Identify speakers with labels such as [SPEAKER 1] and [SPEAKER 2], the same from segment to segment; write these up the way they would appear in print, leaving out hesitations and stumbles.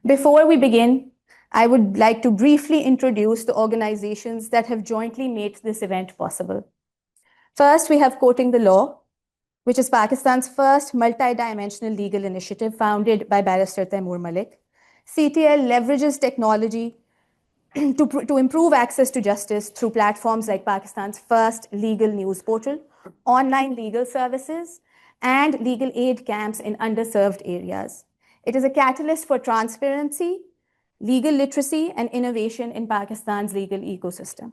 [SPEAKER 1] Before we begin, I would like to briefly introduce the organizations that have jointly made this event possible. First, we have Quoting the Law, which is Pakistan's first multi-dimensional legal initiative founded by Barrister Taimur Malik. CTL leverages technology to improve access to justice through platforms like Pakistan's first legal news portal, online legal services, and legal aid camps in underserved areas. It is a catalyst for transparency, legal literacy, and innovation in Pakistan's legal ecosystem.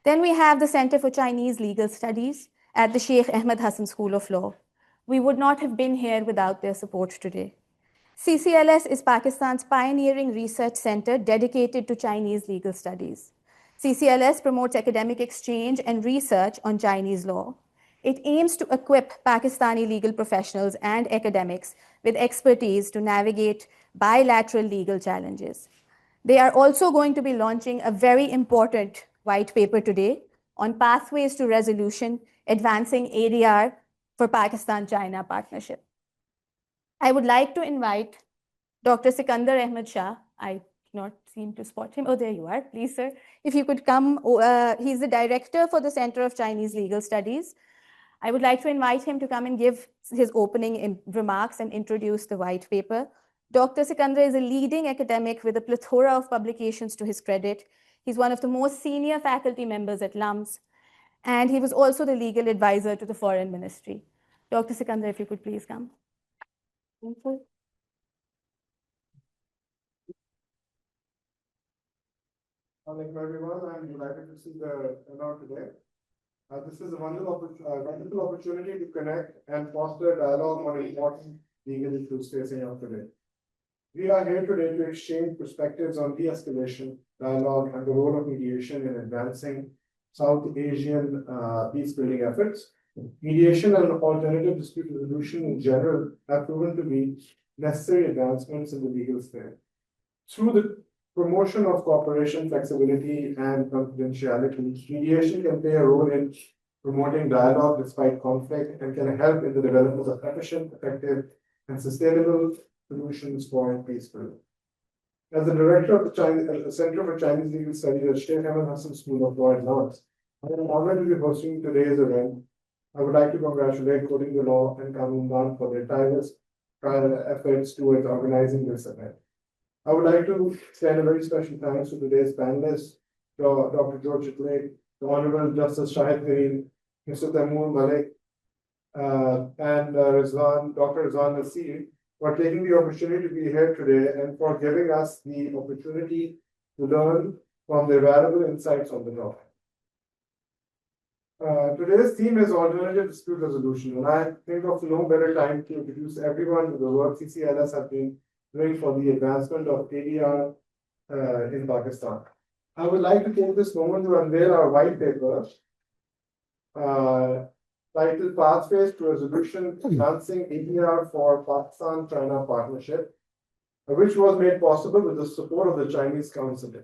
[SPEAKER 1] Then we have the Center for Chinese Legal Studies at the Sheikh Ahmed Hassan School of Law. We would not have been here without their support today. CCLS is Pakistan's pioneering research center dedicated to Chinese legal studies. CCLS promotes academic exchange and research on Chinese law. It aims to equip Pakistani legal professionals and academics with expertise to navigate bilateral legal challenges. They are also going to be launching a very important white paper today on pathways to resolution, advancing ADR for Pakistan-China partnership. I would like to invite Dr. Sikandar Ahmed Shah. I cannot seem to spot him. Oh, there you are. Please, sir, if you could come. He's the director for the Center of Chinese Legal Studies. I would like to invite him to come and give his opening remarks and introduce the white paper. Dr. Sikandar is a leading academic with a plethora of publications to his credit. He's one of the most senior faculty members at LUMS, and he was also the legal advisor to the Foreign Ministry. Dr. Sikandar, if you could please come. Thank you.
[SPEAKER 2] Hello everyone, I'm delighted to see the turnout today. This is a wonderful opportunity to connect and foster dialogue on important legal issues facing us today. We are here today to exchange perspectives on de-escalation, dialogue, and the role of mediation in advancing South Asian peace-building efforts. Mediation and alternative dispute resolution in general have proven to be necessary advancements in the legal sphere. Through the promotion of cooperation, flexibility, and confidentiality, mediation can play a role in promoting dialogue despite conflict and can help in the development of efficient, effective, and sustainable solutions for peace building. As the director of the Center for Chinese Legal Studies at Sheikh Ahmed Hassan School of Law at LUMS, I am honored to be hosting today's event. I would like to congratulate Quoting the Law and Kanundan for their tireless efforts towards organizing this event. I would like to extend a very special thanks to today's panelists, Dr. George Chitley, the Honorable Justice Shahid Kareem, Mr. Taimur Malik, and Dr. Rizwan Nasir, for taking the opportunity to be here today and for giving us the opportunity to learn from their valuable insights on the topic. Today's theme is alternative dispute resolution, and I think of no better time to introduce everyone to the work CCLS has been doing for the advancement of ADR in Pakistan. I would like to take this moment to unveil our white paper titled Pathways to Resolution Advancing ADR for Pakistan-China Partnership, which was made possible with the support of the Chinese Council.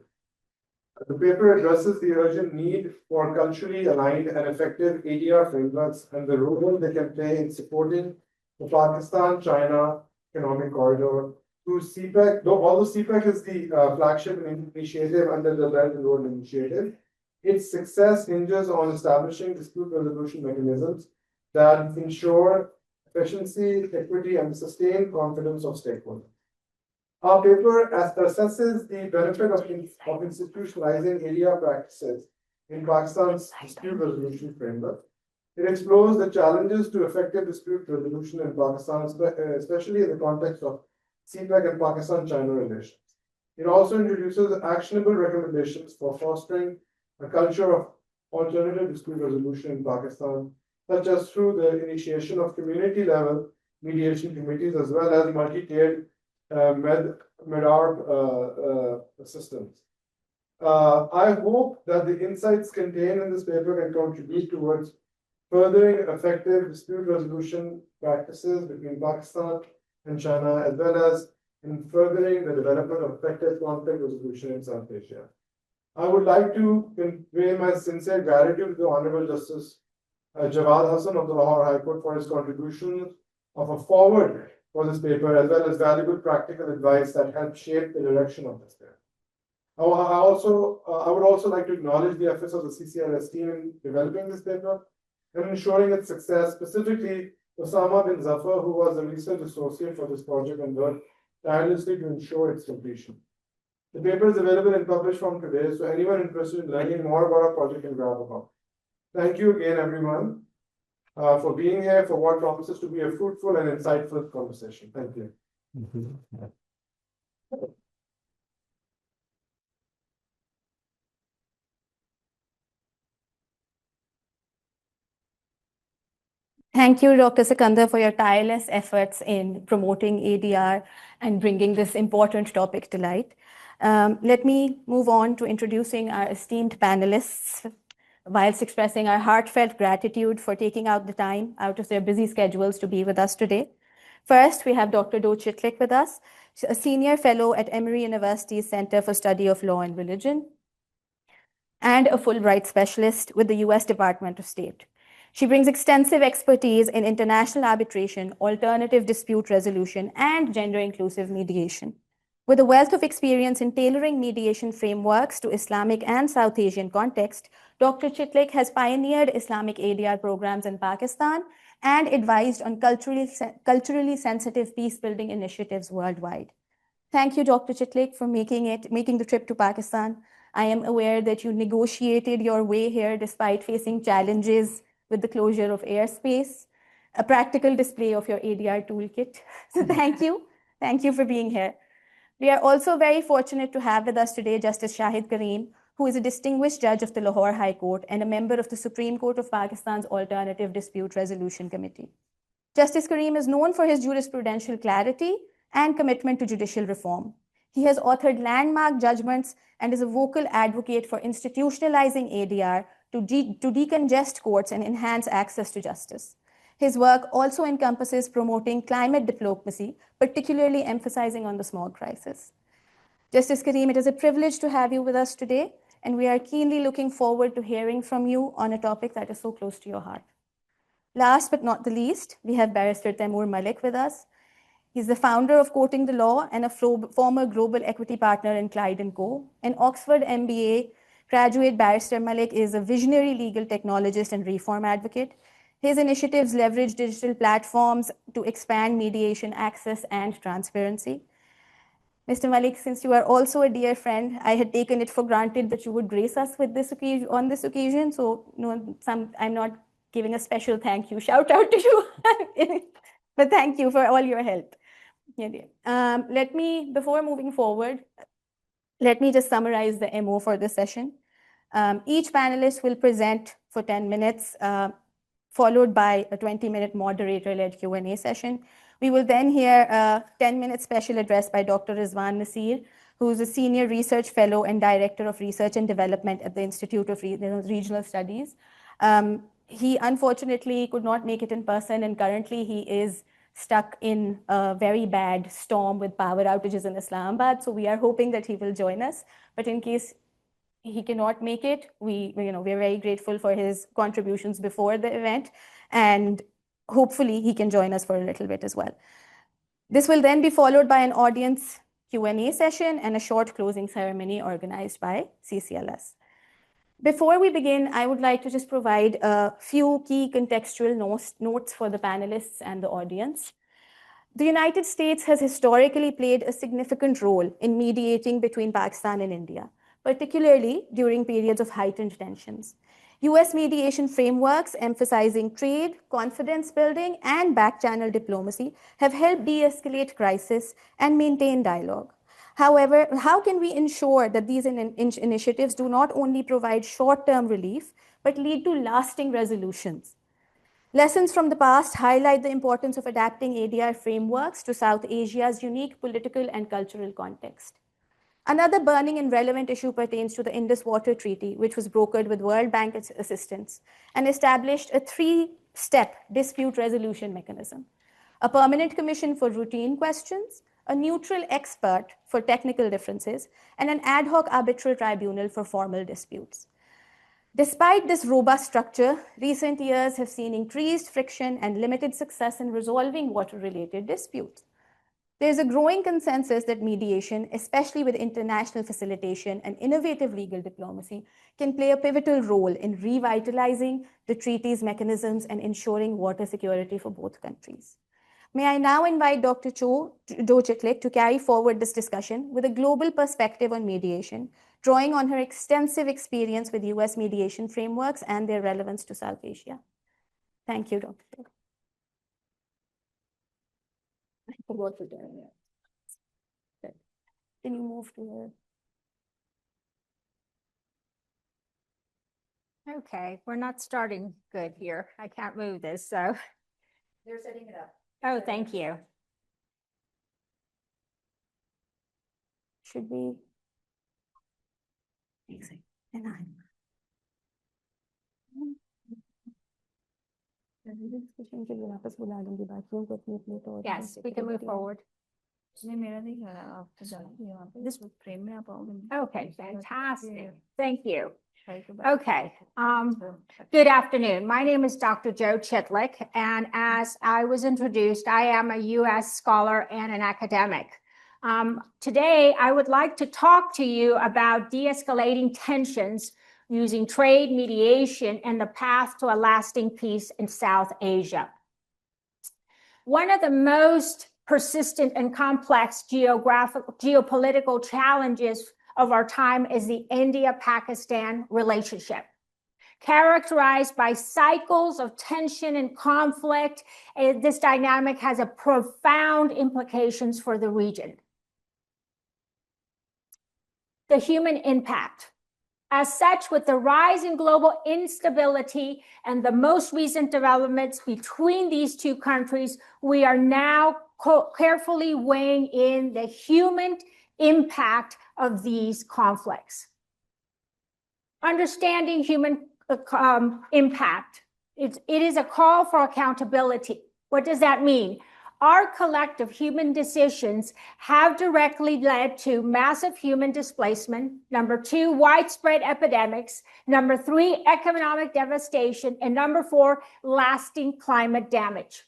[SPEAKER 2] The paper addresses the urgent need for culturally aligned and effective ADR frameworks and the role they can play in supporting the Pakistan-China economic corridor through CPEC. Although CPEC is the flagship initiative under the Belt and Road Initiative, its success hinges on establishing dispute resolution mechanisms that ensure efficiency, equity, and sustained confidence of stakeholders. Our paper assesses the benefit of institutionalizing ADR practices in Pakistan's dispute resolution framework. It explores the challenges to effective dispute resolution in Pakistan, especially in the context of CPEC and Pakistan-China relations. It also introduces actionable recommendations for fostering a culture of alternative dispute resolution in Pakistan, such as through the initiation of community-level mediation committees as well as multi-tiered MEDAR systems. I hope that the insights contained in this paper can contribute towards furthering effective dispute resolution practices between Pakistan and China, as well as in furthering the development of effective conflict resolution in South Asia. I would like to convey my sincere gratitude to the Honorable Justice Jawad Hassan of the Lahore High Court for his contribution of a forward for this paper, as well as valuable practical advice that helped shape the direction of this paper. I would also like to acknowledge the efforts of the CCRS team in developing this paper and ensuring its success, specifically Osama bin Zafar, who was a research associate for this project and worked tirelessly to ensure its completion. The paper is available in published form today, so anyone interested in learning more about our project can grab a copy. Thank you again, everyone, for being here for what promises to be a fruitful and insightful conversation. Thank you.
[SPEAKER 1] Thank you, Dr. Sikandar, for your tireless efforts in promoting ADR and bringing this important topic to light. Let me move on to introducing our esteemed panelists, whilst expressing our heartfelt gratitude for taking out the time out of their busy schedules to be with us today. First, we have Dr. Do Chitlik with us, a senior fellow at Emory University's Center for Study of Law and Religion, and a Fulbright specialist with the US Department of State. She brings extensive expertise in international arbitration, alternative dispute resolution, and gender-inclusive mediation. With a wealth of experience in tailoring mediation frameworks to Islamic and South Asian context, Dr. Chitlik has pioneered Islamic ADR programs in Pakistan and advised on culturally sensitive peace-building initiatives worldwide. Thank you, Dr. Chitlik, for making the trip to Pakistan. I am aware that you negotiated your way here despite facing challenges with the closure of airspace, a practical display of your ADR toolkit. So thank you. Thank you for being here. We are also very fortunate to have with us today Justice Shahid Kareem, who is a distinguished judge of the Lahore High Court and a member of the Supreme Court of Pakistan's Alternative Dispute Resolution Committee. Justice Kareem is known for his jurisprudential clarity and commitment to judicial reform. He has authored landmark judgments and is a vocal advocate for institutionalizing ADR to decongest courts and enhance access to justice. His work also encompasses promoting climate diplomacy, particularly emphasizing on the smog crisis. Justice Kareem, it is a privilege to have you with us today, and we are keenly looking forward to hearing from you on a topic that is so close to your heart. Last but not the least, we have Barrister Taimur Malik with us. He's the founder of Quoting the Law and a former global equity partner in Clyde & Co. An Oxford MBA graduate, Barrister Malik is a visionary legal technologist and reform advocate. His initiatives leverage digital platforms to expand mediation access and transparency. Mr. Malik, since you are also a dear friend, I had taken it for granted that you would grace us with this on this occasion. So I'm not giving a special thank you shout out to you, but thank you for all your help. Before moving forward, let me just summarize the MO for this session. Each panelist will present for 10 minutes, followed by a 20-minute moderator-led Q&A session. We will then hear a 10-minute special address by Dr. Rizwan Nasir, who is a senior research fellow and director of research and development at the Institute of Regional Studies. He unfortunately could not make it in person, and currently he is stuck in a very bad storm with power outages in Islamabad. So we are hoping that he will join us. But in case he cannot make it, we're very grateful for his contributions before the event, and hopefully he can join us for a little bit as well. This will then be followed by an audience Q&A session and a short closing ceremony organized by CCLS. Before we begin, I would like to just provide a few key contextual notes for the panelists and the audience. The United States has historically played a significant role in mediating between Pakistan and India, particularly during periods of heightened tensions. US mediation frameworks emphasizing trade, confidence building, and back-channel diplomacy have helped de-escalate crisis and maintain dialogue. However, how can we ensure that these initiatives do not only provide short-term relief, but lead to lasting resolutions? Lessons from the past highlight the importance of adapting ADR frameworks to South Asia's unique political and cultural context. Another burning and relevant issue pertains to the Indus Water Treaty, which was brokered with World Bank assistance and established a three-step dispute resolution mechanism: a permanent commission for routine questions, a neutral expert for technical differences, and an ad hoc arbitral tribunal for formal disputes. Despite this robust structure, recent years have seen increased friction and limited success in resolving water-related disputes. There's a growing consensus that mediation, especially with international facilitation and innovative legal diplomacy, can play a pivotal role in revitalizing the treaty's mechanisms and ensuring water security for both countries. May I now invite Dr. Jo Chitlik to carry forward this discussion with a global perspective on mediation, drawing on her extensive experience with US mediation frameworks and their relevance to South Asia. Thank you, Dr. I forgot to turn it. Can you move to her?
[SPEAKER 3] Okay, we're not starting good here. I can't move this, so.
[SPEAKER 1] They're setting it up.
[SPEAKER 3] Oh, thank you.
[SPEAKER 1] Should we? And
[SPEAKER 3] Yes, we can move forward.
[SPEAKER 4] This frame में आप आओगे.
[SPEAKER 3] Okay, fantastic. Thank you. Okay, good afternoon. My name is Dr. Jo Chitlik, and as I was introduced, I am a US scholar and an academic. Today, I would like to talk to you about de-escalating tensions using trade, mediation, and the path to a lasting peace in South Asia. One of the most persistent and complex geopolitical challenges of our time is the India-Pakistan relationship, characterized by cycles of tension and conflict. This dynamic has a profound implications for the region. The human impact. As such, with the rise in global instability and the most recent developments between these two countries, we are now carefully weighing in the human impact of these conflicts. Understanding human impact. It is a call for accountability. What does that mean? Our collective human decisions have directly led to massive human displacement. Number 2, widespread epidemics. Number 3, economic devastation. And number 4, lasting climate damage.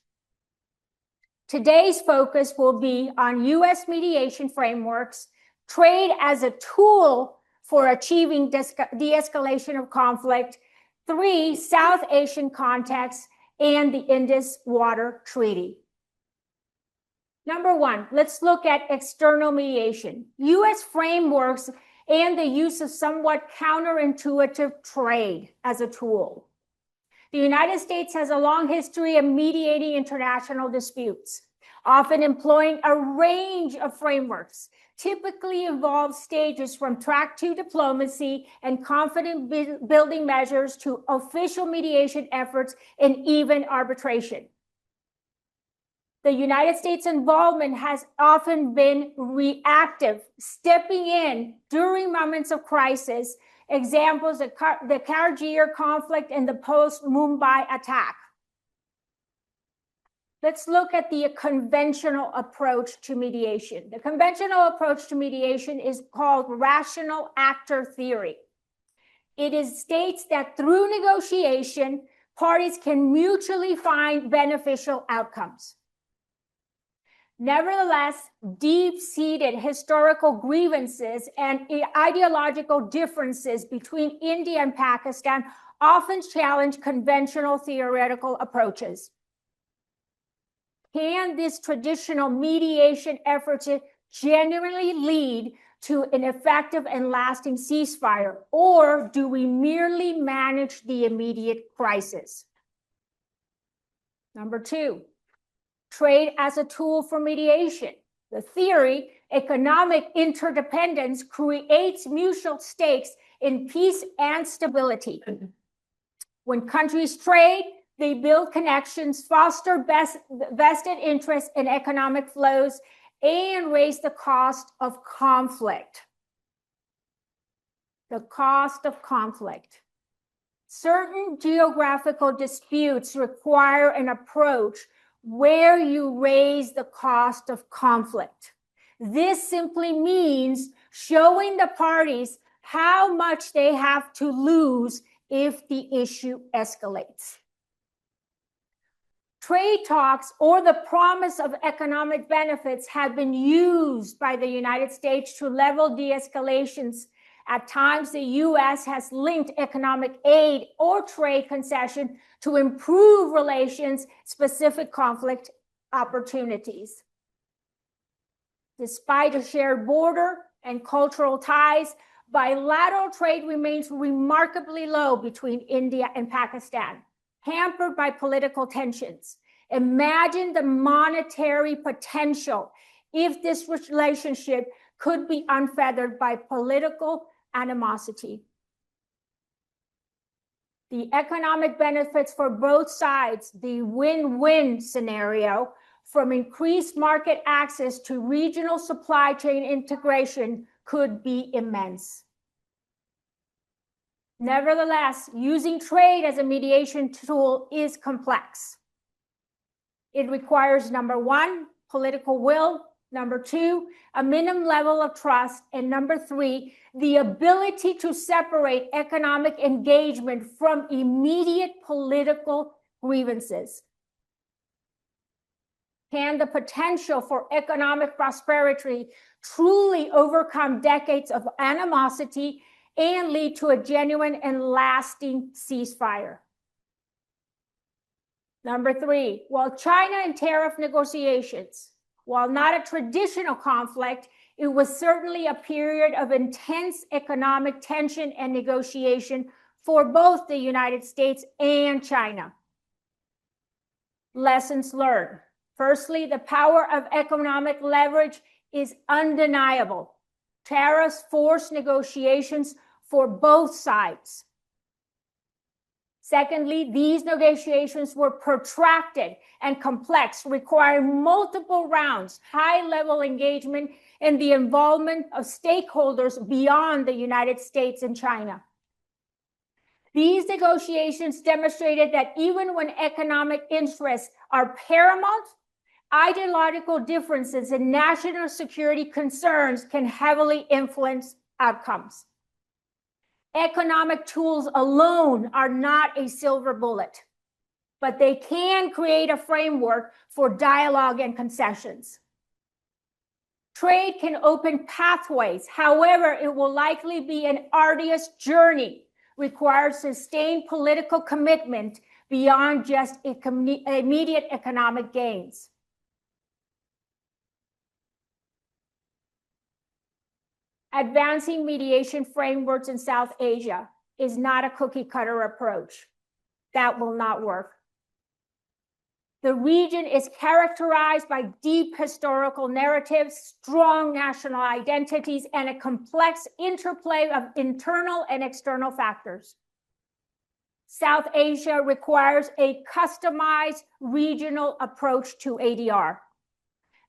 [SPEAKER 3] Today's focus will be on US mediation frameworks, trade as a tool for achieving de-escalation of conflict, 3, South Asian context, and the Indus Water Treaty. Number 1, let's look at external mediation. US frameworks and the use of somewhat counterintuitive trade as a tool. The United States has a long history of mediating international disputes, often employing a range of frameworks, typically involve stages from track 2 diplomacy and confidence building measures to official mediation efforts and even arbitration. The United States involvement has often been reactive, stepping in during moments of crisis. Examples, the Kashmir conflict and the post-Mumbai attack. Let's look at the conventional approach to mediation. The conventional approach to mediation is called rational actor theory. It states that through negotiation, parties can mutually find beneficial outcomes. Nevertheless, deep-seated historical grievances and ideological differences between India and Pakistan often challenge conventional theoretical approaches. Can this traditional mediation effort genuinely lead to an effective and lasting ceasefire, or do we merely manage the immediate crisis? Number 2. Trade as a tool for mediation. The theory, economic interdependence creates mutual stakes in peace and stability. When countries trade, they build connections, foster vested interests in economic flows, and raise the cost of conflict. The cost of conflict. Certain geographical disputes require an approach where you raise the cost of conflict. This simply means showing the parties how much they have to lose if the issue escalates. Trade talks or the promise of economic benefits have been used by the United States to level de-escalations. At times, the US has linked economic aid or trade concession to improve relations, specific conflict opportunities. Despite a shared border and cultural ties, bilateral trade remains remarkably low between India and Pakistan, hampered by political tensions. Imagine the monetary potential if this relationship could be unfettered by political animosity. The economic benefits for both sides, the win-win scenario, from increased market access to regional supply chain integration could be immense. Nevertheless, using trade as a mediation tool is complex. It requires, number one, political will, number two, a minimum level of trust, and number three, the ability to separate economic engagement from immediate political grievances. Can the potential for economic prosperity truly overcome decades of animosity and lead to a genuine and lasting ceasefire? Number three, while China and tariff negotiations, while not a traditional conflict, it was certainly a period of intense economic tension and negotiation for both the United States and China. Lessons learned. Firstly, the power of economic leverage is undeniable. Tariffs forced negotiations for both sides. Secondly, these negotiations were protracted and complex, requiring multiple rounds, high-level engagement, and the involvement of stakeholders beyond the United States and China. These negotiations demonstrated that even when economic interests are paramount, ideological differences and national security concerns can heavily influence outcomes. Economic tools alone are not a silver bullet, but they can create a framework for dialogue and concessions. Trade can open pathways. However, it will likely be an arduous journey, requires sustained political commitment beyond just immediate economic gains. Advancing mediation frameworks in South Asia is not a cookie-cutter approach. That will not work. The region is characterized by deep historical narratives, strong national identities, and a complex interplay of internal and external factors. South Asia requires a customized regional approach to ADR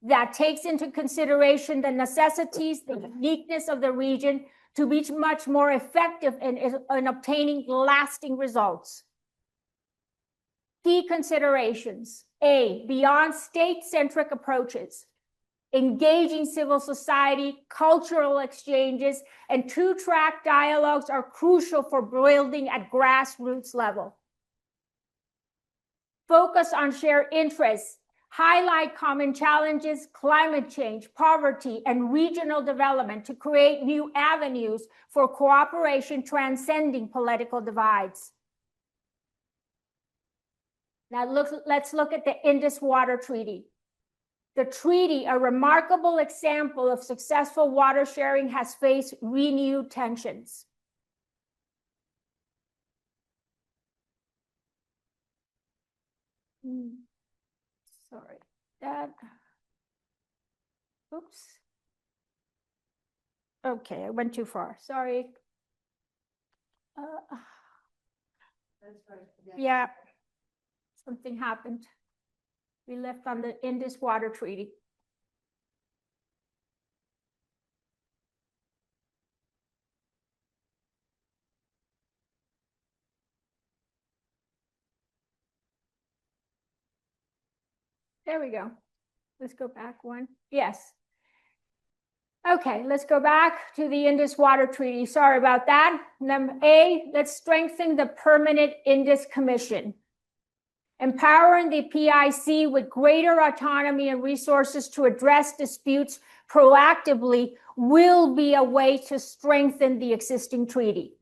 [SPEAKER 3] that takes into consideration the necessities, the uniqueness of the region to be much more effective in obtaining lasting results. Key considerations: A, beyond state-centric approaches, engaging civil society, cultural exchanges, and two-track dialogues are crucial for building at grassroots level. Focus on shared interests, highlight common challenges, climate change, poverty, and regional development to create new avenues for cooperation transcending political divides. Now let's look at the Indus Water Treaty. The treaty, a remarkable example of successful water sharing, has faced renewed tensions. Sorry, oops. Okay, I went too far, sorry. Yeah, something happened. We left on the Indus Water Treaty. There we go. Let's go back one. Yes. Okay, let's go back to the Indus Water Treaty. Sorry about that. Number A, let's strengthen the Permanent Indus Commission. Empowering the PIC with greater autonomy and resources to address disputes proactively will be a way to strengthen the existing treaty.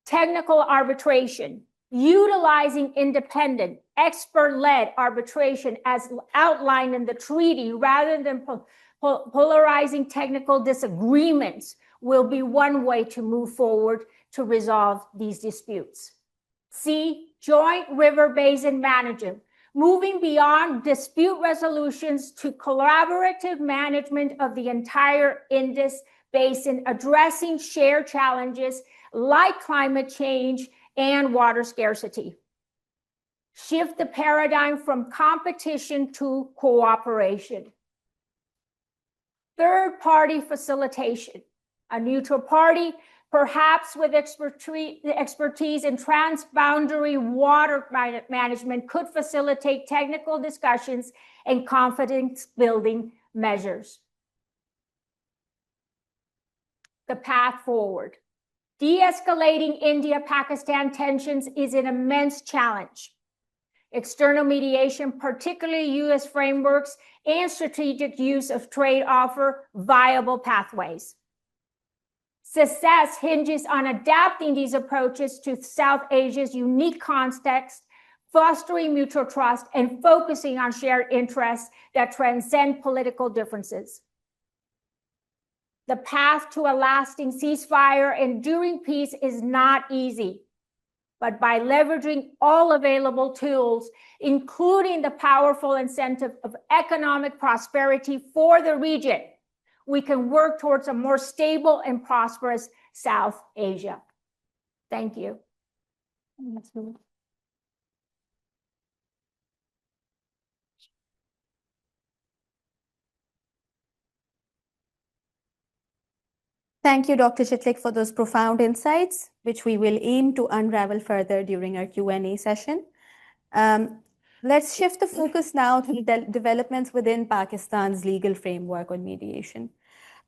[SPEAKER 3] Technical arbitration, utilizing independent, expert-led arbitration as outlined in the treaty rather than polarizing technical disagreements will be one way to move forward to resolve these disputes. C, joint river basin management, moving beyond dispute resolutions to collaborative management of the entire Indus Basin, addressing shared challenges like climate change and water scarcity. Shift the paradigm from competition to cooperation. Third-party facilitation, a neutral party, perhaps with expertise in transboundary water management, could facilitate technical discussions and confidence-building measures. The path forward. De-escalating India-Pakistan tensions is an immense challenge. External mediation, particularly U.S. frameworks and strategic use of trade, offer viable pathways. Success hinges on adapting these approaches to South Asia's unique context, fostering mutual trust, and focusing on shared interests that transcend political differences. The path to a lasting ceasefire and enduring peace is not easy, but by leveraging all available tools, including the powerful incentive of economic prosperity for the region, we can work towards a more stable and prosperous South Asia. Thank you.
[SPEAKER 1] Thank you, Dr. Chitlik, for those profound insights, which we will aim to unravel further during our Q&A session. Let's shift the focus now to the developments within Pakistan's legal framework on mediation.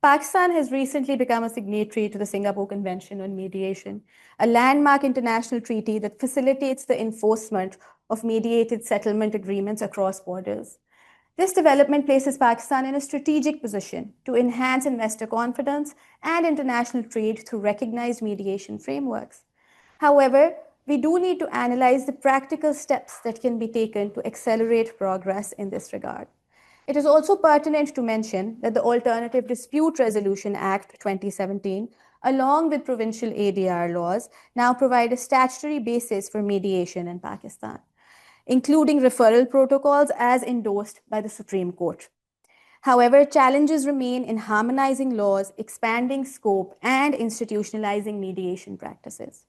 [SPEAKER 1] Pakistan has recently become a signatory to the Singapore Convention on Mediation, a landmark international treaty that facilitates the enforcement of mediated settlement agreements across borders. This development places Pakistan in a strategic position to enhance investor confidence and international trade through recognized mediation frameworks. However, we do need to analyze the practical steps that can be taken to accelerate progress in this regard. It is also pertinent to mention that the Alternative Dispute Resolution Act 2017, along with provincial ADR laws, now provide a statutory basis for mediation in Pakistan, including referral protocols as endorsed by the Supreme Court. However, challenges remain in harmonizing laws, expanding scope, and institutionalizing mediation practices.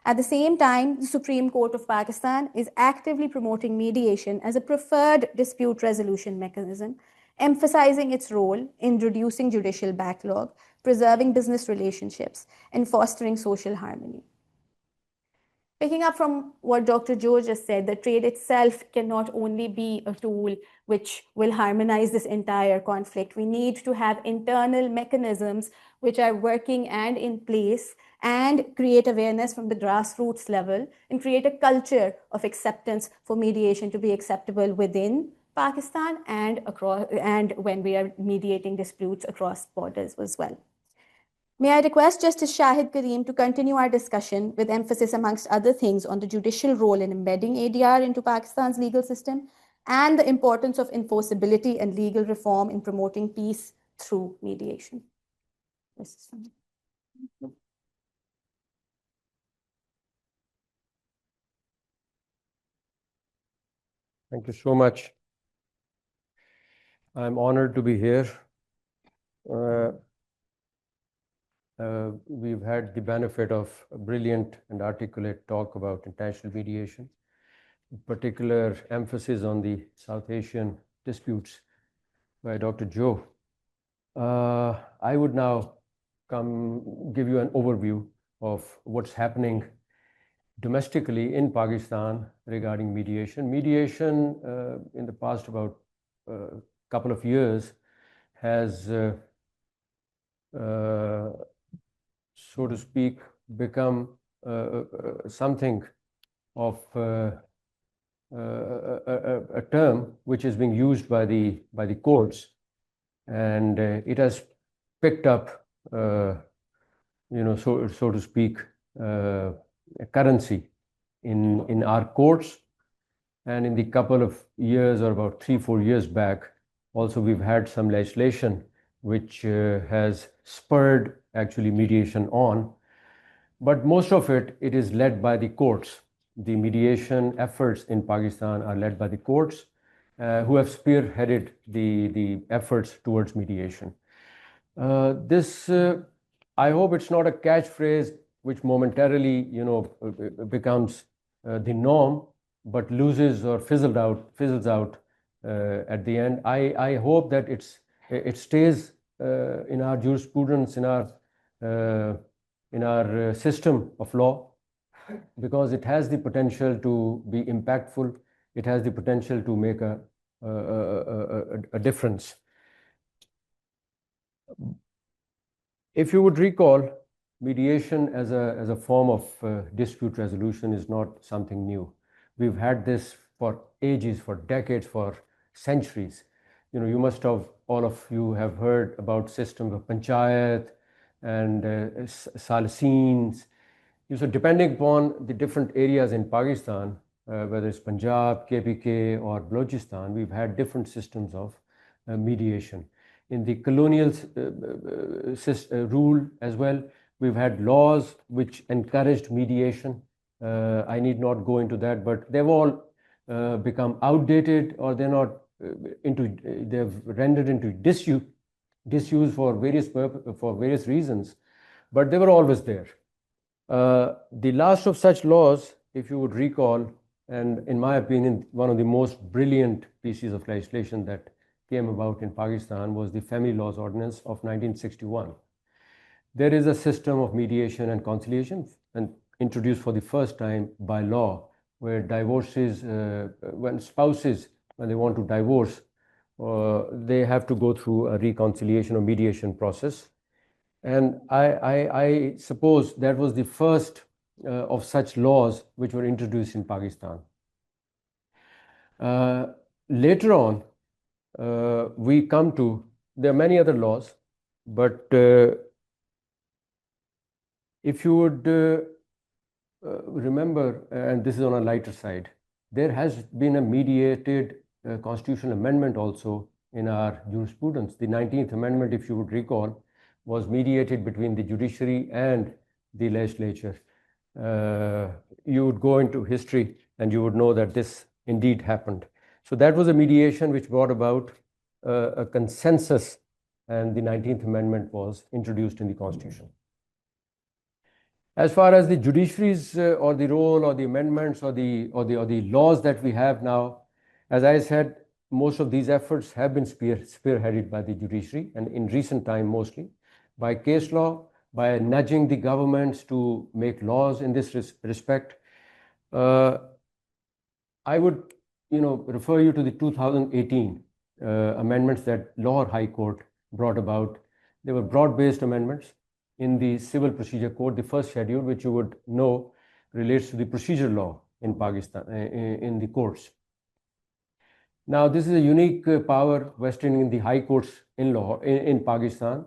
[SPEAKER 1] At the same time, the Supreme Court of Pakistan is actively promoting mediation as a preferred dispute resolution mechanism, emphasizing its role in reducing judicial backlog, preserving business relationships, and fostering social harmony. Picking up from what Dr. Joe just said, the trade itself cannot only be a tool which will harmonize this entire conflict. We need to have internal mechanisms which are working and in place and create awareness from the grassroots level and create a culture of acceptance for mediation to be acceptable within Pakistan and when we are mediating disputes across borders as well. May I request Justice Shahid Kareem to continue our discussion with emphasis, amongst other things, on the judicial role in embedding ADR into Pakistan's legal system and the importance of enforceability and legal reform in promoting peace through mediation.
[SPEAKER 5] Thank you so much. I'm honored to be here. We've had the benefit of a brilliant and articulate talk about international mediation, in particular emphasis on the South Asian disputes by Dr. Joe. I would now give you an overview of what's happening domestically in Pakistan regarding mediation. Mediation in the past about couple of years has, so to speak, become something of a term which is being used by the courts, and it has picked up, so to speak, a currency in our courts. And in the couple of years, or about 3-4 years back, also we've had some legislation which has spurred actually mediation on. But most of it is led by the courts. The mediation efforts in Pakistan are led by the courts, who have spearheaded the efforts towards mediation. This, I hope it's not a catchphrase which momentarily, becomes the norm, but loses or fizzles out at the end. I hope that it stays in our jurisprudence, in our system of law, because it has the potential to be impactful. It has the potential to make a difference. If you would recall, mediation as a form of dispute resolution is not something new. We've had this for ages, for decades, for centuries. You must have, all of you have heard about systems of panchayat and salisins. So depending upon the different areas in Pakistan, whether it's Punjab, KPK, or Balochistan, we've had different systems of mediation. In the colonial rule as well, we've had laws which encouraged mediation. I need not go into that, but they've all become outdated, or they're not they've rendered into disuse for various reasons, but they were always there. The last of such laws, if you would recall, and in my opinion, one of the most brilliant pieces of legislation that came about in Pakistan was the Family Laws Ordinance of 1961. There is a system of mediation and conciliation, and introduced for the first time by law, where divorces, when spouses, when they want to divorce, they have to go through a reconciliation or mediation process. And I suppose that was the first of such laws which were introduced in Pakistan. Later on, we come to, there are many other laws, but if you would remember, and this is on a lighter side, there has been a mediated constitutional amendment also in our jurisprudence. The 19th Amendment, if you would recall, was mediated between the judiciary and the legislature. You would go into history and you would know that this indeed happened. So that was a mediation which brought about a consensus, and the 19th Amendment was introduced in the Constitution. As far as the judiciary's or the role or the amendments or the laws that we have now, as I said, most of these efforts have been spearheaded by the judiciary, and in recent time mostly by case law, by nudging the governments to make laws in this respect. I would refer you to the 2018 amendments that Lahore High Court brought about. They were broad-based amendments in the Civil Procedure Code. The first schedule, which you would know, relates to the procedure law in Pakistan, in the courts. Now, this is a unique power vested in the high courts in Pakistan,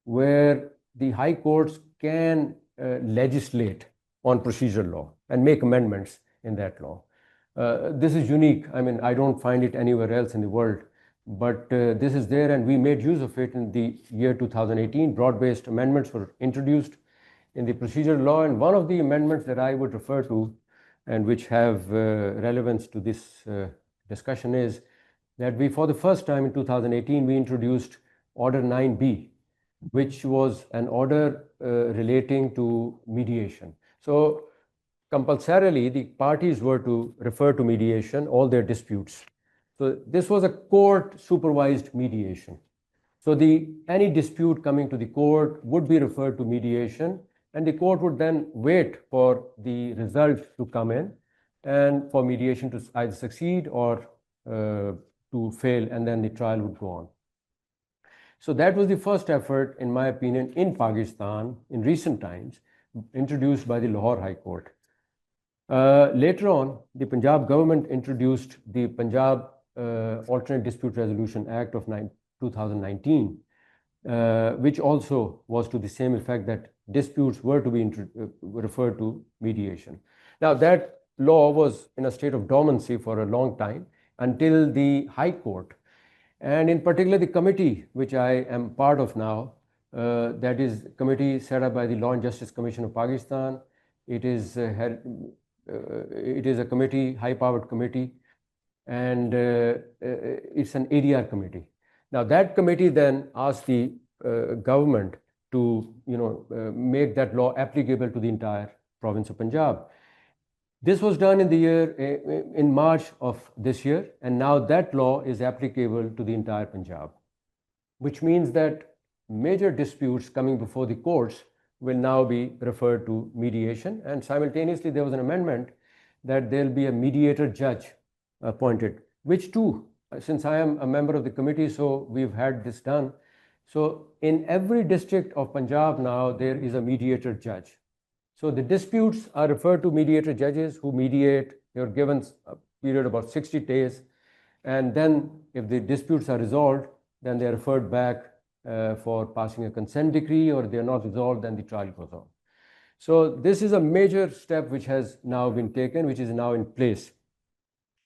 [SPEAKER 5] where the high courts can legislate on procedure law and make amendments in that law. This is unique. I mean, I don't find it anywhere else in the world, but this is there, and we made use of it in the year 2018. Broad-based amendments were introduced in the procedure law, and one of the amendments that I would refer to, and which have relevance to this discussion, is that we, for the first time in 2018, we introduced Order 9B, which was an order relating to mediation. So compulsorily, the parties were to refer to mediation all their disputes. So this was a court-supervised mediation. So any dispute coming to the court would be referred to mediation, and the court would then wait for the result to come in and for mediation to either succeed or to fail, and then the trial would go on. So that was the first effort, in my opinion, in Pakistan in recent times, introduced by the Lahore High Court. Later on, the Punjab government introduced the Punjab Alternate Dispute Resolution Act of 2019, which also was to the same effect that disputes were to be referred to mediation. Now, that law was in a state of dormancy for a long time until the High Court, and in particular the committee which I am part of now, that is committee set up by the Law and Justice Commission of Pakistan. It is a committee, high-powered committee, and it's an ADR committee. Now, that committee then asked the government to, make that law applicable to the entire province of Punjab. This was done in March of this year, and now that law is applicable to the entire Punjab, which means that major disputes coming before the courts will now be referred to mediation, and simultaneously there was an amendment that there'll be a mediator judge appointed, which too, since I am a member of the committee, so we've had this done. So in every district of Punjab now, there is a mediator judge. So the disputes are referred to mediator judges who mediate. You're given a period of about 60 days. And then if the disputes are resolved, then they're referred back for passing a consent decree, or they're not resolved, then the trial goes on. So this is a major step which has now been taken, which is now in place.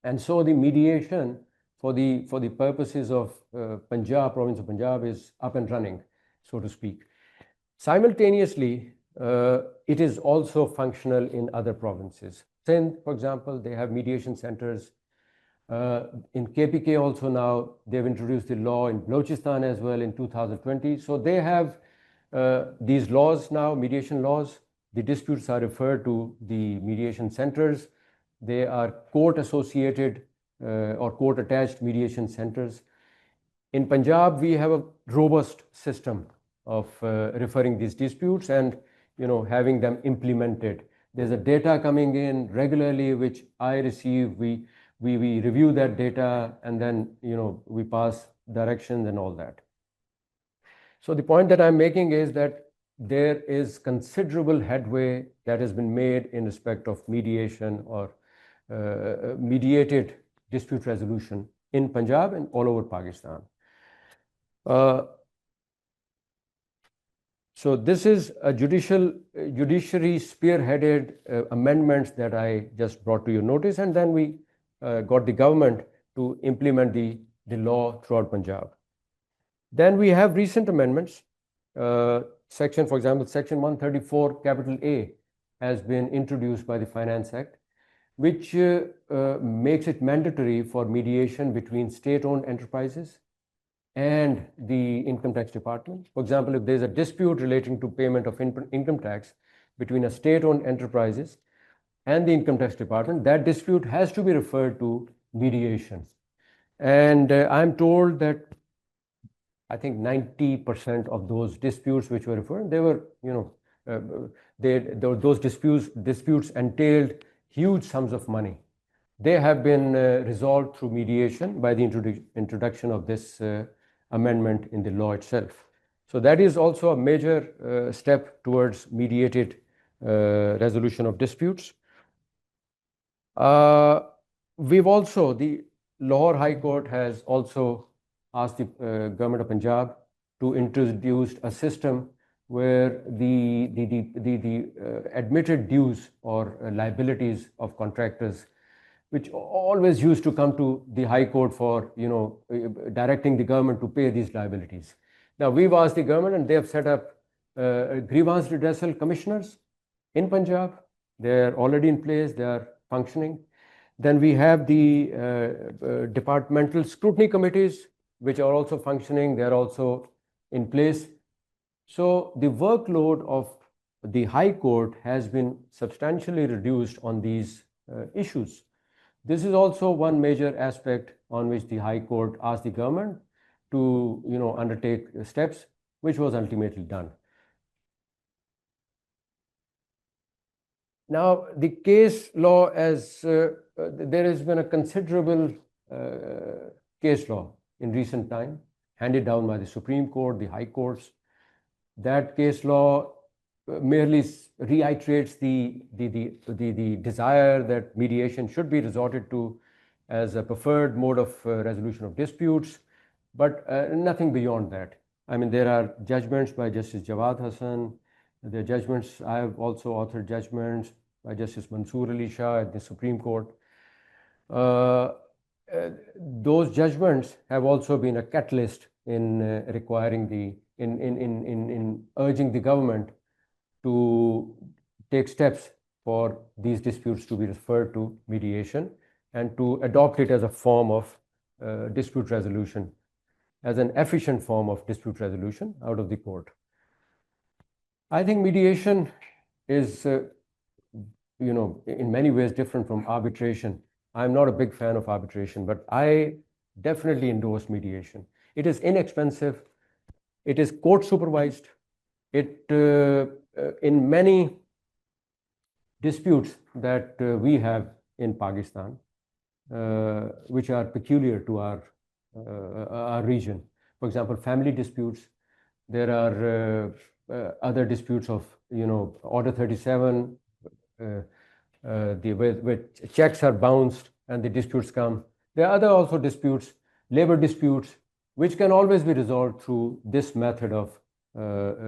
[SPEAKER 5] And so the mediation for the purposes of Punjab, province of Punjab, is up and running, so to speak. Simultaneously, it is also functional in other provinces. Sindh, for example, they have mediation centers. In KPK also now, they've introduced the law in Balochistan as well in 2020. So they have these laws now, mediation laws. The disputes are referred to the mediation centers. They are court-associated or court-attached mediation centers. In Punjab, we have a robust system of referring these disputes and having them implemented. There's a data coming in regularly, which I receive. We review that data, and then we pass directions and all that. So the point that I'm making is that there is considerable headway that has been made in respect of mediation or mediated dispute resolution in Punjab and all over Pakistan. So this is a judiciary spearheaded amendments that I just brought to your notice, and then we got the government to implement the law throughout Punjab. Then we have recent amendments. For example, Section 134 capital A has been introduced by the Finance Act, which makes it mandatory for mediation between state-owned enterprises and the income tax department. For example, if there's a dispute relating to payment of income tax between a state-owned enterprises and the income tax department, that dispute has to be referred to mediation. And I'm told that I think 90% of those disputes which were referred, they were, those disputes entailed huge sums of money. They have been resolved through mediation by the introduction of this amendment in the law itself. So that is also a major step towards mediated resolution of disputes. We've also, the Lahore High Court has also asked the government of Punjab to introduce a system where the admitted dues or liabilities of contractors, which always used to come to the High Court for directing the government to pay these liabilities. Now we've asked the government, and they have set up grievance redressal commissioners in Punjab. They're already in place, they are functioning. Then we have the departmental scrutiny committees, which are also functioning, they're also in place. So the workload of the High Court has been substantially reduced on these issues. This is also one major aspect on which the High Court asked the government to undertake steps, which was ultimately done. Now, the case law, as there has been a considerable case law in recent time, handed down by the Supreme Court, the High Courts. That case law merely reiterates the desire that mediation should be resorted to as a preferred mode of resolution of disputes, but nothing beyond that. I mean, there are judgments by Justice Jawad Hassan. There are judgments, I have also authored judgments by Justice Mansoor Ali Shah at the Supreme Court. Those judgments have also been a catalyst in requiring in urging the government to take steps for these disputes to be referred to mediation and to adopt it as a form of dispute resolution, as an efficient form of dispute resolution out of the court. I think mediation is, in many ways different from arbitration. I'm not a big fan of arbitration, but I definitely endorse mediation. It is inexpensive. It is court supervised. It, in many disputes that we have in Pakistan, which are peculiar to our region. For example, family disputes. There are other disputes of, Order 37, where checks are bounced and the disputes come. There are other also disputes, labor disputes, which can always be resolved through this method of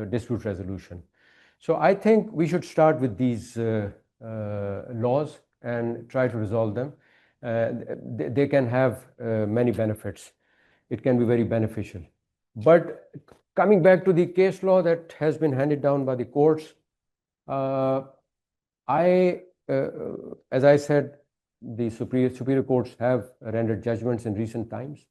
[SPEAKER 5] dispute resolution. So I think we should start with these laws and try to resolve them. They can have many benefits. It can be very beneficial. But coming back to the case law that has been handed down by the courts, as I said, the superior courts have rendered judgments in recent times.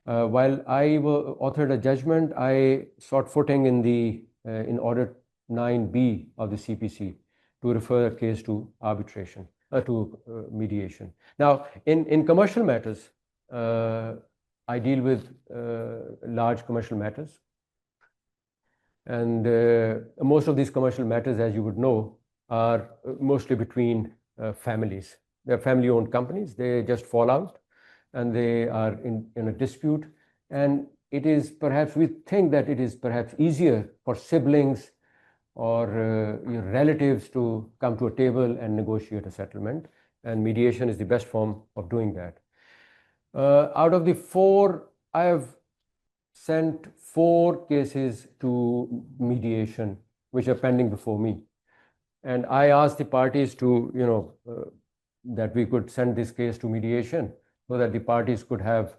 [SPEAKER 5] While I authored a judgment, I sought footing in Order 9B of the CPC to refer a case to arbitration, to mediation. Now, in commercial matters, I deal with large commercial matters. And most of these commercial matters, as you would know, are mostly between families. They're family-owned companies. They just fall out and they are in a dispute. And it is perhaps, we think that it is perhaps easier for siblings or your relatives to come to a table and negotiate a settlement. And mediation is the best form of doing that. Out of the 4, I have sent 4 cases to mediation, which are pending before me. And I asked the parties to, that we could send this case to mediation so that the parties could have,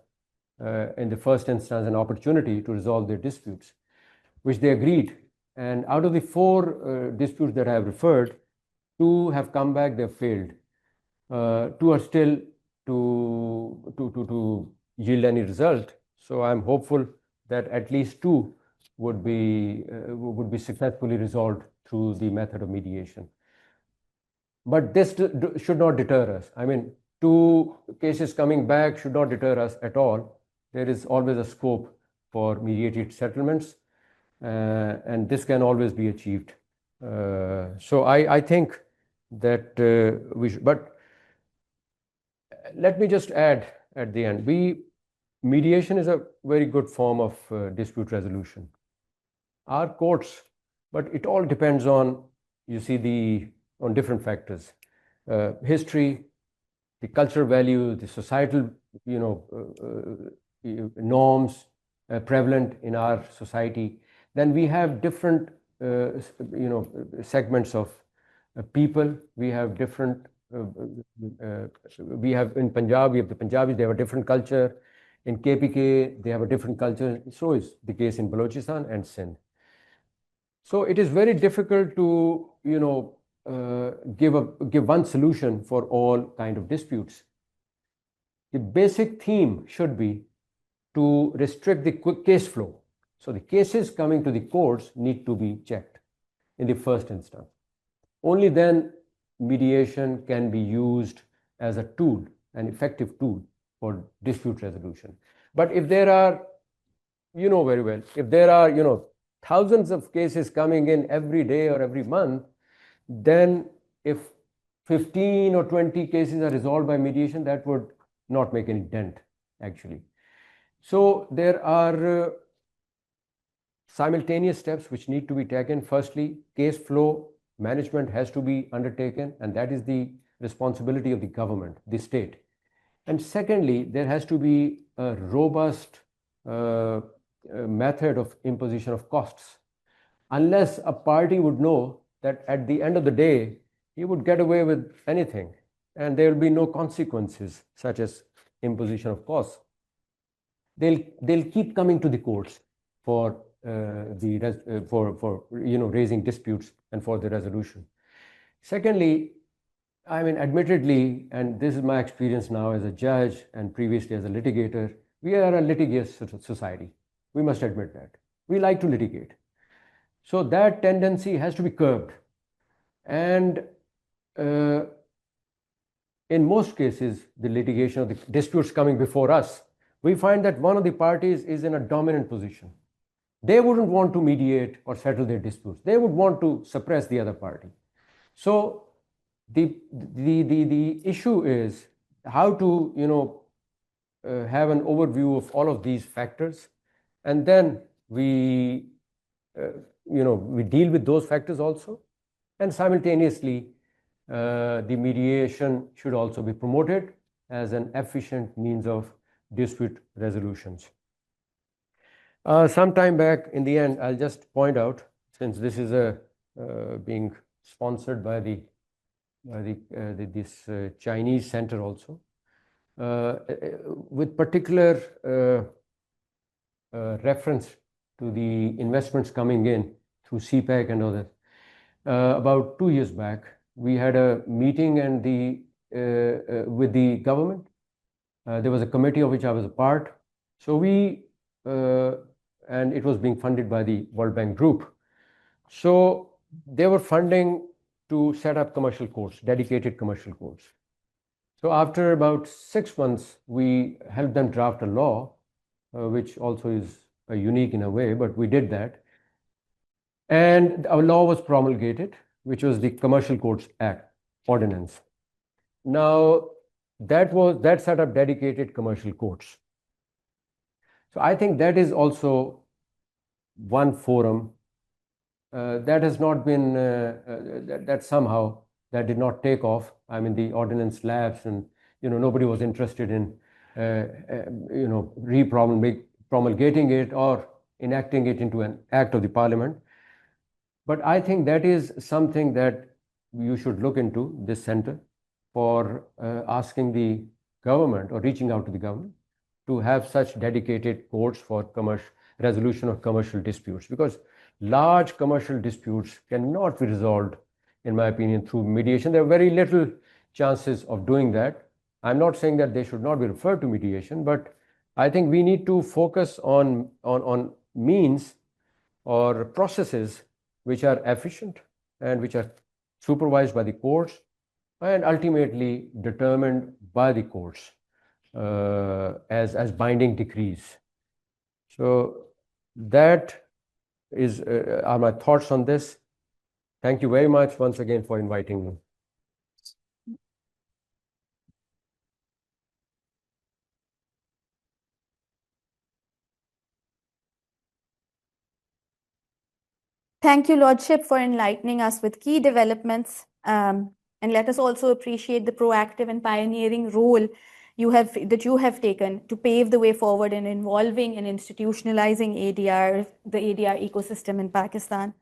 [SPEAKER 5] in the first instance, an opportunity to resolve their disputes, which they agreed. And out of the 4 disputes that I have referred, 2 have come back, they've failed. 2 are still to yield any result. So I'm hopeful that at least 2 would be successfully resolved through the method of mediation. But this should not deter us. I mean, 2 cases coming back should not deter us at all. There is always a scope for mediated settlements, and this can always be achieved. So I think that we should, but let me just add at the end, mediation is a very good form of dispute resolution. Our courts, but it all depends on, you see, on different factors. History, the cultural value, the societal, norms prevalent in our society. Then we have different, segments of people. We have different, we have in Punjab, we have the Punjabis, they have a different culture. In KPK, they have a different culture. So is the case in Balochistan and Sindh. So it is very difficult to, give one solution for all kind of disputes. The basic theme should be to restrict the case flow. So the cases coming to the courts need to be checked in the first instance. Only then mediation can be used as a tool, an effective tool for dispute resolution. But if there are, very well, if there are, thousands of cases coming in every day or every month, then if 15 or 20 cases are resolved by mediation, that would not make any dent, actually. So there are simultaneous steps which need to be taken. Firstly, case flow management has to be undertaken, and that is the responsibility of the government, the state. And secondly, there has to be a robust method of imposition of costs. Unless a party would know that at the end of the day, he would get away with anything, and there will be no consequences such as imposition of costs. They'll keep coming to the courts for raising disputes and for the resolution. Secondly, I mean, admittedly, and this is my experience now as a judge and previously as a litigator, we are a litigious society. We must admit that. We like to litigate. So that tendency has to be curbed. And in most cases, the litigation of the disputes coming before us, we find that one of the parties is in a dominant position. They wouldn't want to mediate or settle their disputes. They would want to suppress the other party. So the issue is how to have an overview of all of these factors, and then we deal with those factors also, and simultaneously the mediation should also be promoted as an efficient means of dispute resolutions. Some time back, in the end, I'll just point out, since this is being sponsored by this Chinese center also, with particular reference to the investments coming in through CPEC and others. About 2 years back, we had a meeting and with the government. There was a committee of which I was a part. So and it was being funded by the World Bank Group. So they were funding to set up commercial courts, dedicated commercial courts. So after about 6 months, we helped them draft a law, which also is unique in a way, but we did that. And our law was promulgated, which was the Commercial Courts Act ordinance. Now, that set up dedicated commercial courts. So I think that is also one forum that has not been, that somehow that did not take off. I mean, the ordinance lapsed, and nobody was interested in promulgating it or enacting it into an act of the parliament. But I think that is something that you should look into, this center, for asking the government or reaching out to the government to have such dedicated courts for resolution of commercial disputes, because large commercial disputes cannot be resolved, in my opinion, through mediation. There are very little chances of doing that. I'm not saying that they should not be referred to mediation, but I think we need to focus on means or processes which are efficient and which are supervised by the courts and ultimately determined by the courts as binding decrees. So that are my thoughts on this. Thank you very much once again for inviting me.
[SPEAKER 1] Thank you, Lordship, for enlightening us with key developments. And let us also appreciate the proactive and pioneering role that you have taken to pave the way forward in involving and institutionalizing the ADR ecosystem in Pakistan.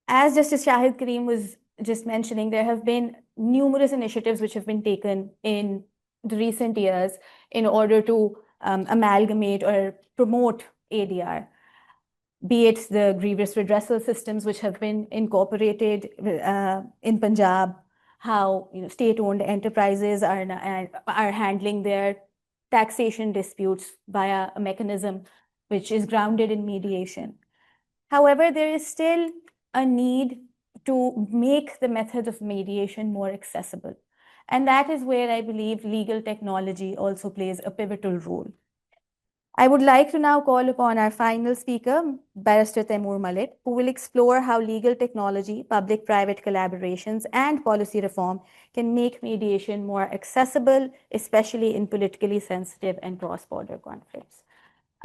[SPEAKER 1] As Justice Shahid Karim was just mentioning, there have been numerous initiatives which have been taken in the recent years in order to amalgamate or promote ADR, be it the grievous redressal systems which have been incorporated in Punjab, how state-owned enterprises are handling their taxation disputes via a mechanism which is grounded in mediation. However, there is still a need to make the method of mediation more accessible. And that is where I believe legal technology also plays a pivotal role. I would like to now call upon our final speaker, Barrister Taimur Malik, who will explore how legal technology, public-private collaborations, and policy reform can make mediation more accessible, especially in politically sensitive and cross-border conflicts.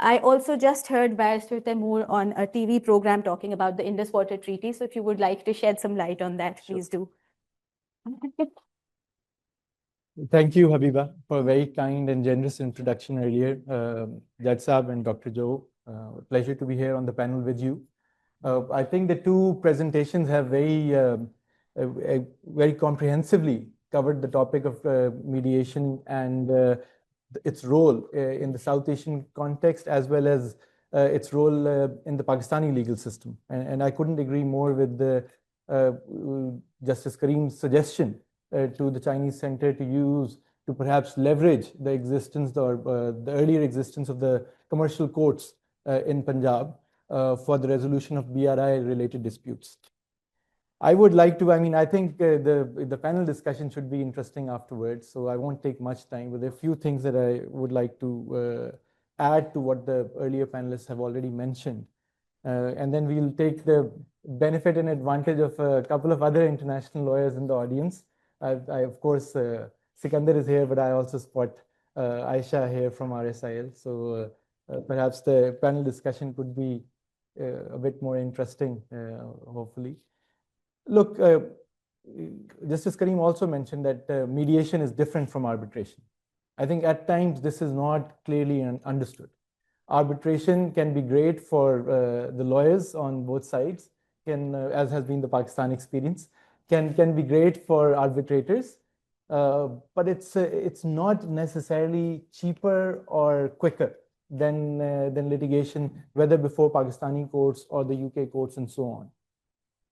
[SPEAKER 1] I also just heard Barrister Taimur on a TV program talking about the Indus Water Treaty. So if you would like to shed some light on that,
[SPEAKER 5] Sure.
[SPEAKER 1] please do.
[SPEAKER 6] Thank you, Habiba, for a very kind and generous introduction earlier. Judge Saab and Dr. Joe, pleasure to be here on the panel with you. I think the two presentations have very comprehensively covered the topic of mediation and its role in the South Asian context, as well as its role in the Pakistani legal system. And I couldn't agree more with Justice Karim's suggestion to the Chinese Center to perhaps leverage the existence or the earlier existence of the commercial courts in Punjab for the resolution of BRI-related disputes. I would like to, I think the panel discussion should be interesting afterwards, so I won't take much time, but there are a few things that I would like to add to what the earlier panelists have already mentioned. And then we'll take the benefit and advantage of a couple of other international lawyers in the audience. Of course, Sikandar is here, but I also spot Aisha here from RSIL. So perhaps the panel discussion could be a bit more interesting, hopefully. Look, Justice Karim also mentioned that mediation is different from arbitration. I think at times this is not clearly understood. Arbitration can be great for the lawyers on both sides, as has been the Pakistan experience, can be great for arbitrators, but it's not necessarily cheaper or quicker than litigation, whether before Pakistani courts or the UK courts and so on.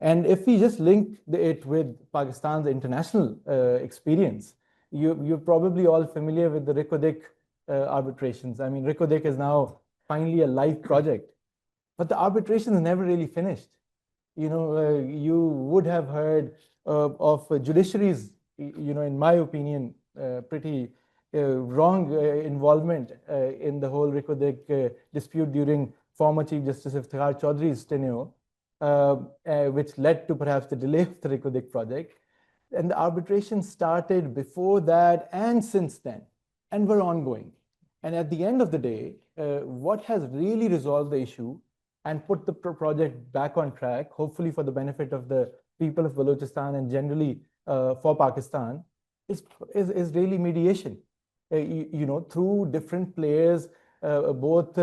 [SPEAKER 6] And if we just link it with Pakistan's international experience, you're probably all familiar with the Rikodik arbitrations. I mean, Rikodik is now finally a live project, but the arbitration is never really finished. You would have heard of judiciary's, in my opinion, pretty wrong involvement in the whole Rikodik dispute during former Chief Justice Iftikhar Chaudhry's tenure, which led to perhaps the delay of the Rikodik project. And the arbitration started before that and since then, and were ongoing. And at the end of the day, what has really resolved the issue and put the project back on track, hopefully for the benefit of the people of Balochistan and generally for Pakistan, is really mediation. Through different players, both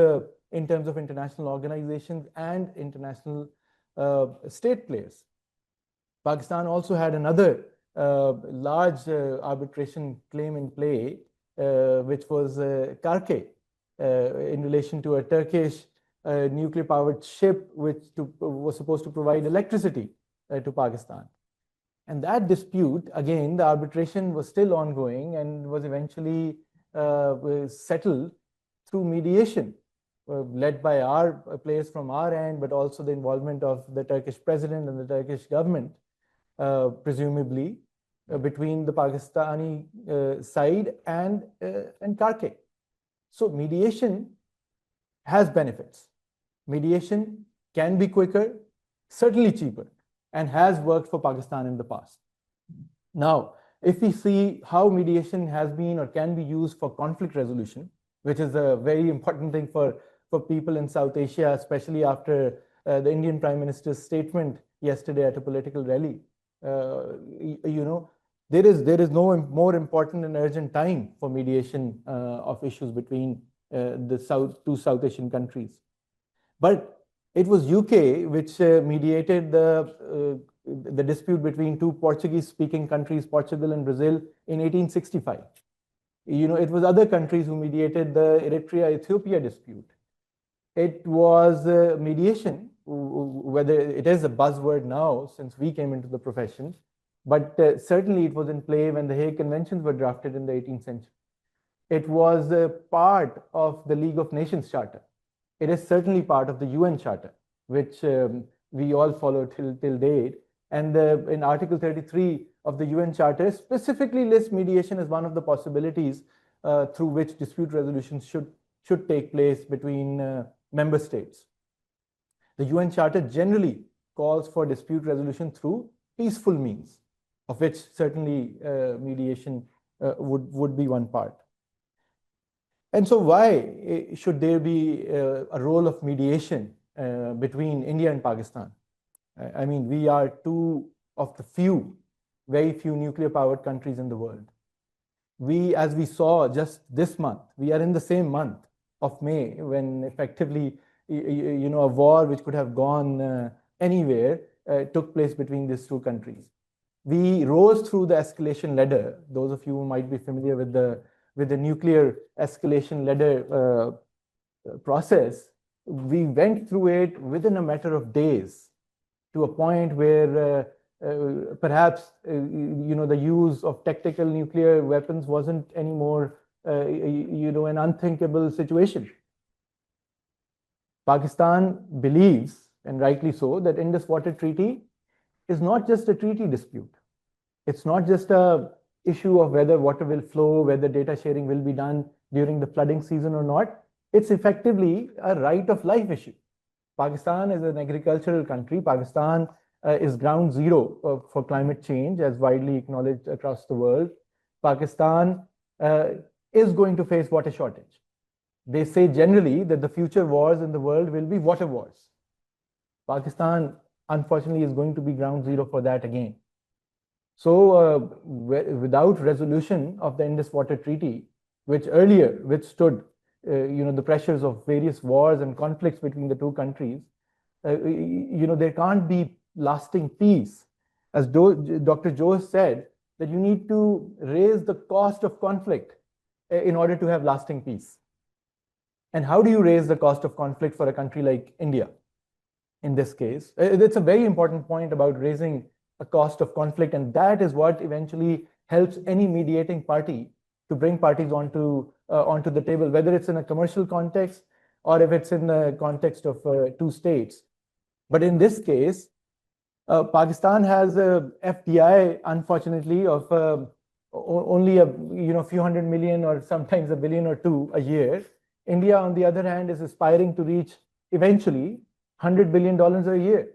[SPEAKER 6] in terms of international organizations and international state players. Pakistan also had another large arbitration claim in play, which was Karke, in relation to a Turkish nuclear-powered ship which was supposed to provide electricity to Pakistan. And that dispute, again, the arbitration was still ongoing and was eventually settled through mediation, led by our players from our end, but also the involvement of the Turkish president and the Turkish government, presumably, between the Pakistani side and Karke. So mediation has benefits. Mediation can be quicker, certainly cheaper, and has worked for Pakistan in the past. Now, if we see how mediation has been or can be used for conflict resolution, which is a very important thing for people in South Asia, especially after the Indian Prime Minister's statement yesterday at a political rally, there is no more important and urgent time for mediation of issues between the two South Asian countries. But it was UK which mediated the dispute between two Portuguese-speaking countries, Portugal and Brazil, in 1865. It was other countries who mediated the Eritrea-Ethiopia dispute. It was mediation, whether it is a buzzword now since we came into the profession, but certainly it was in play when the Hague Conventions were drafted in the 18th century. It was a part of the League of Nations Charter. It is certainly part of the UN Charter, which we all follow till date. And in Article 33 of the UN Charter specifically lists mediation as one of the possibilities through which dispute resolution should take place between member states. The UN Charter generally calls for dispute resolution through peaceful means, of which certainly mediation would be one part. And so why should there be a role of mediation between India and Pakistan? I mean, we are two of the very few nuclear powered countries in the world. As we saw just this month, we are in the same month of May when effectively, a war which could have gone anywhere took place between these two countries. We rose through the escalation ladder. Those of you who might be familiar with the nuclear escalation ladder process, we went through it within a matter of days to a point where perhaps the use of tactical nuclear weapons wasn't anymore an unthinkable situation. Pakistan believes, and rightly so, that Indus Water Treaty is not just a treaty dispute. It's not just a issue of whether water will flow, whether data sharing will be done during the flooding season or not. It's effectively a right of life issue. Pakistan is an agricultural country. Pakistan is ground zero for climate change, as widely acknowledged across the world. Pakistan is going to face water shortage. They say generally that the future wars in the world will be water wars. Pakistan, unfortunately, is going to be ground zero for that again. So without resolution of the Indus Water Treaty, which earlier withstood the pressures of various wars and conflicts between the two countries, there can't be lasting peace. As Dr. Joe said, that you need to raise the cost of conflict in order to have lasting peace. And how do you raise the cost of conflict for a country like India? In this case, it's a very important point about raising a cost of conflict, and that is what eventually helps any mediating party to bring parties onto the table, whether it's in a commercial context or if it's in the context of two states. But in this case, Pakistan has a FDI, unfortunately, of only a few hundred million or sometimes $1 billion or $2 billion a year. India, on the other hand, is aspiring to reach eventually $100 billion a year.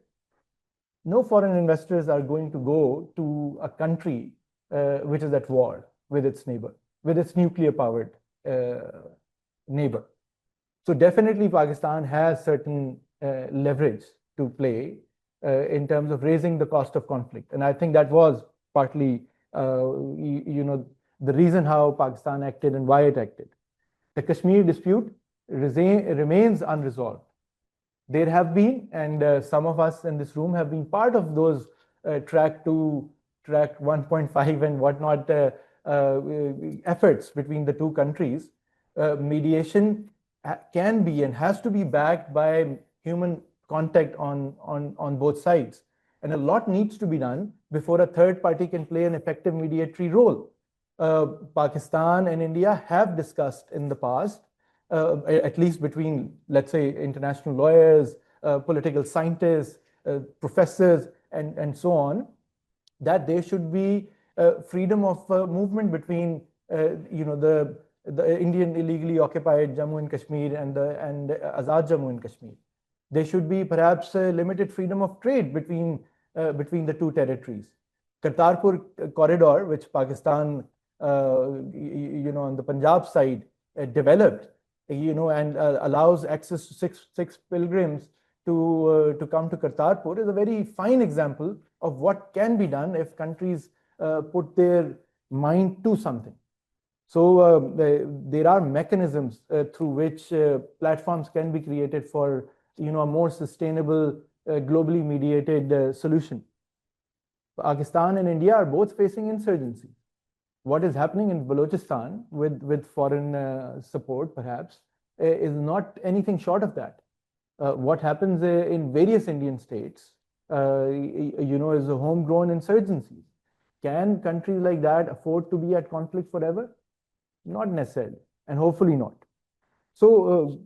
[SPEAKER 6] No foreign investors are going to go to a country which is at war with its neighbor, with its nuclear powered neighbor. So definitely Pakistan has certain leverage to play in terms of raising the cost of conflict. And I think that was partly the reason how Pakistan acted and why it acted. The Kashmir dispute remains unresolved. There have been, and some of us in this room have been part of those track 2, track 1.5 and whatnot efforts between the two countries. Mediation can be and has to be backed by human contact on both sides. And a lot needs to be done before a third party can play an effective mediatory role. Pakistan and India have discussed in the past, at least between, let's say, international lawyers, political scientists, professors, and so on, that there should be freedom of movement between, the Indian illegally occupied Jammu and Kashmir and Azad Jammu and Kashmir. There should be perhaps limited freedom of trade between the two territories. Kartarpur corridor, which Pakistan, on the Punjab side developed, and allows access to six pilgrims to come to Kartarpur, is a very fine example of what can be done if countries put their mind to something. So there are mechanisms through which platforms can be created for a more sustainable, globally mediated solution. Pakistan and India are both facing insurgency. What is happening in Balochistan with foreign support, perhaps, is not anything short of that. What happens in various Indian states, is a homegrown insurgency. Can countries like that afford to be at conflict forever? Not necessarily, and hopefully not. So,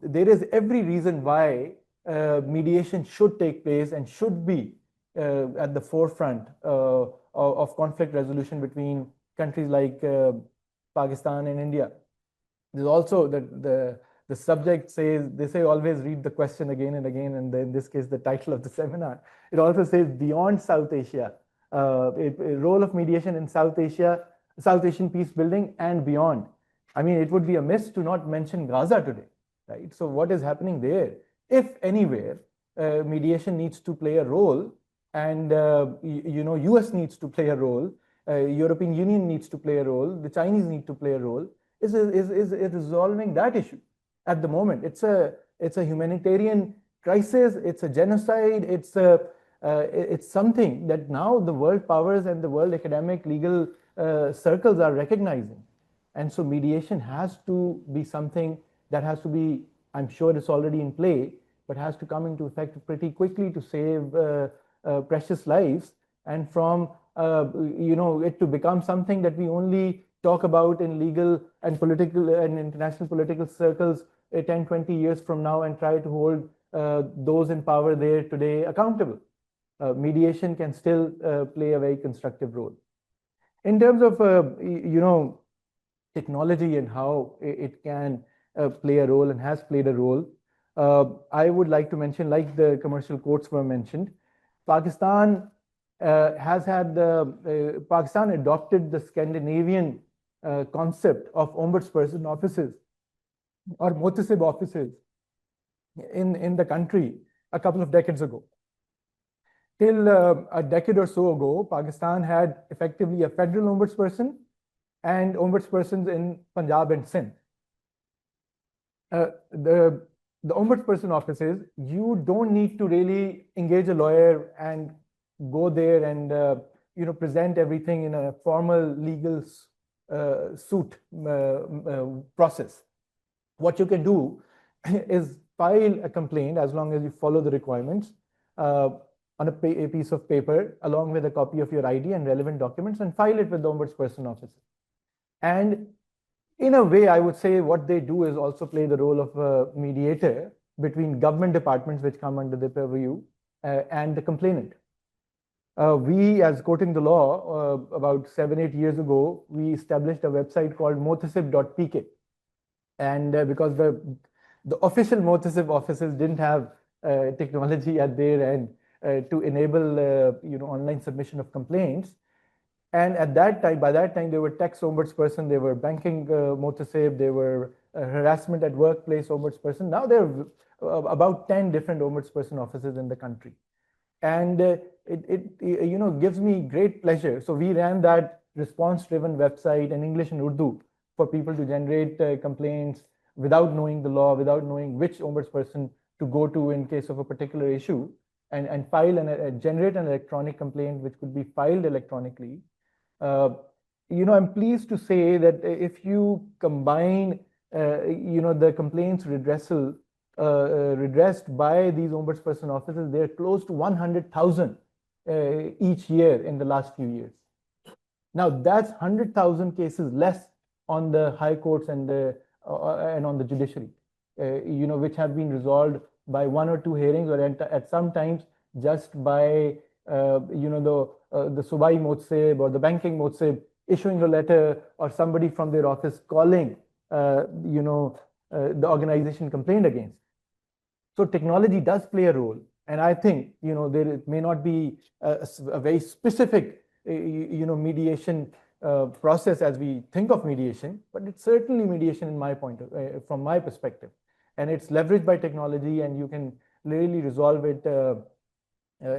[SPEAKER 6] there is every reason why mediation should take place and should be at the forefront of conflict resolution between countries like Pakistan and India. There's also the subject says, they say always read the question again and again, and in this case, the title of the seminar. It also says beyond South Asia, a role of mediation in South Asia, South Asian peace building and beyond. I mean, it would be amiss to not mention Gaza today, right? So what is happening there? If anywhere, mediation needs to play a role, and US needs to play a role, European Union needs to play a role, the Chinese need to play a role, is resolving that issue. At the moment, it's a humanitarian crisis, it's a genocide, it's something that now the world powers and the world academic legal circles are recognizing. And so mediation has to be something that has to be, I'm sure it's already in play, but has to come into effect pretty quickly to save precious lives, and from it to become something that we only talk about in legal and political and international political circles 10, 20 years from now, and try to hold those in power there today accountable. Mediation can still play a very constructive role. In terms of technology and how it can play a role and has played a role, I would like to mention, like the commercial courts were mentioned, Pakistan Pakistan adopted the Scandinavian concept of ombudsperson offices or motasib offices in the country a couple of decades ago. Till a decade or so ago, Pakistan had effectively a federal ombudsperson and ombudspersons in Punjab and Sindh. The ombudsperson offices, you don't need to really engage a lawyer and go there and present everything in a formal legal suit process. What you can do is file a complaint, as long as you follow the requirements, on a piece of paper along with a copy of your ID and relevant documents, and file it with the ombudsperson office. And in a way, I would say what they do is also play the role of a mediator between government departments which come under the purview and the complainant. We, as Quoting the Law, about 7-8 years ago, we established a website called motasib.pk. And because the official motasib offices didn't have technology at their end to enable online submission of complaints. And at that time, by that time, there were tax ombudsperson, there were banking motasib, there were harassment at workplace ombudsperson. Now there are about 10 different ombudsperson offices in the country. And it gives me great pleasure. So we ran that response-driven website in English and Urdu for people to generate complaints without knowing the law, without knowing which ombudsperson to go to in case of a particular issue, and file and generate an electronic complaint which could be filed electronically. I'm pleased to say that if you combine, the complaints redressed by these ombudsperson offices, they're close to 100,000 each year in the last few years. Now that's 100,000 cases less on the high courts and on the judiciary, which have been resolved by 1 or 2 hearings, or at some times just by the Subai Motsib or the banking Motsib issuing a letter, or somebody from their office calling the organization complained against. So technology does play a role, and I think there may not be a very specific mediation process as we think of mediation, but it's certainly mediation in my from my perspective, and it's leveraged by technology, and you can really resolve it,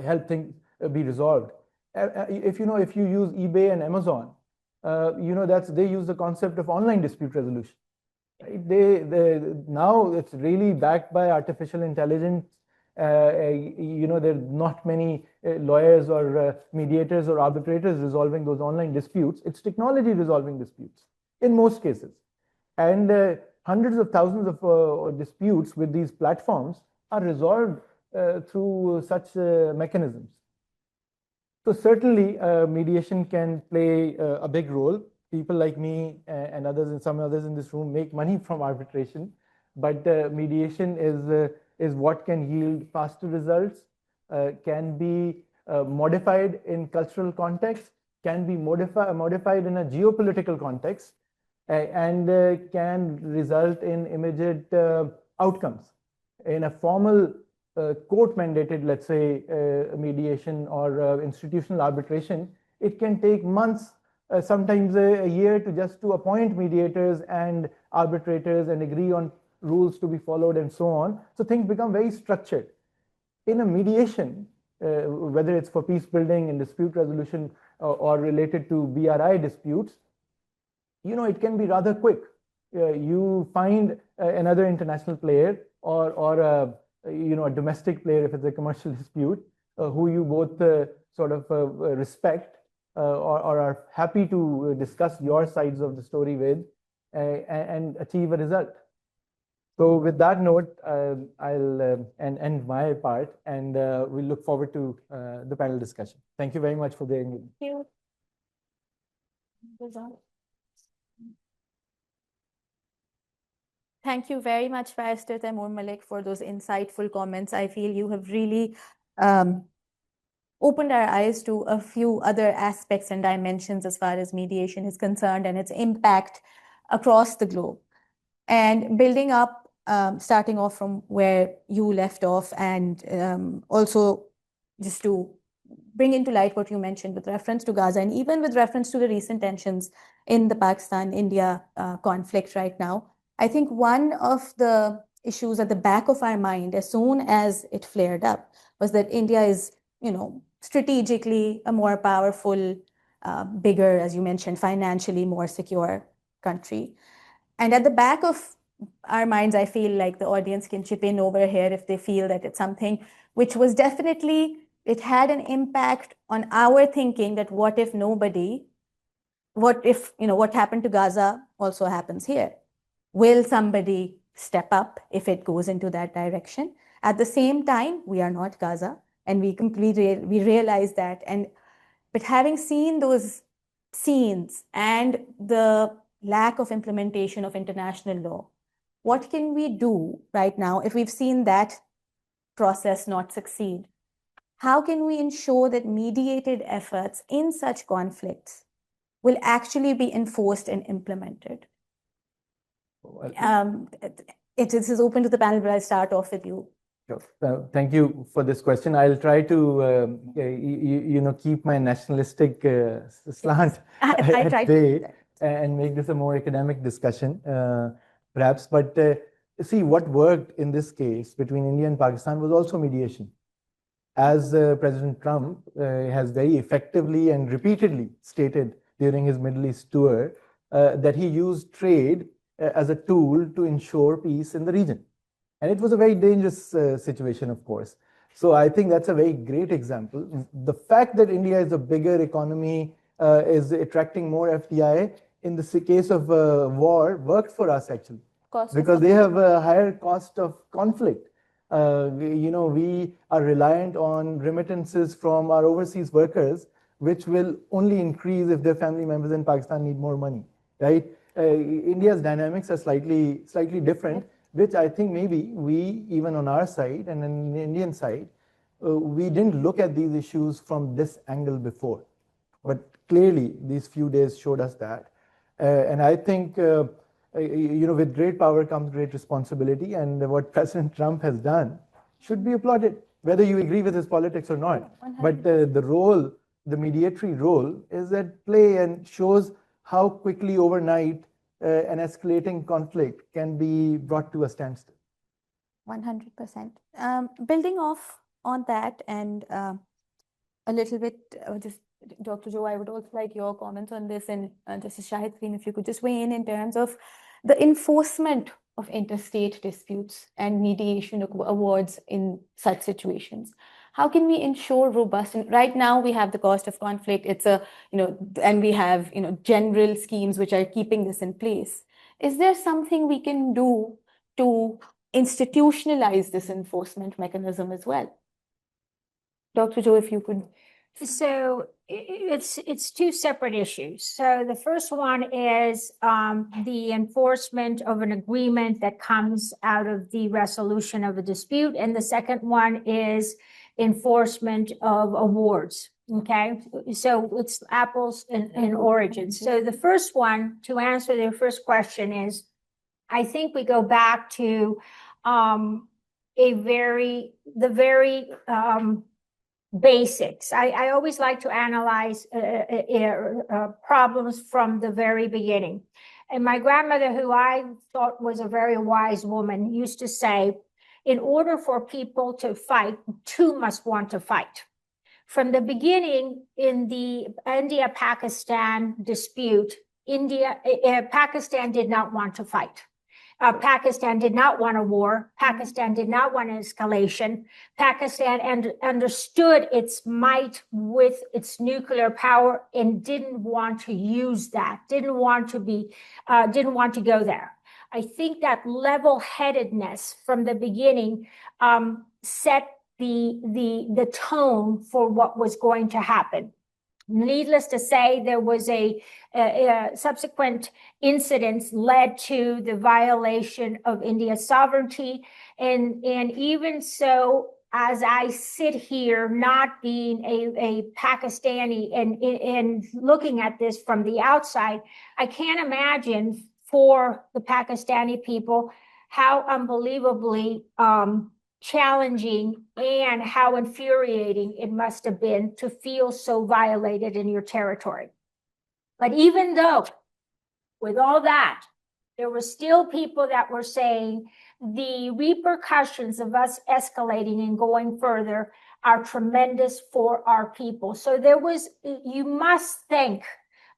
[SPEAKER 6] help things be resolved. If you use eBay and Amazon, they use the concept of online dispute resolution. Right? Now it's really backed by artificial intelligence. There are not many lawyers or mediators or arbitrators resolving those online disputes. It's technology resolving disputes in most cases, and hundreds of thousands of disputes with these platforms are resolved through such mechanisms. So certainly mediation can play a big role. People like me and others, and some others in this room, make money from arbitration, but mediation is what can yield faster results, can be modified in cultural context, can be modified in a geopolitical context, and can result in immediate outcomes. In a formal court mandated, let's say, mediation or institutional arbitration, it can take months sometimes a year to appoint mediators and arbitrators and agree on rules to be followed and so on. So things become very structured. In a mediation, whether it's for peace building and dispute resolution or related to BRI disputes, it can be rather quick. You find another international player or a domestic player if it's a commercial dispute, who you both sort of respect or are happy to discuss your sides of the story with and achieve a result. So with that note, I'll end my part, and we look forward to the panel discussion. Thank you very much for being with me.
[SPEAKER 1] Thank you very much, Barrister Taimur Malik, for those insightful comments. I feel you have really opened our eyes to a few other aspects and dimensions as far as mediation is concerned and its impact across the globe. And building up, starting off from where you left off, and also just to bring into light what you mentioned with reference to Gaza and even with reference to the recent tensions in the Pakistan-India conflict right now. I think one of the issues at the back of our mind as soon as it flared up was that India is, strategically a more powerful, bigger, as you mentioned, financially more secure country. And at the back of our minds, I feel like the audience can chip in over here if they feel that it's something which was definitely, it had an impact on our thinking that what if what happened to Gaza also happens here? Will somebody step up if it goes into that direction? At the same time, we are not Gaza, and we realize that. But having seen those scenes and the lack of implementation of international law, what can we do right now if we've seen that process not succeed? How can we ensure that mediated efforts in such conflicts will actually be enforced and implemented? This is open to the panel, but I'll start off with you.
[SPEAKER 6] Sure. Thank you for this question. I'll try to, keep my nationalistic slant at bay and make this a more academic discussion, perhaps. But see, what worked in this case between India and Pakistan was also mediation. As President Trump has very effectively and repeatedly stated during his Middle East tour, that he used trade as a tool to ensure peace in the region. And it was a very dangerous situation, of course. So I think that's a very great example. The fact that India is a bigger economy, is attracting more FDI in the case of war worked for us actually, because they have a higher cost of conflict. We are reliant on remittances from our overseas workers, which will only increase if their family members in Pakistan need more money, right? India's dynamics are slightly different, which I think maybe we, even on our side and on the Indian side, we didn't look at these issues from this angle before. But clearly, these few days showed us that. And I think, with great power comes great responsibility. And what President Trump has done should be applauded, whether you agree with his politics or not. 100%. But the mediatory role is at play and shows how quickly overnight an escalating conflict can be brought to a standstill.
[SPEAKER 1] 100%. Building off on that and a little bit, just Dr. Joe, I would also like your comments on this, and Justice Shahideen, if you could just weigh in terms of the enforcement of interstate disputes and mediation awards in such situations. How can we ensure robust, and right now we have the cost of conflict, and we have, general schemes which are keeping this in place. Is there something we can do to institutionalize this enforcement mechanism as well? Dr. Joe, if you could.
[SPEAKER 3] So it's two separate issues. So the first one is the enforcement of an agreement that comes out of the resolution of a dispute. And the second one is enforcement of awards. Okay, so it's apples and oranges. So the first one, to answer their first question, is I think we go back to the very basics. I always like to analyze problems from the very beginning. And my grandmother, who I thought was a very wise woman, used to say, in order for people to fight, two must want to fight. From the beginning in the India-Pakistan dispute, Pakistan did not want to fight. Pakistan did not want a war. Pakistan did not want an escalation. Pakistan understood its might with its nuclear power and didn't want to use that, didn't want to go there. I think that level-headedness from the beginning set the tone for what was going to happen. Needless to say, there was a subsequent incidents led to the violation of India's sovereignty. And even so, as I sit here, not being a Pakistani and looking at this from the outside, I can't imagine for the Pakistani people how unbelievably challenging and how infuriating it must have been to feel so violated in your territory. But even though, with all that, there were still people that were saying the repercussions of us escalating and going further are tremendous for our people. So there was, you must think,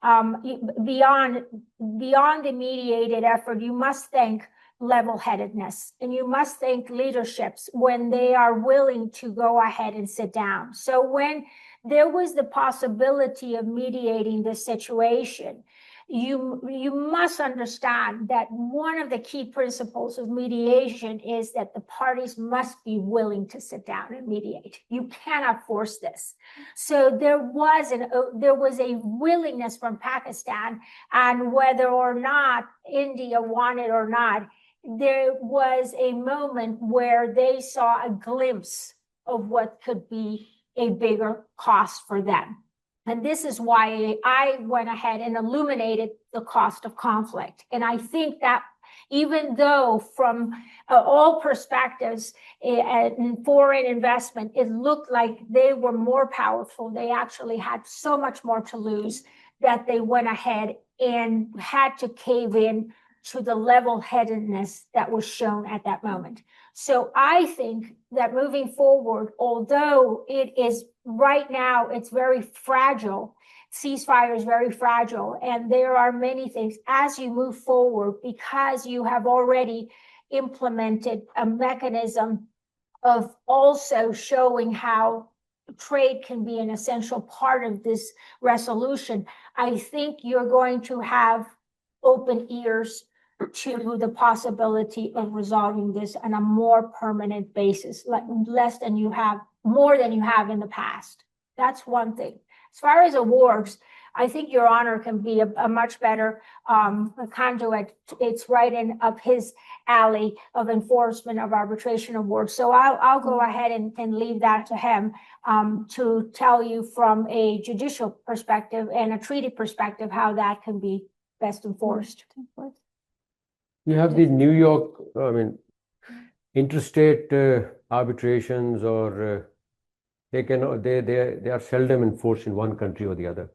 [SPEAKER 3] beyond the mediated effort, you must think level-headedness, and you must think leaderships when they are willing to go ahead and sit down. So when there was the possibility of mediating this situation, you must understand that one of the key principles of mediation is that the parties must be willing to sit down and mediate. You cannot force this. So there was a willingness from Pakistan, and whether or not India wanted or not, there was a moment where they saw a glimpse of what could be a bigger cost for them. And this is why I went ahead and illuminated the cost of conflict. And I think that even though from all perspectives in foreign investment, it looked like they were more powerful, they actually had so much more to lose that they went ahead and had to cave in to the level-headedness that was shown at that moment. So I think that moving forward, although it is right now, it's very fragile, ceasefire is very fragile, and there are many things as you move forward, because you have already implemented a mechanism of also showing how trade can be an essential part of this resolution. I think you're going to have open ears to the possibility of resolving this on a more permanent basis, more than you have in the past. That's one thing. As far as awards, I think Your Honor can be a much better conduit. It's right up his alley of enforcement of arbitration awards. So I'll go ahead and leave that to him to tell you from a judicial perspective and a treaty perspective how that can be best enforced.
[SPEAKER 5] You have the New York, interstate arbitrations, or they are seldom enforced in one country or the other.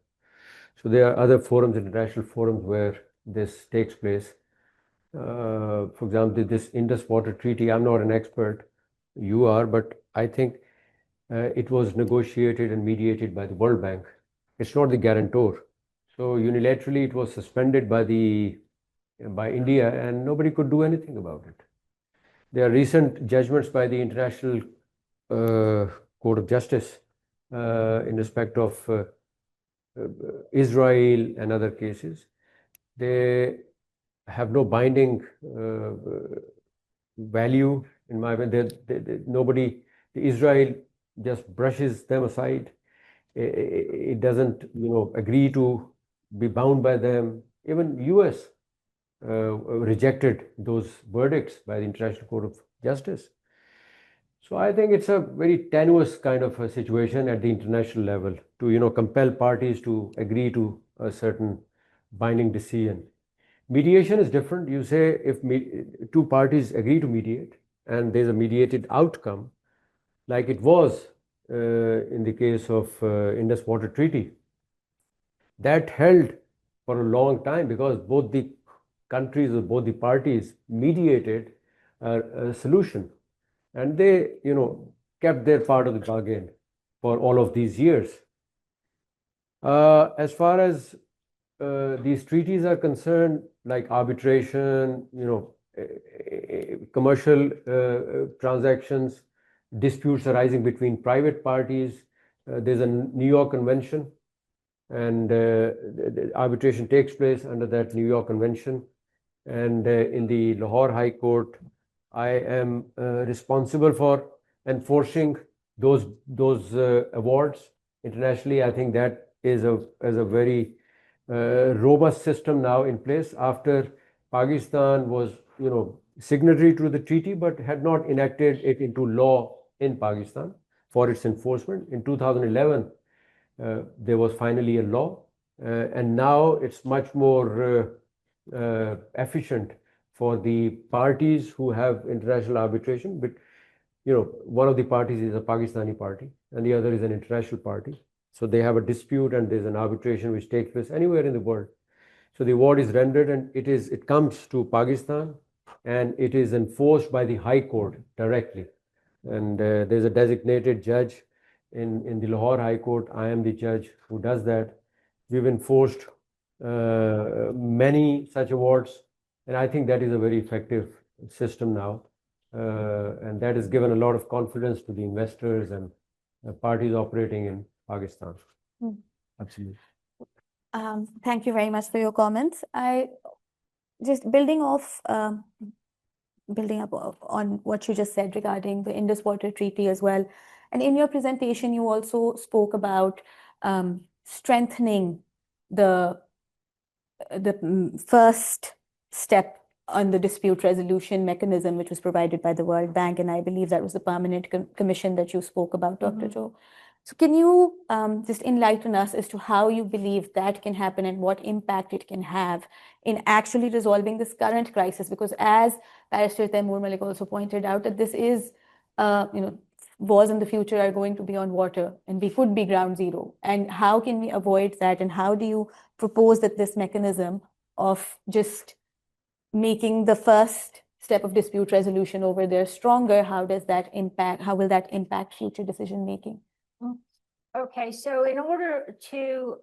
[SPEAKER 5] So there are other forums, international forums, where this takes place. For example, this Indus Water Treaty, I'm not an expert, you are, but I think it was negotiated and mediated by the World Bank. It's not the guarantor. So unilaterally, it was suspended by India, and nobody could do anything about it. There are recent judgments by the International Court of Justice in respect of Israel and other cases. They have no binding value, in my opinion. Israel just brushes them aside. It doesn't, agree to be bound by them. Even US rejected those verdicts by the International Court of Justice. So I think it's a very tenuous kind of a situation at the international level to, compel parties to agree to a certain binding decision. Mediation is different. You say if two parties agree to mediate and there's a mediated outcome, like it was in the case of Indus Water Treaty. That held for a long time because both the countries or both the parties mediated a solution, and they, kept their part of the bargain for all of these years. As far as these treaties are concerned, like arbitration, commercial transactions, disputes arising between private parties, there's a New York Convention, and the arbitration takes place under that New York Convention. And in the Lahore High Court, I am responsible for enforcing those awards internationally. I think that is a very robust system now in place after Pakistan was, signatory to the treaty, but had not enacted it into law in Pakistan for its enforcement. In 2011, there was finally a law, and now it's much more efficient for the parties who have international arbitration. But one of the parties is a Pakistani party, and the other is an international party. So they have a dispute, and there's an arbitration which takes place anywhere in the world. So the award is rendered, and it comes to Pakistan, and it is enforced by the High Court directly. And there's a designated judge in the Lahore High Court. I am the judge who does that. We've enforced many such awards, and I think that is a very effective system now. And that has given a lot of confidence to the investors and parties operating in Pakistan.
[SPEAKER 6] Absolutely.
[SPEAKER 1] Thank you very much for your comments. I just building up on what you just said regarding the Indus Water Treaty as well. And in your presentation, you also spoke about strengthening the first step on the dispute resolution mechanism, which was provided by the World Bank. And I believe that was the permanent commission that you spoke about, Dr. Joe. So can you just enlighten us as to how you believe that can happen and what impact it can have in actually resolving this current crisis? Because as Barrister Taimur Malik also pointed out, that this is, wars in the future are going to be on water, and we could be ground zero. And how can we avoid that? And how do you propose that this mechanism of just making the first step of dispute resolution over there stronger, how will that impact future decision making?
[SPEAKER 3] Okay, so in order to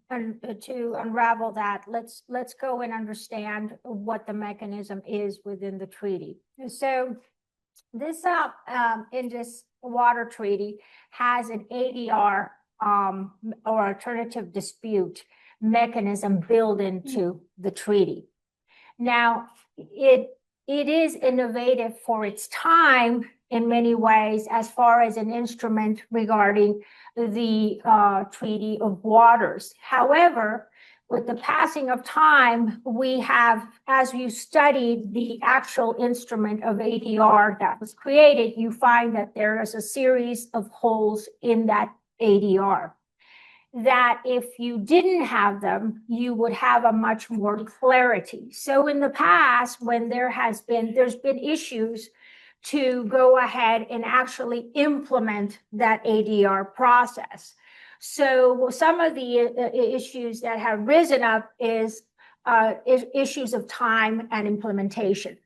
[SPEAKER 3] unravel that, let's go and understand what the mechanism is within the treaty. So this Indus Water Treaty has an ADR or alternative dispute mechanism built into the treaty. Now, it is innovative for its time in many ways as far as an instrument regarding the Treaty of Waters. However, with the passing of time, we have, as you studied the actual instrument of ADR that was created, you find that there is a series of holes in that ADR, that if you didn't have them, you would have a much more clarity. So in the past, when there's been issues to go ahead and actually implement that ADR process. So some of the issues that have risen up is issues of time and implementation.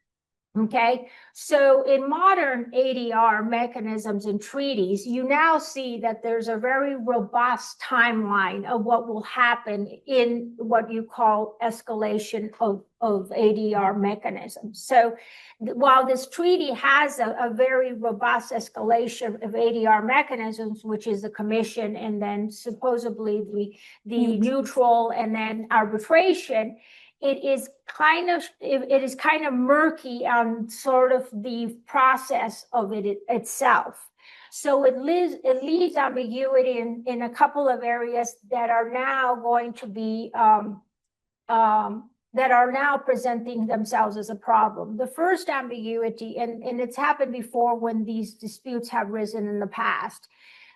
[SPEAKER 3] Okay, so in modern ADR mechanisms and treaties, you now see that there's a very robust timeline of what will happen in what you call escalation of ADR mechanisms. So while this treaty has a very robust escalation of ADR mechanisms, which is the commission and then supposedly the neutral and then arbitration, it is kind of murky on sort of the process of it itself. So it leaves ambiguity in a couple of areas that are now going to be that are now presenting themselves as a problem. The first ambiguity, and it's happened before when these disputes have risen in the past.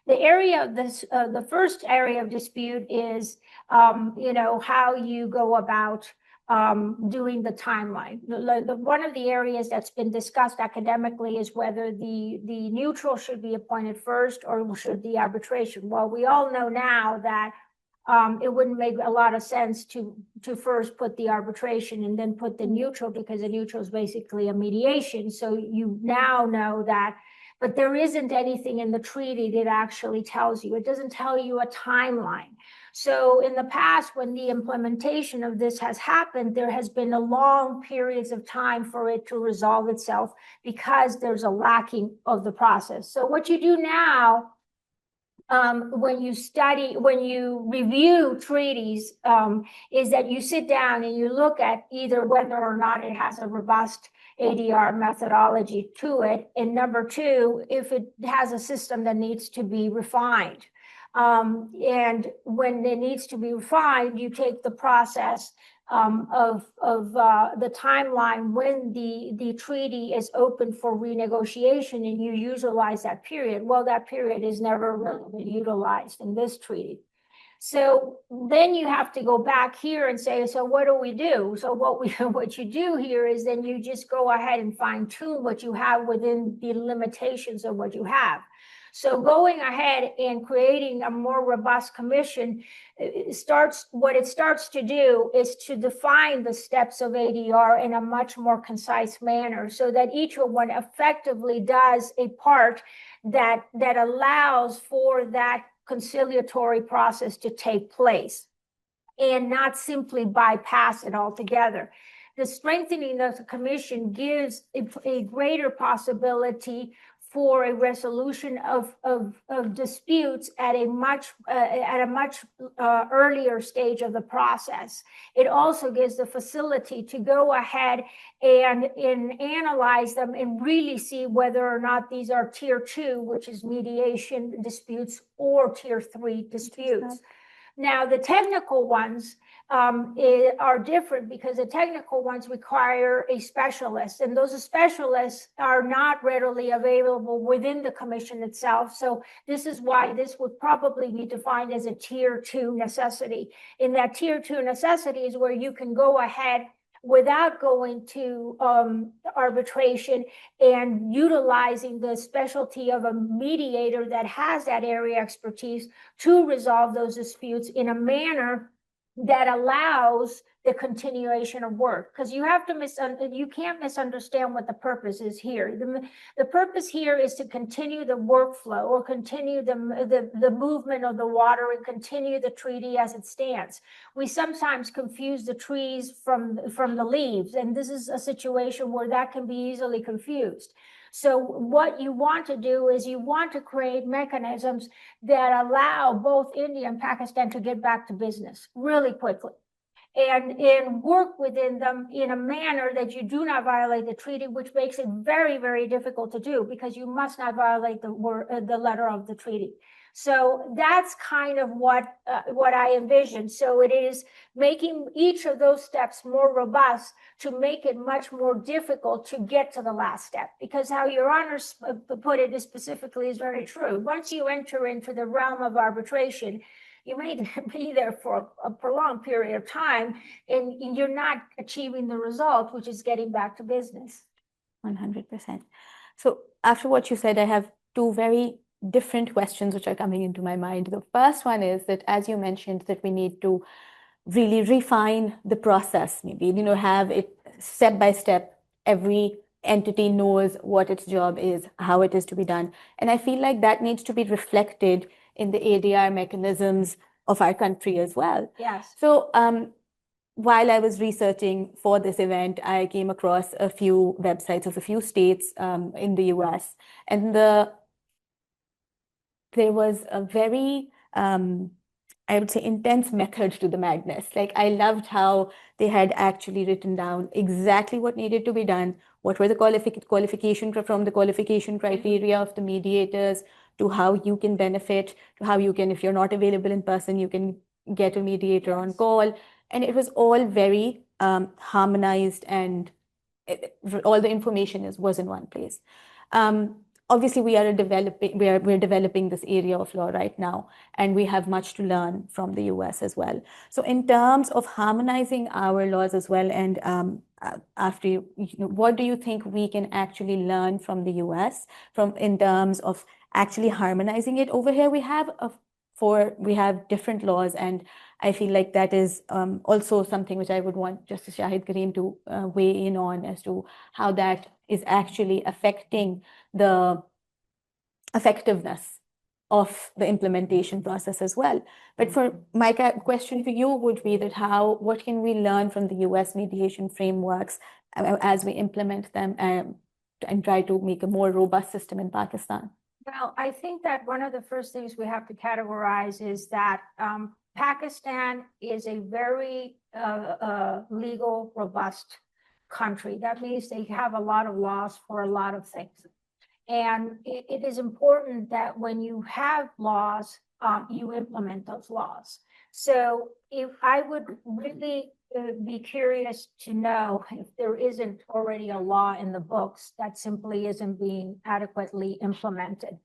[SPEAKER 3] The first area of dispute is, how you go about doing the timeline. One of the areas that's been discussed academically is whether the neutral should be appointed first or should the arbitration. Well, we all know now that it wouldn't make a lot of sense to first put the arbitration and then put the neutral, because the neutral is basically a mediation. So you now know that, but there isn't anything in the treaty that actually tells you. It doesn't tell you a timeline. So in the past, when the implementation of this has happened, there has been a long periods of time for it to resolve itself because there's a lacking of the process. So what you do now, when you review treaties, is that you sit down and you look at either whether or not it has a robust ADR methodology to it, and number two, if it has a system that needs to be refined. And when it needs to be refined, you take the process of the timeline when the treaty is open for renegotiation, and you utilize that period. Well, that period is never really been utilized in this treaty. So then you have to go back here and say, so what do we do? So what you do here is then you just go ahead and fine tune what you have within the limitations of what you have. So going ahead and creating a more robust commission, what it starts to do is to define the steps of ADR in a much more concise manner, so that each one effectively does a part that allows for that conciliatory process to take place and not simply bypass it altogether. The strengthening of the commission gives a greater possibility for a resolution of disputes at a much earlier stage of the process. It also gives the facility to go ahead and analyze them and really see whether or not these are tier 2, which is mediation disputes, or tier 3 disputes. Now, the technical ones are different, because the technical ones require a specialist, and those specialists are not readily available within the commission itself. So this is why this would probably be defined as a tier 2 necessity. In that tier 2 necessity is where you can go ahead without going to arbitration and utilizing the specialty of a mediator that has that area expertise to resolve those disputes in a manner that allows the continuation of work. Because you can't misunderstand what the purpose is here. The purpose here is to continue the workflow, or continue the movement of the water, and continue the treaty as it stands. We sometimes confuse the trees from the leaves, and this is a situation where that can be easily confused. So what you want to do is you want to create mechanisms that allow both India and Pakistan to get back to business really quickly, and work within them in a manner that you do not violate the treaty, which makes it very, very difficult to do, because you must not violate the letter of the treaty. So that's kind of what I envision. So it is making each of those steps more robust to make it much more difficult to get to the last step, because how Your Honor put it specifically is very true. Once you enter into the realm of arbitration, you may be there for a prolonged period of time, and you're not achieving the result, which is getting back to business.
[SPEAKER 1] 100%. So after what you said, I have two very different questions which are coming into my mind. The first one is that, as you mentioned, that we need to really refine the process, maybe, have it step by step. Every entity knows what its job is, how it is to be done. And I feel like that needs to be reflected in the ADR mechanisms of our country as well.
[SPEAKER 3] Yes.
[SPEAKER 1] So while I was researching for this event, I came across a few websites of a few states in the US, and there was a very, I would say, intense method to the madness. Like, I loved how they had actually written down exactly what needed to be done, what were the qualification criteria of the mediators, to how you can benefit, to how you can, if you're not available in person, you can get a mediator on call. And it was all very harmonized, and all the information was in one place. obviously we're developing this area of law right now, and we have much to learn from the US as well. So in terms of harmonizing our laws as well, and what do you think we can actually learn from the US in terms of actually harmonizing it? Over here we have different laws, and I feel like that is also something which I would want Justice Shahid Kareem to weigh in on, as to how that is actually affecting the effectiveness of the implementation process as well. But for my question for you would be that what can we learn from the US mediation frameworks as we implement them and try to make a more robust system in Pakistan?
[SPEAKER 3] Well, I think that one of the first things we have to categorize is that Pakistan is a very legal, robust country. That means they have a lot of laws for a lot of things. And it is important that when you have laws, you implement those laws. So if I would really be curious to know if there isn't already a law in the books that simply isn't being adequately implemented.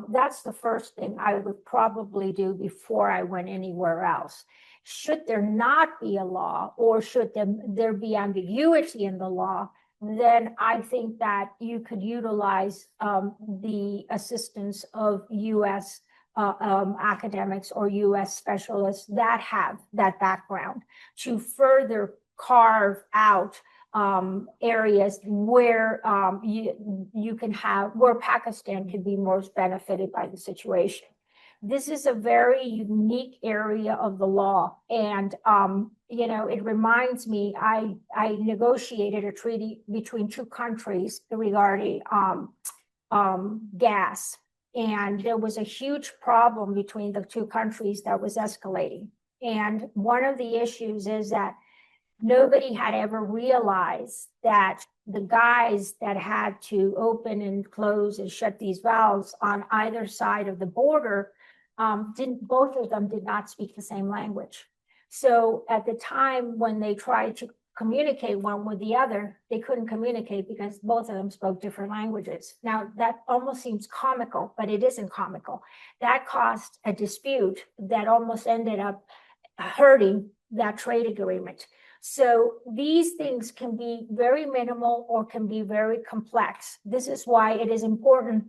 [SPEAKER 3] That's the first thing I would probably do before I went anywhere else. Should there not be a law, or should there be ambiguity in the law, then I think that you could utilize the assistance of US academics or US specialists that have that background to further carve out areas where where Pakistan could be most benefited by the situation. This is a very unique area of the law, and it reminds me, I negotiated a treaty between two countries regarding gas, and there was a huge problem between the two countries that was escalating. And one of the issues is that nobody had ever realized that the guys that had to open and close and shut these valves on either side of the border, both of them did not speak the same language. So at the time when they tried to communicate one with the other, they couldn't communicate because both of them spoke different languages. Now, that almost seems comical, but it isn't comical. That caused a dispute that almost ended up hurting that trade agreement. So these things can be very minimal or can be very complex. This is why it is important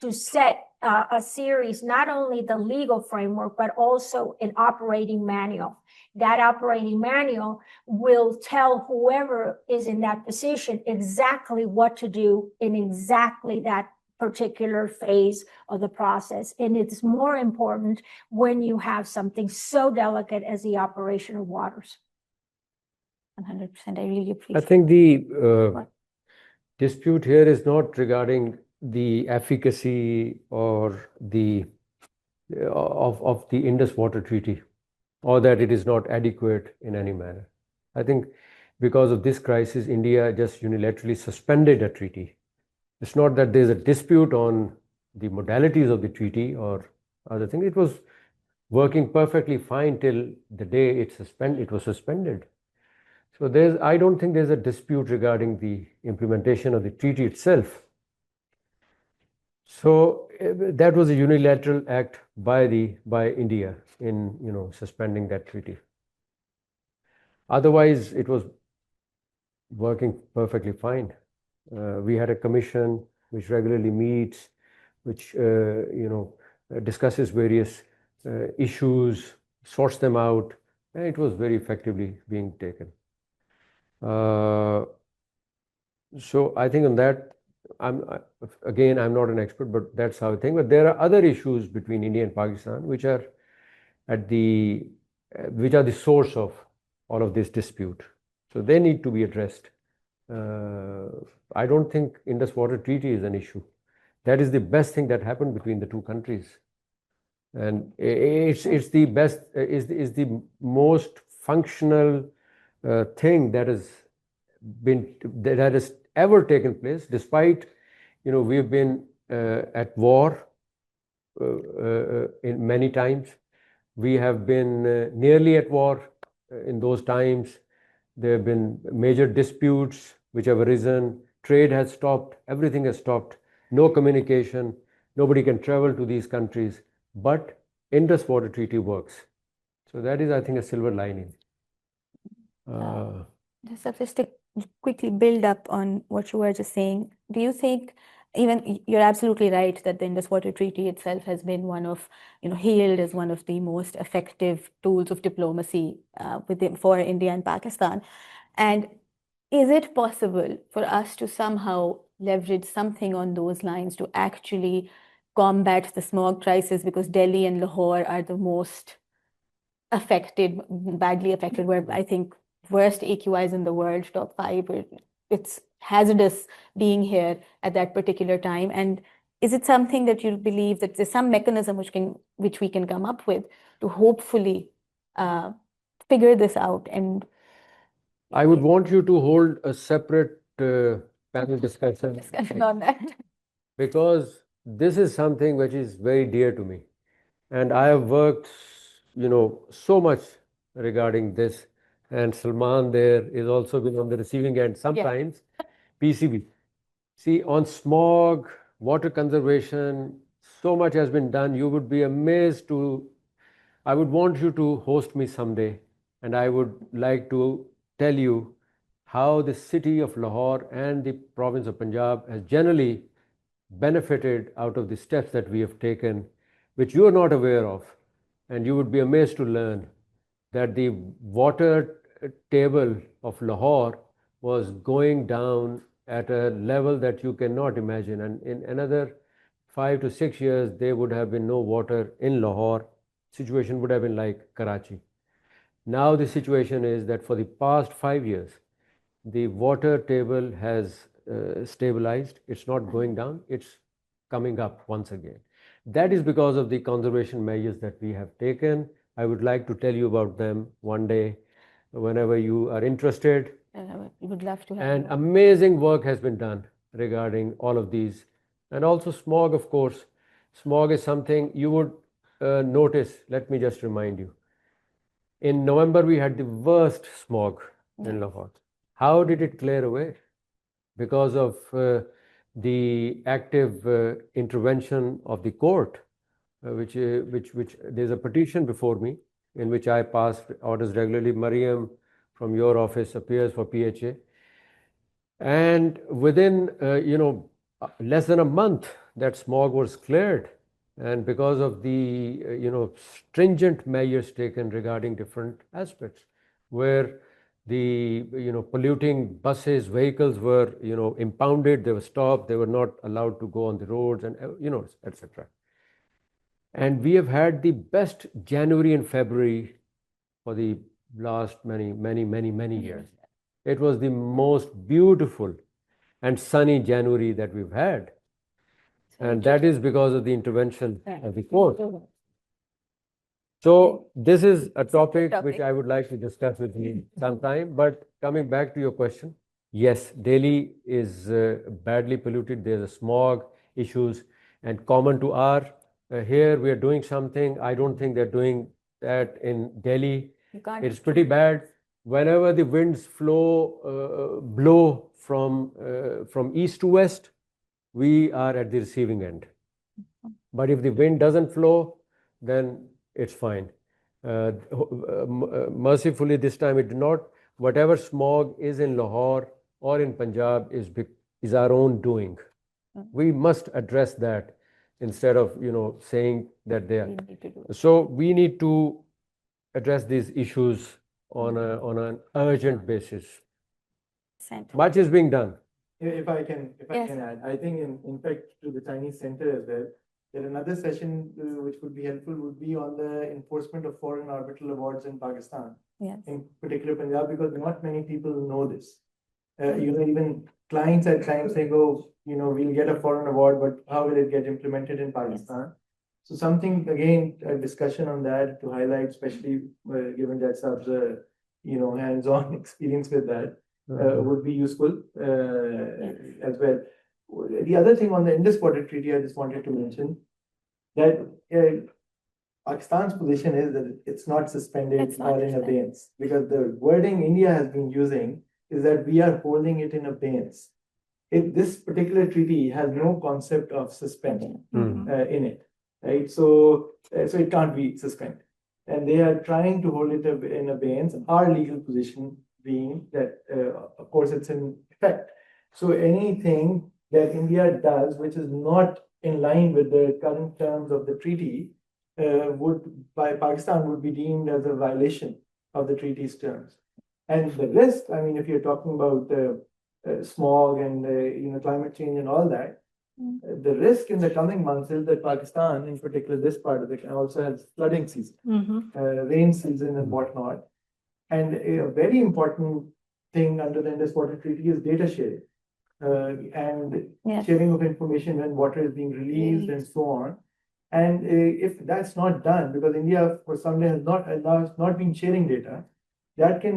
[SPEAKER 3] to set a series, not only the legal framework, but also an operating manual. That operating manual will tell whoever is in that position exactly what to do in exactly that particular phase of the process. And it's more important when you have something so delicate as the operation of waters.
[SPEAKER 1] 100%. I really appreciate
[SPEAKER 5] I think the dispute here is not regarding the efficacy or of the Indus Water Treaty, or that it is not adequate in any manner. I think because of this crisis, India just unilaterally suspended a treaty. It's not that there's a dispute on the modalities of the treaty or other thing. It was working perfectly fine till the day it was suspended. So I don't think there's a dispute regarding the implementation of the treaty itself. So that was a unilateral act by India in suspending that treaty. Otherwise, it was working perfectly fine. We had a commission which regularly meets, which discusses various issues, sorts them out, and it was very effectively being taken. So I think on that, I'm not an expert, but that's how I think. But there are other issues between India and Pakistan which are the source of all of this dispute. So they need to be addressed. I don't think Indus Water Treaty is an issue. That is the best thing that happened between the two countries, and it's the best, is the most functional thing that has ever taken place, despite we've been at war in many times. We have been nearly at war in those times. There have been major disputes which have arisen. Trade has stopped. Everything has stopped. no communication, nobody can travel to these countries, but Indus Water Treaty works. So that is, I think, a silver lining.
[SPEAKER 1] Just to quickly build up on what you were just saying, do you think, even you're absolutely right that the Indus Water Treaty itself has been one of, hailed as one of the most effective tools of diplomacy for India and Pakistan. And is it possible for us to somehow leverage something on those lines to actually combat the smog crisis? Because Delhi and Lahore are the most affected, badly affected, where I think worst AQIs in the world, top 5. It's hazardous being here at that particular time. And is it something that you believe that there's some mechanism which we can come up with to hopefully figure this out? And
[SPEAKER 5] I would want you to hold a separate panel discussion
[SPEAKER 1] on that.
[SPEAKER 5] because this is something which is very dear to me. And I have worked, so much regarding this. And Salman there is also been on the receiving end sometimes. PCB. See, on smog, water conservation, so much has been done. You would be amazed I would want you to host me someday. And I would like to tell you how the city of Lahore and the province of Punjab has generally benefited out of the steps that we have taken, which you are not aware of. And you would be amazed to learn that the water table of Lahore was going down at a level that you cannot imagine. And in another 5 to 6 years, there would have been no water in Lahore. Situation would have been like Karachi. Now the situation is that for the past 5 years, the water table has stabilized. It's not going down. It's coming up once again. That is because of the conservation measures that we have taken. I would like to tell you about them one day, whenever you are interested.
[SPEAKER 1] We would love to have
[SPEAKER 5] And
[SPEAKER 1] you.
[SPEAKER 5] amazing work has been done regarding all of these. And also smog, of course. Smog is something you would notice. Let me just remind you. In November, we had the worst smog in Lahore. How did it clear away? Because of the active intervention of the court, which there's a petition before me in which I pass orders regularly. Mariam from your office appears for PHA. And within, less than a month, that smog was cleared. And because of the, stringent measures taken regarding different aspects, where the, polluting buses, vehicles were, impounded, they were stopped, they were not allowed to go on the roads and, etc. And we have had the best January and February for the last many years. It was the most beautiful and sunny January that we've had. And that is because of the intervention of the court. So this is a topic which I would like to discuss with you sometime. But coming back to your question, yes, Delhi is badly polluted. There's a smog issues, and common to our here we are doing something. I don't think they're doing that in Delhi. It's pretty bad. Whenever the winds blow from east to west, we are at the receiving end. But if the wind doesn't flow, then it's fine. Mercifully, this time it did not. Whatever smog is in Lahore or in Punjab is our own doing. We must address that instead of saying that they are. So we need to address these issues on an urgent basis. Much is being done.
[SPEAKER 6] If I can add, I think in fact to the Chinese center as well, that another session which would be helpful would be on the enforcement of foreign arbitral awards in Pakistan, in particular Punjab, because not many people know this. Even clients at times say, "Oh, we'll get a foreign award, but how will it get implemented in Pakistan?" So something, again, a discussion on that to highlight, especially given that Sab's hands-on experience with that, would be useful as well. The other thing on the Indus Water Treaty, I just wanted to mention that Pakistan's position is that it's not suspended or in abeyance, because the wording India has been using is that we are holding it in abeyance. this particular treaty has no concept of suspension
[SPEAKER 5] Mm.
[SPEAKER 6] in it, right? So it can't be suspended. And they are trying to hold it in abeyance. Our legal position being that, of course, it's in effect. So anything that India does, which is not in line with the current terms of the treaty, by Pakistan would be deemed as a violation of the treaty's terms. And the risk, I mean, if you're talking about smog and climate change and all that, the risk in the coming months is that Pakistan, in particular this part of the country, also has flooding season, rain season and whatnot. And a very important thing under the Indus Water Treaty is data sharing and
[SPEAKER 1] Yes.
[SPEAKER 6] sharing of information when water is being released and so on. And if that's not done, because India for some day has not been sharing data, that can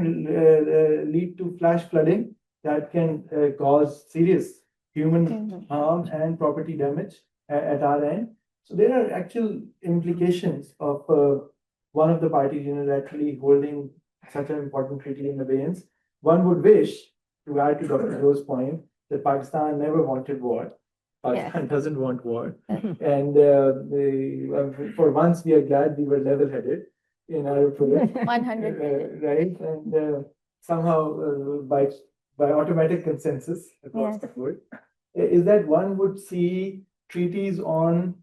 [SPEAKER 6] lead to flash flooding, that can cause serious human harm and property damage at our end. So there are actual implications of one of the parties unilaterally holding such an important treaty in abeyance. One would wish, to add to Dr. Joe's point, that Pakistan never wanted war. Pakistan doesn't want war. And for once, we are glad we were level-headed in our approach.
[SPEAKER 1] 100.
[SPEAKER 6] Right? And somehow, by automatic consensus across the board, is that one would see treaties on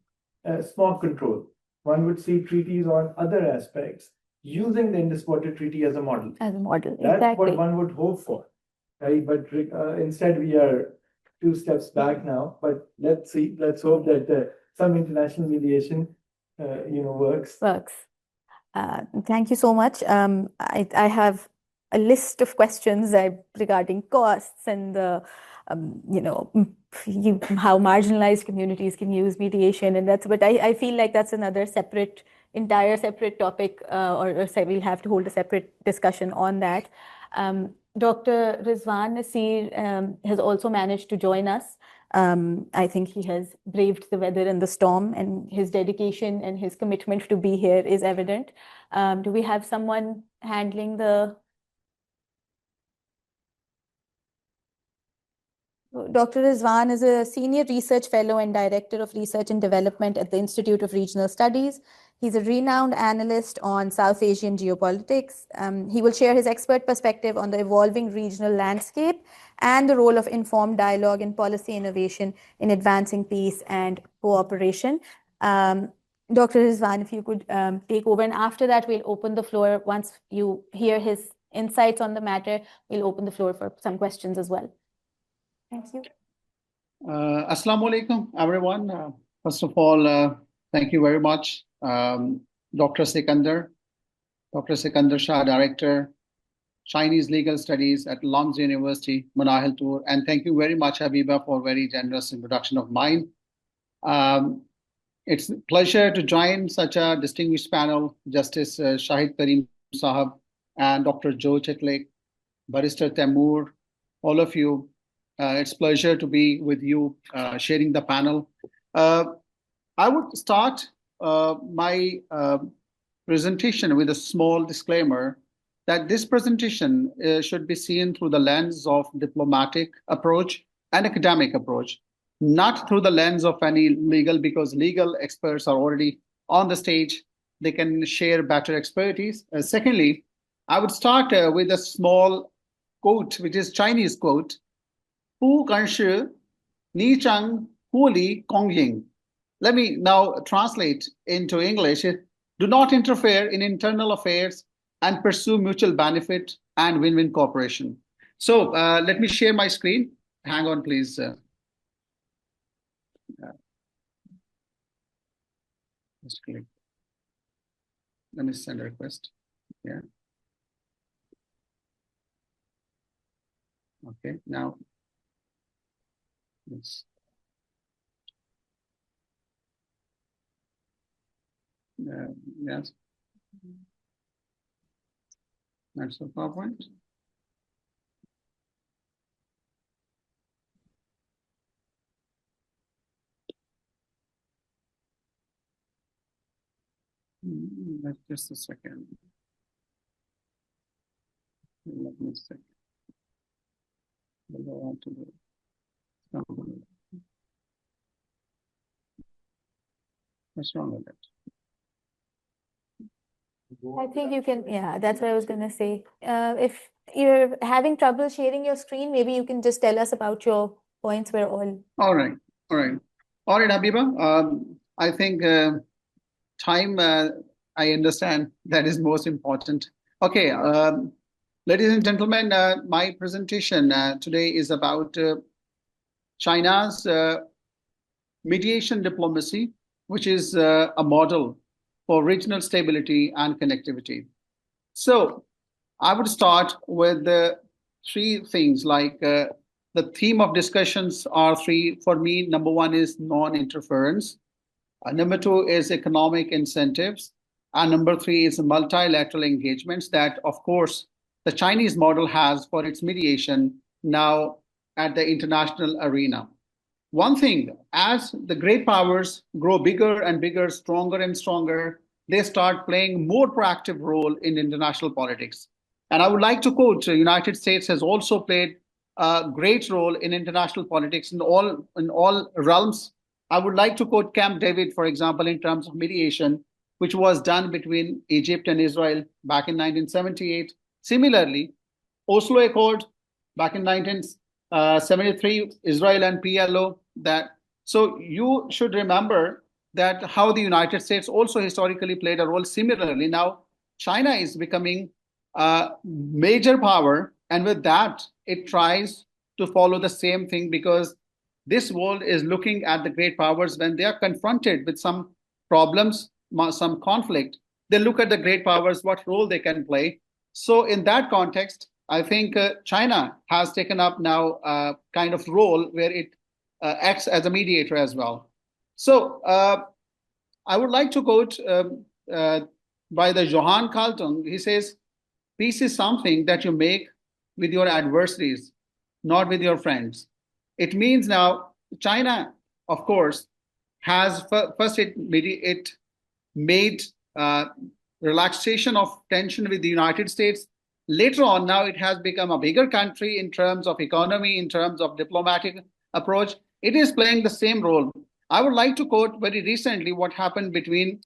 [SPEAKER 6] smog control. One would see treaties on other aspects using the Indus Water Treaty as a model.
[SPEAKER 1] As a model,
[SPEAKER 6] That's
[SPEAKER 1] exactly.
[SPEAKER 6] what one would hope for, right? But instead, we are 2 steps back now. But let's see. Let's hope that some international mediation, works.
[SPEAKER 1] Thank you so much. I have a list of questions regarding costs and the, how marginalized communities can use mediation, and but I feel like that's another entire separate topic, or say we'll have to hold a separate discussion on that. Dr. Rizwan Nasir has also managed to join us. I think he has braved the weather and the storm, and his dedication and his commitment to be here is evident. Do we have someone handling the... Dr. Rizwan is a senior research fellow and director of research and development at the Institute of Regional Studies. He's a renowned analyst on South Asian geopolitics. He will share his expert perspective on the evolving regional landscape and the role of informed dialogue and policy innovation in advancing peace and cooperation. Dr. Rizwan, if you could take over, and after that, we'll open the floor. Once you hear his insights on the matter, we'll open the floor for some questions as well. Thank you.
[SPEAKER 7] Assalamu alaikum, everyone. First of all, thank you very much, Dr. Sikandar Shah, Director, Chinese Legal Studies at LUMS University, Manahil Tour. And thank you very much, Habiba, for a very generous introduction of mine. It's a pleasure to join such a distinguished panel, Justice Shahid Karim Sahab and Dr. Joe Chitlik, Barrister Taimur, all of you. It's a pleasure to be with you, sharing the panel. I would start my presentation with a small disclaimer that this presentation should be seen through the lens of diplomatic approach and academic approach, not through the lens of any legal, because legal experts are already on the stage. They can share better expertise. Secondly, I would start with a small quote, which is Chinese quote, Hu Ganshi Ni Chang Hu Li Gong Ying. Let me now translate into English. Do not interfere in internal affairs and pursue mutual benefit and win-win cooperation. So let me share my screen. Hang on, please. Let's click. Let me send a request. Yeah. Okay, now. Yes. Yes. That's the PowerPoint. That's just a second. Let me see. What do I want to do? What's wrong with it?
[SPEAKER 1] I think you can, yeah, that's what I was gonna say. If you're having trouble sharing your screen, maybe you can just tell us about your points. We're all.
[SPEAKER 7] All right, all right. All right, Habiba. I think time, I understand that is most important. Okay, ladies and gentlemen, my presentation today is about China's mediation diplomacy, which is a model for regional stability and connectivity. So I would start with the three things, like the theme of discussions are three. For me, number one is non-interference. Number two is economic incentives. And number three is multilateral engagements that, of course, the Chinese model has for its mediation now at the international arena. One thing, as the great powers grow bigger and bigger, stronger and stronger, they start playing more proactive role in international politics. And I would like to quote, the United States has also played a great role in international politics in all realms. I would like to quote Camp David, for example, in terms of mediation, which was done between Egypt and Israel back in 1978. Similarly, Oslo Accord back in 1973, Israel and PLO. So you should remember that how the United States also historically played a role similarly. Now, China is becoming a major power, and with that, it tries to follow the same thing, because this world is looking at the great powers when they are confronted with some problems, some conflict. They look at the great powers, what role they can play. So in that context, I think China has taken up now a kind of role where it acts as a mediator as well. So I would like to quote by the Johann Carlton. He says, peace is something that you make with your adversaries, not with your friends. It means now China, of course, has first it made relaxation of tension with the United States. Later on, now it has become a bigger country in terms of economy, in terms of diplomatic approach. It is playing the same role. I would like to quote very recently what happened between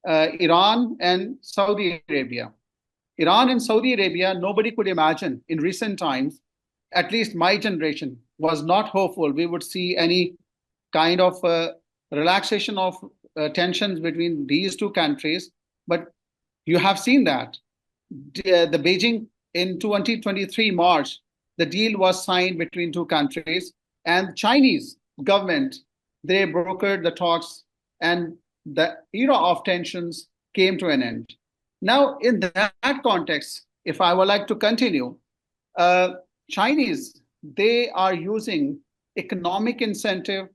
[SPEAKER 7] Iran and Saudi Arabia. Iran and Saudi Arabia, nobody could imagine in recent times, at least my generation was not hopeful we would see any kind of relaxation of tensions between these two countries. But you have seen that. The Beijing in 2023 March, the deal was signed between two countries, and Chinese government, they brokered the talks, and the era of tensions came to an end. Now, in that context, if I would like to continue, Chinese, they are using economic incentive,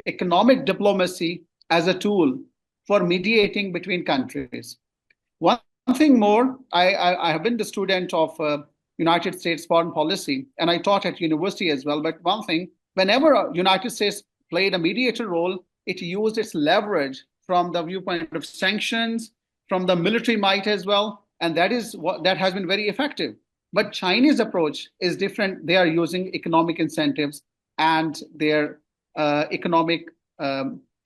[SPEAKER 7] economic diplomacy as a tool for mediating between countries. One thing more, I have been the student of United States foreign policy, and I taught at university as well. But one thing, whenever United States played a mediator role, it used its leverage from the viewpoint of sanctions, from the military might as well, and that has been very effective. But Chinese approach is different. They are using economic incentives and their economic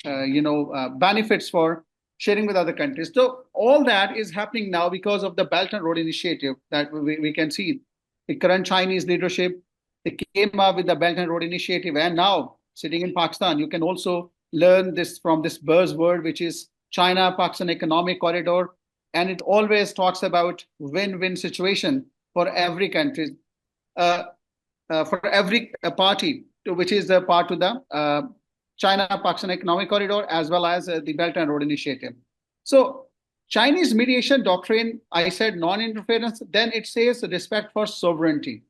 [SPEAKER 7] benefits for sharing with other countries. So all that is happening now because of the Belt and Road Initiative that we can see. The current Chinese leadership, they came up with the Belt and Road Initiative, and now sitting in Pakistan, you can also learn this from this buzzword, which is China-Pakistan Economic Corridor, and it always talks about win-win situation for every country, for every party, which is the part to the China-Pakistan Economic Corridor, as well as the Belt and Road Initiative. So Chinese mediation doctrine, I said non-interference, then it says respect for sovereignty.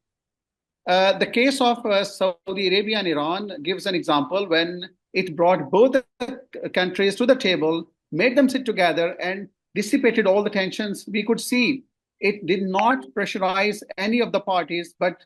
[SPEAKER 7] The case of Saudi Arabia and Iran gives an example when it brought both the countries to the table, made them sit together, and dissipated all the tensions. We could see it did not pressurize any of the parties, but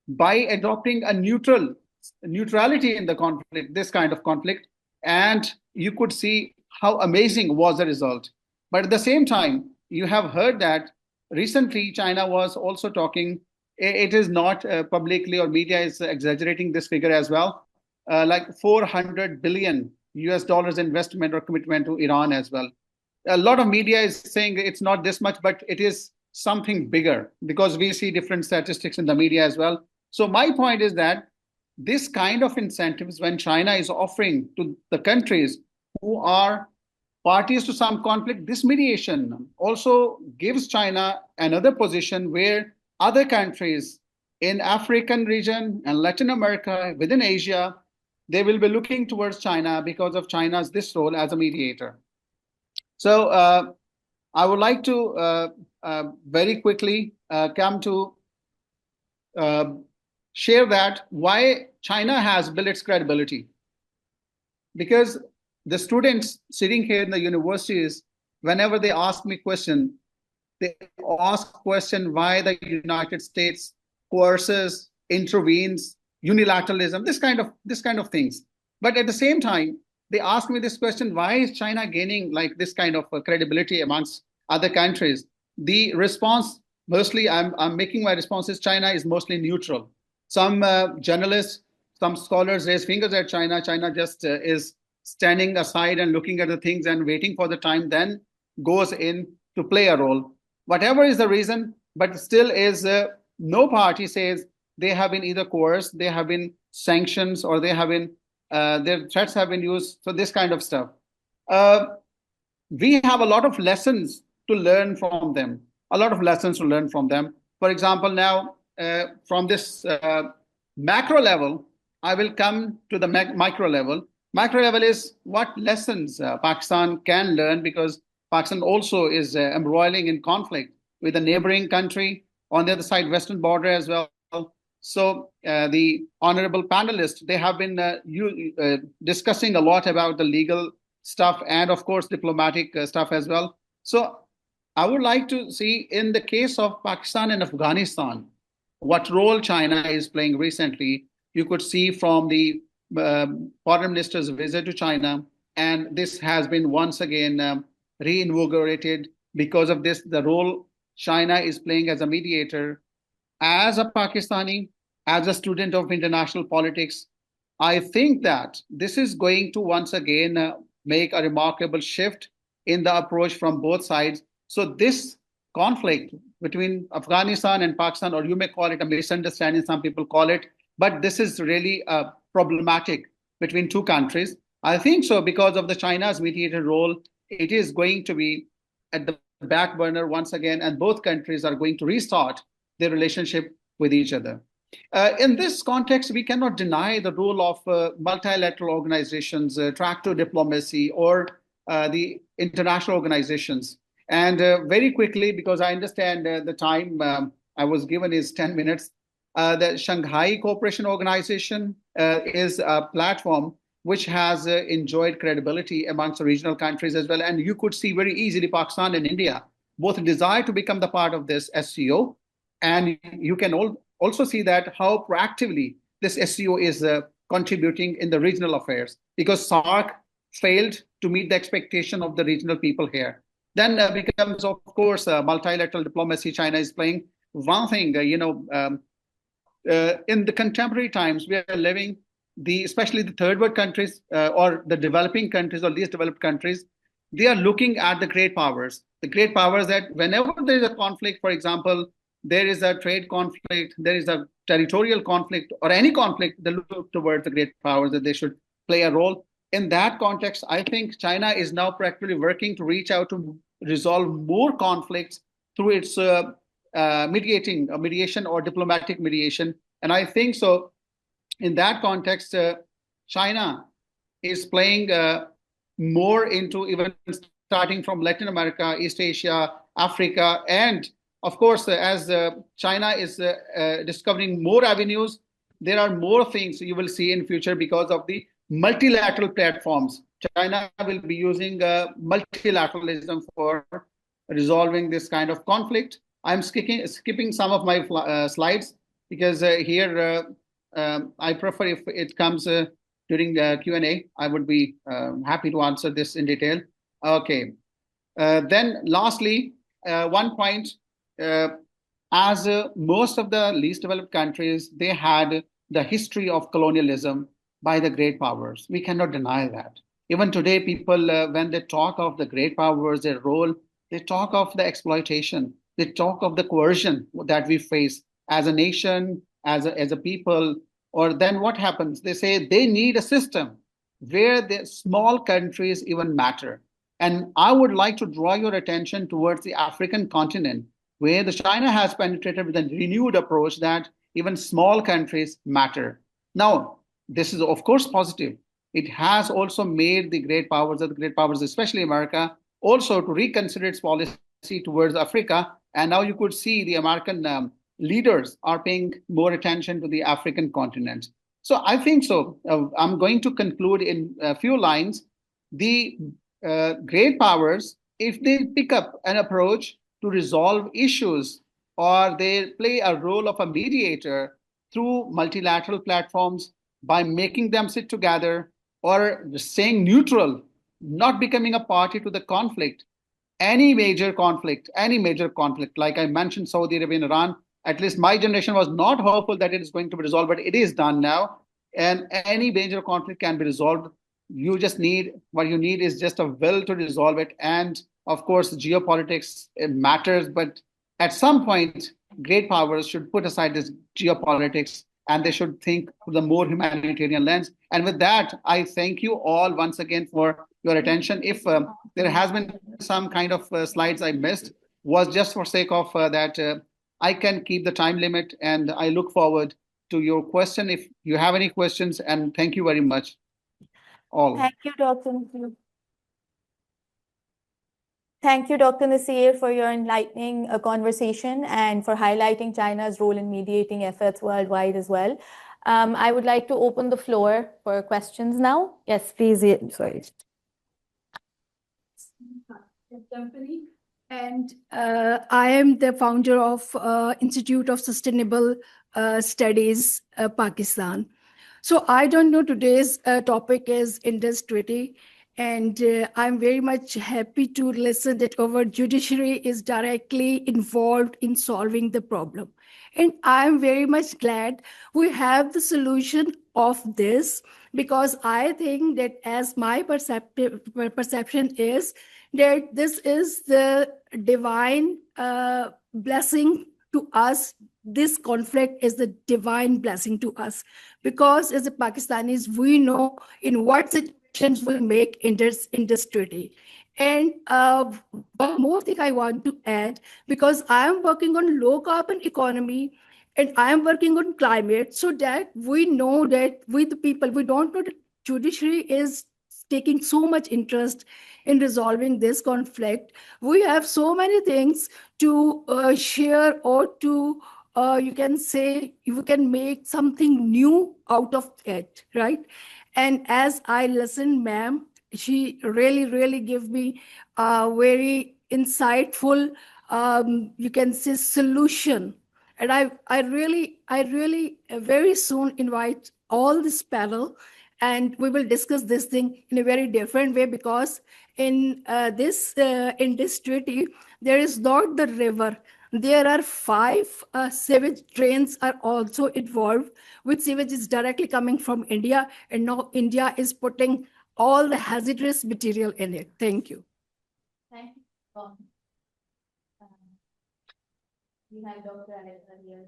[SPEAKER 7] by adopting a neutrality in the conflict, this kind of conflict, and you could see how amazing was the result. But at the same time, you have heard that recently China was also talking, it is not publicly, or media is exaggerating this figure as well. like 400 billion US dollars investment or commitment to Iran as well. A lot of media is saying it's not this much, but it is something bigger because we see different statistics in the media as well. So my point is that this kind of incentives, when China is offering to the countries who are parties to some conflict, this mediation also gives China another position where other countries in African region and Latin America, within Asia, they will be looking towards China because of China's this role as a mediator. So I would like to very quickly come to share that why China has built its credibility. Because the students sitting here in the universities, whenever they ask me question, they ask question why the United States coerces, intervenes, unilateralism, this kind of things. But at the same time, they ask me this question: why is China gaining like this kind of credibility amongst other countries? The response, mostly, I'm making my responses. China is mostly neutral. Some journalists, some scholars raise fingers at China. China just is standing aside and looking at the things and waiting for the time, then goes in to play a role. Whatever is the reason, but still is no party says they have been either coerced, they have been sanctions, or they have been their threats have been used. So this kind of stuff. We have a lot of lessons to learn from them. A lot of lessons to learn from them. For example, now from this macro level, I will come to the micro level. Micro level is what lessons Pakistan can learn, because Pakistan also is embroiling in conflict with a neighboring country on the other side, western border as well. So the honorable panelists, they have been discussing a lot about the legal stuff and of course diplomatic stuff as well. So I would like to see, in the case of Pakistan and Afghanistan, what role China is playing recently. You could see from the foreign minister's visit to China, and this has been once again reinvigorated because of this, the role China is playing as a mediator. As a Pakistani, as a student of international politics, I think that this is going to once again make a remarkable shift in the approach from both sides. So this conflict between Afghanistan and Pakistan, or you may call it a misunderstanding, some people call it, but this is really problematic between two countries. I think so because of the China's mediator role, it is going to be at the back burner once again, and both countries are going to restart their relationship with each other. In this context, we cannot deny the role of multilateral organizations, track to diplomacy, or the international organizations. And very quickly, because I understand the time I was given is 10 minutes, the Shanghai Cooperation Organization is a platform which has enjoyed credibility amongst the regional countries as well. And you could see very easily Pakistan and India both desire to become the part of this SCO. And you can also see that how proactively this SCO is contributing in the regional affairs, because SARC failed to meet the expectation of the regional people here. Then becomes, of course, multilateral diplomacy China is playing. One thing, in the contemporary times, we are living, especially the third world countries or the developing countries or least developed countries, they are looking at the great powers. The great powers that whenever there is a conflict, for example, there is a trade conflict, there is a territorial conflict, or any conflict, they look towards the great powers that they should play a role. In that context, I think China is now practically working to reach out to resolve more conflicts through its mediation or diplomatic mediation. And I think so, in that context, China is playing more into even starting from Latin America, East Asia, Africa, and of course, as China is discovering more avenues, there are more things you will see in future because of the multilateral platforms. China will be using multilateralism for resolving this kind of conflict. I'm skipping some of my slides because here I prefer if it comes during the Q&A. I would be happy to answer this in detail. Okay. Then lastly, one point, as most of the least developed countries, they had the history of colonialism. by the great powers. We cannot deny that. Even today, people, when they talk of the great powers, their role, they talk of the exploitation. They talk of the coercion that we face as a nation, as a people. Or then what happens? They say they need a system where the small countries even matter. And I would like to draw your attention towards the African continent, where the China has penetrated with a renewed approach that even small countries matter. Now, this is of course positive. It has also made the great powers, especially America, also to reconsider its policy towards Africa. And now you could see the American leaders are paying more attention to the African continent. So I think so. I'm going to conclude in a few lines. The great powers, if they pick up an approach to resolve issues, or they play a role of a mediator through multilateral platforms by making them sit together or staying neutral, not becoming a party to the conflict, any major conflict, like I mentioned, Saudi Arabia and Iran, at least my generation was not hopeful that it is going to be resolved, but it is done now. And any major conflict can be resolved. What you need is just a will to resolve it. And of course, geopolitics, it matters, but at some point, great powers should put aside this geopolitics and they should think through the more humanitarian lens. And with that, I thank you all once again for your attention. If there has been some kind of slides I missed, was just for sake of that I can keep the time limit, and I look forward to your question if you have any questions, and thank you very much all.
[SPEAKER 1] Thank you, Dr. Nasir. Thank you, Dr. Nasir, for your enlightening conversation and for highlighting China's role in mediating efforts worldwide as well. I would like to open the floor for questions now. Yes, please. Sorry.
[SPEAKER 8] Company, and I am the founder of Institute of Sustainable Studies, Pakistan. So I don't know, today's topic is industry, and I'm very much happy to listen that our judiciary is directly involved in solving the problem. And I'm very much glad we have the solution of this, because I think that, as my perception is, that this is the divine blessing to us. This conflict is the divine blessing to us, because as a Pakistanis, we know in what situations we make in this industry. And one more thing I want to add, because I am working on low carbon economy and I am working on climate, so that we know that we the people, we don't know that judiciary is taking so much interest in resolving this conflict. We have so many things to share, or to, you can say, you can make something new out of it, right? And as I listen, ma'am, she really gave me a very insightful, you can say, solution. And I really very soon invite all this panel, and we will discuss this thing in a very different way, because in this treaty, there is not the river. There are 5 sewage drains are also involved, which sewage is directly coming from India, and now India is putting all the hazardous material in it. Thank you.
[SPEAKER 1] Thank you. We have Dr. Aida here.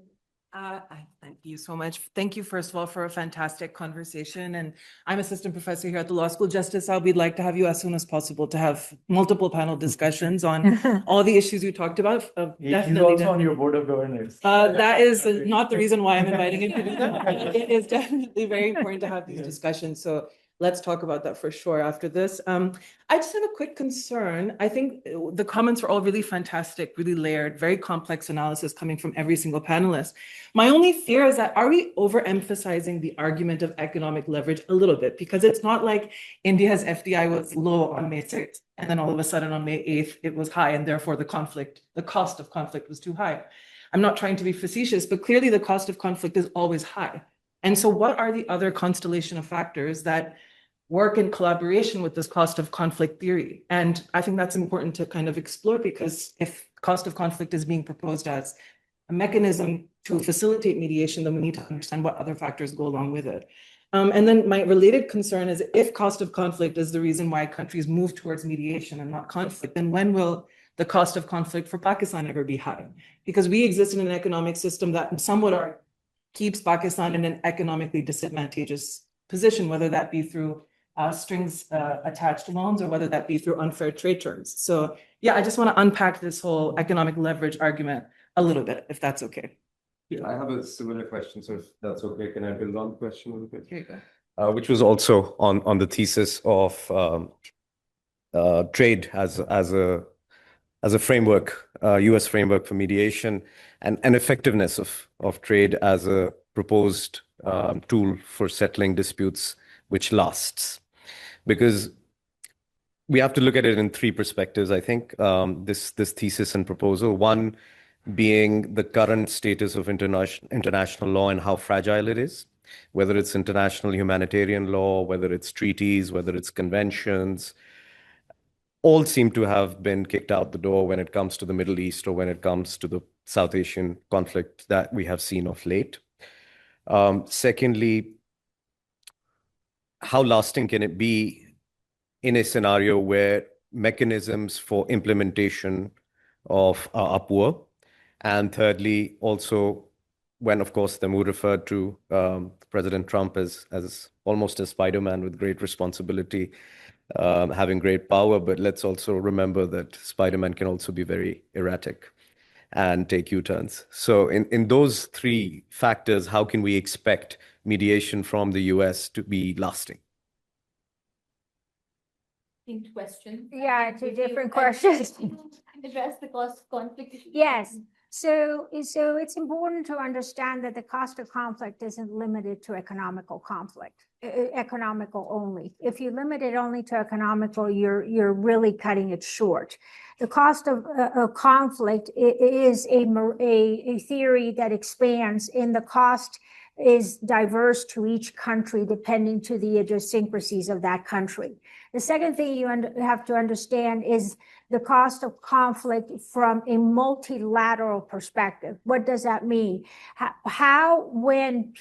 [SPEAKER 9] Thank you so much. Thank you, first of all, for a fantastic conversation. And I'm assistant professor here at the Law School. Justice, we'd like to have you as soon as possible to have multiple panel discussions on all the issues you talked about.
[SPEAKER 6] He's also on your board of governors.
[SPEAKER 9] That is not the reason why I'm inviting him to do that. It is definitely very important to have these discussions. So let's talk about that for sure after this. I just have a quick concern. I think the comments were all really fantastic, really layered, very complex analysis coming from every single panelist. My only fear is that, are we overemphasizing the argument of economic leverage a little bit? Because it's not like India's FDI was low on May 6th, and then all of a sudden on May 8th, it was high, and therefore the cost of conflict was too high. I'm not trying to be facetious, but clearly the cost of conflict is always high. And so what are the other constellation of factors that work in collaboration with this cost of conflict theory? And I think that's important to kind of explore, because if cost of conflict is being proposed as a mechanism to facilitate mediation, then we need to understand what other factors go along with it. And then my related concern is if cost of conflict is the reason why countries move towards mediation and not conflict, then when will the cost of conflict for Pakistan ever be high? Because we exist in an economic system that somewhat keeps Pakistan in an economically disadvantageous position, whether that be through strings attached loans or whether that be through unfair trade terms. So yeah, I just want to unpack this whole economic leverage argument a little bit, if that's okay.
[SPEAKER 10] I have a similar question, so if that's okay, can I build on the question a little bit?
[SPEAKER 9] Here you go.
[SPEAKER 10] Which was also on the thesis of trade as a framework, US framework for mediation, and effectiveness of trade as a proposed tool for settling disputes which lasts. Because we have to look at it in three perspectives, I think, this thesis and proposal. One being the current status of international law and how fragile it is, whether it's international humanitarian law, whether it's treaties, whether it's conventions, all seem to have been kicked out the door when it comes to the Middle East or when it comes to the South Asian conflict that we have seen of late. Secondly, how lasting can it be in a scenario where mechanisms for implementation are poor? And thirdly, also, when, of course, Taimur referred to President Trump as almost a Spider-Man with great responsibility, having great power. But let's also remember that Spider-Man can also be very erratic and take U-turns. So in those three factors, how can we expect mediation from the US to be lasting?
[SPEAKER 4] Question.
[SPEAKER 3] Yeah, two different questions.
[SPEAKER 4] Address the cost of conflict.
[SPEAKER 3] Yes. So it's important to understand that the cost of conflict isn't limited to economical conflict, economical only. If you limit it only to economical, you're really cutting it short. The cost of conflict is a theory that expands, and the cost is diverse to each country depending to the idiosyncrasies of that country. The second thing you have to understand is the cost of conflict from a multilateral perspective. What does that mean? How when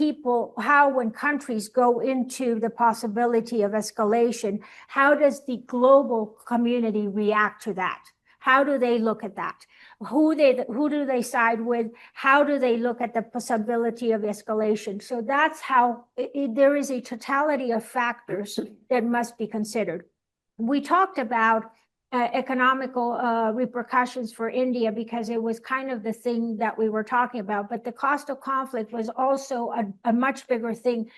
[SPEAKER 3] countries go into the possibility of escalation, how does the global community react to that? How do they look at that? Who do they side with? How do they look at the possibility of escalation? So that's how there is a totality of factors that must be considered. We talked about economical repercussions for India because it was kind of the thing that we were talking about, but the cost of conflict was also a much bigger thing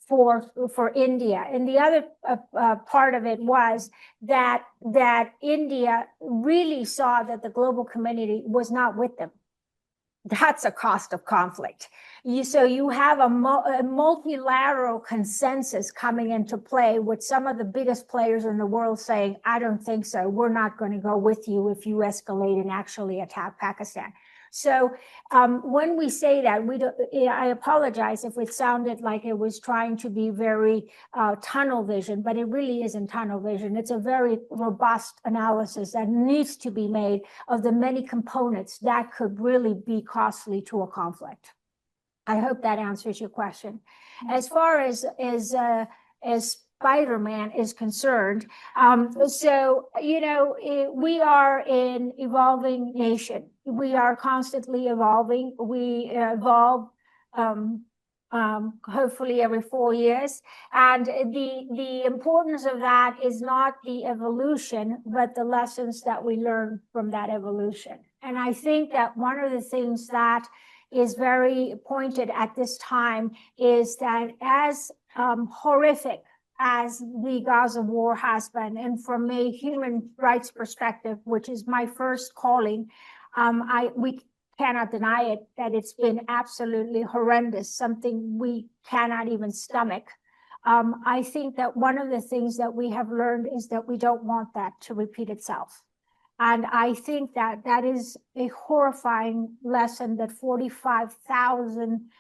[SPEAKER 3] for India. And the other part of it was that India really saw that the global community was not with them. That's a cost of conflict. So you have a multilateral consensus coming into play with some of the biggest players in the world saying, I don't think so. We're not going to go with you if you escalate and actually attack Pakistan. So when we say that, I apologize if it sounded like it was trying to be very tunnel vision, but it really isn't tunnel vision. It's a very robust analysis that needs to be made of the many components that could really be costly to a conflict. I hope that answers your question. As far as Spider-Man is concerned, we are an evolving nation. We are constantly evolving. We evolve hopefully every 4 years. And the importance of that is not the evolution, but the lessons that we learn from that evolution. And I think that one of the things that is very pointed at this time is that as horrific as the Gaza war has been, and from a human rights perspective, which is my first calling, we cannot deny it, that it's been absolutely horrendous, something we cannot even stomach. I think that one of the things that we have learned is that we don't want that to repeat itself. And I think that that is a horrifying lesson that 45,000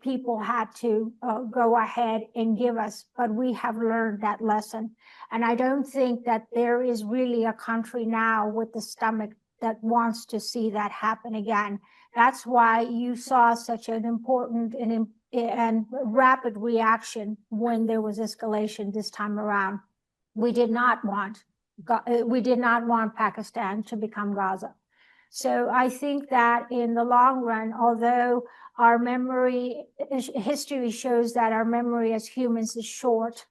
[SPEAKER 3] people had to go ahead and give us, but we have learned that lesson. And I don't think that there is really a country now with the stomach that wants to see that happen again. That's why you saw such an important and rapid reaction when there was escalation this time around. We did not want Pakistan to become Gaza. So I think that in the long run, although our history shows that our memory as humans is short,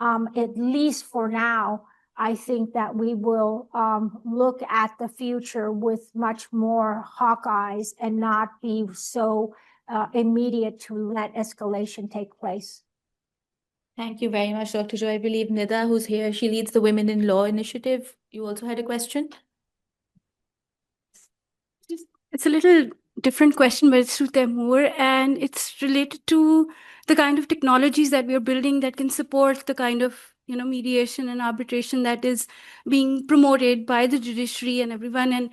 [SPEAKER 3] at least for now, I think that we will look at the future with much more hawk eyes and not be so immediate to let escalation take place.
[SPEAKER 4] Thank you very much, Dr. Jo. I believe Nida, who's here, she leads the Women in Law Initiative. You also had a question?
[SPEAKER 11] It's a little different question, but it's to Taimur, and it's related to the kind of technologies that we are building that can support the kind of mediation and arbitration that is being promoted by the judiciary and everyone. And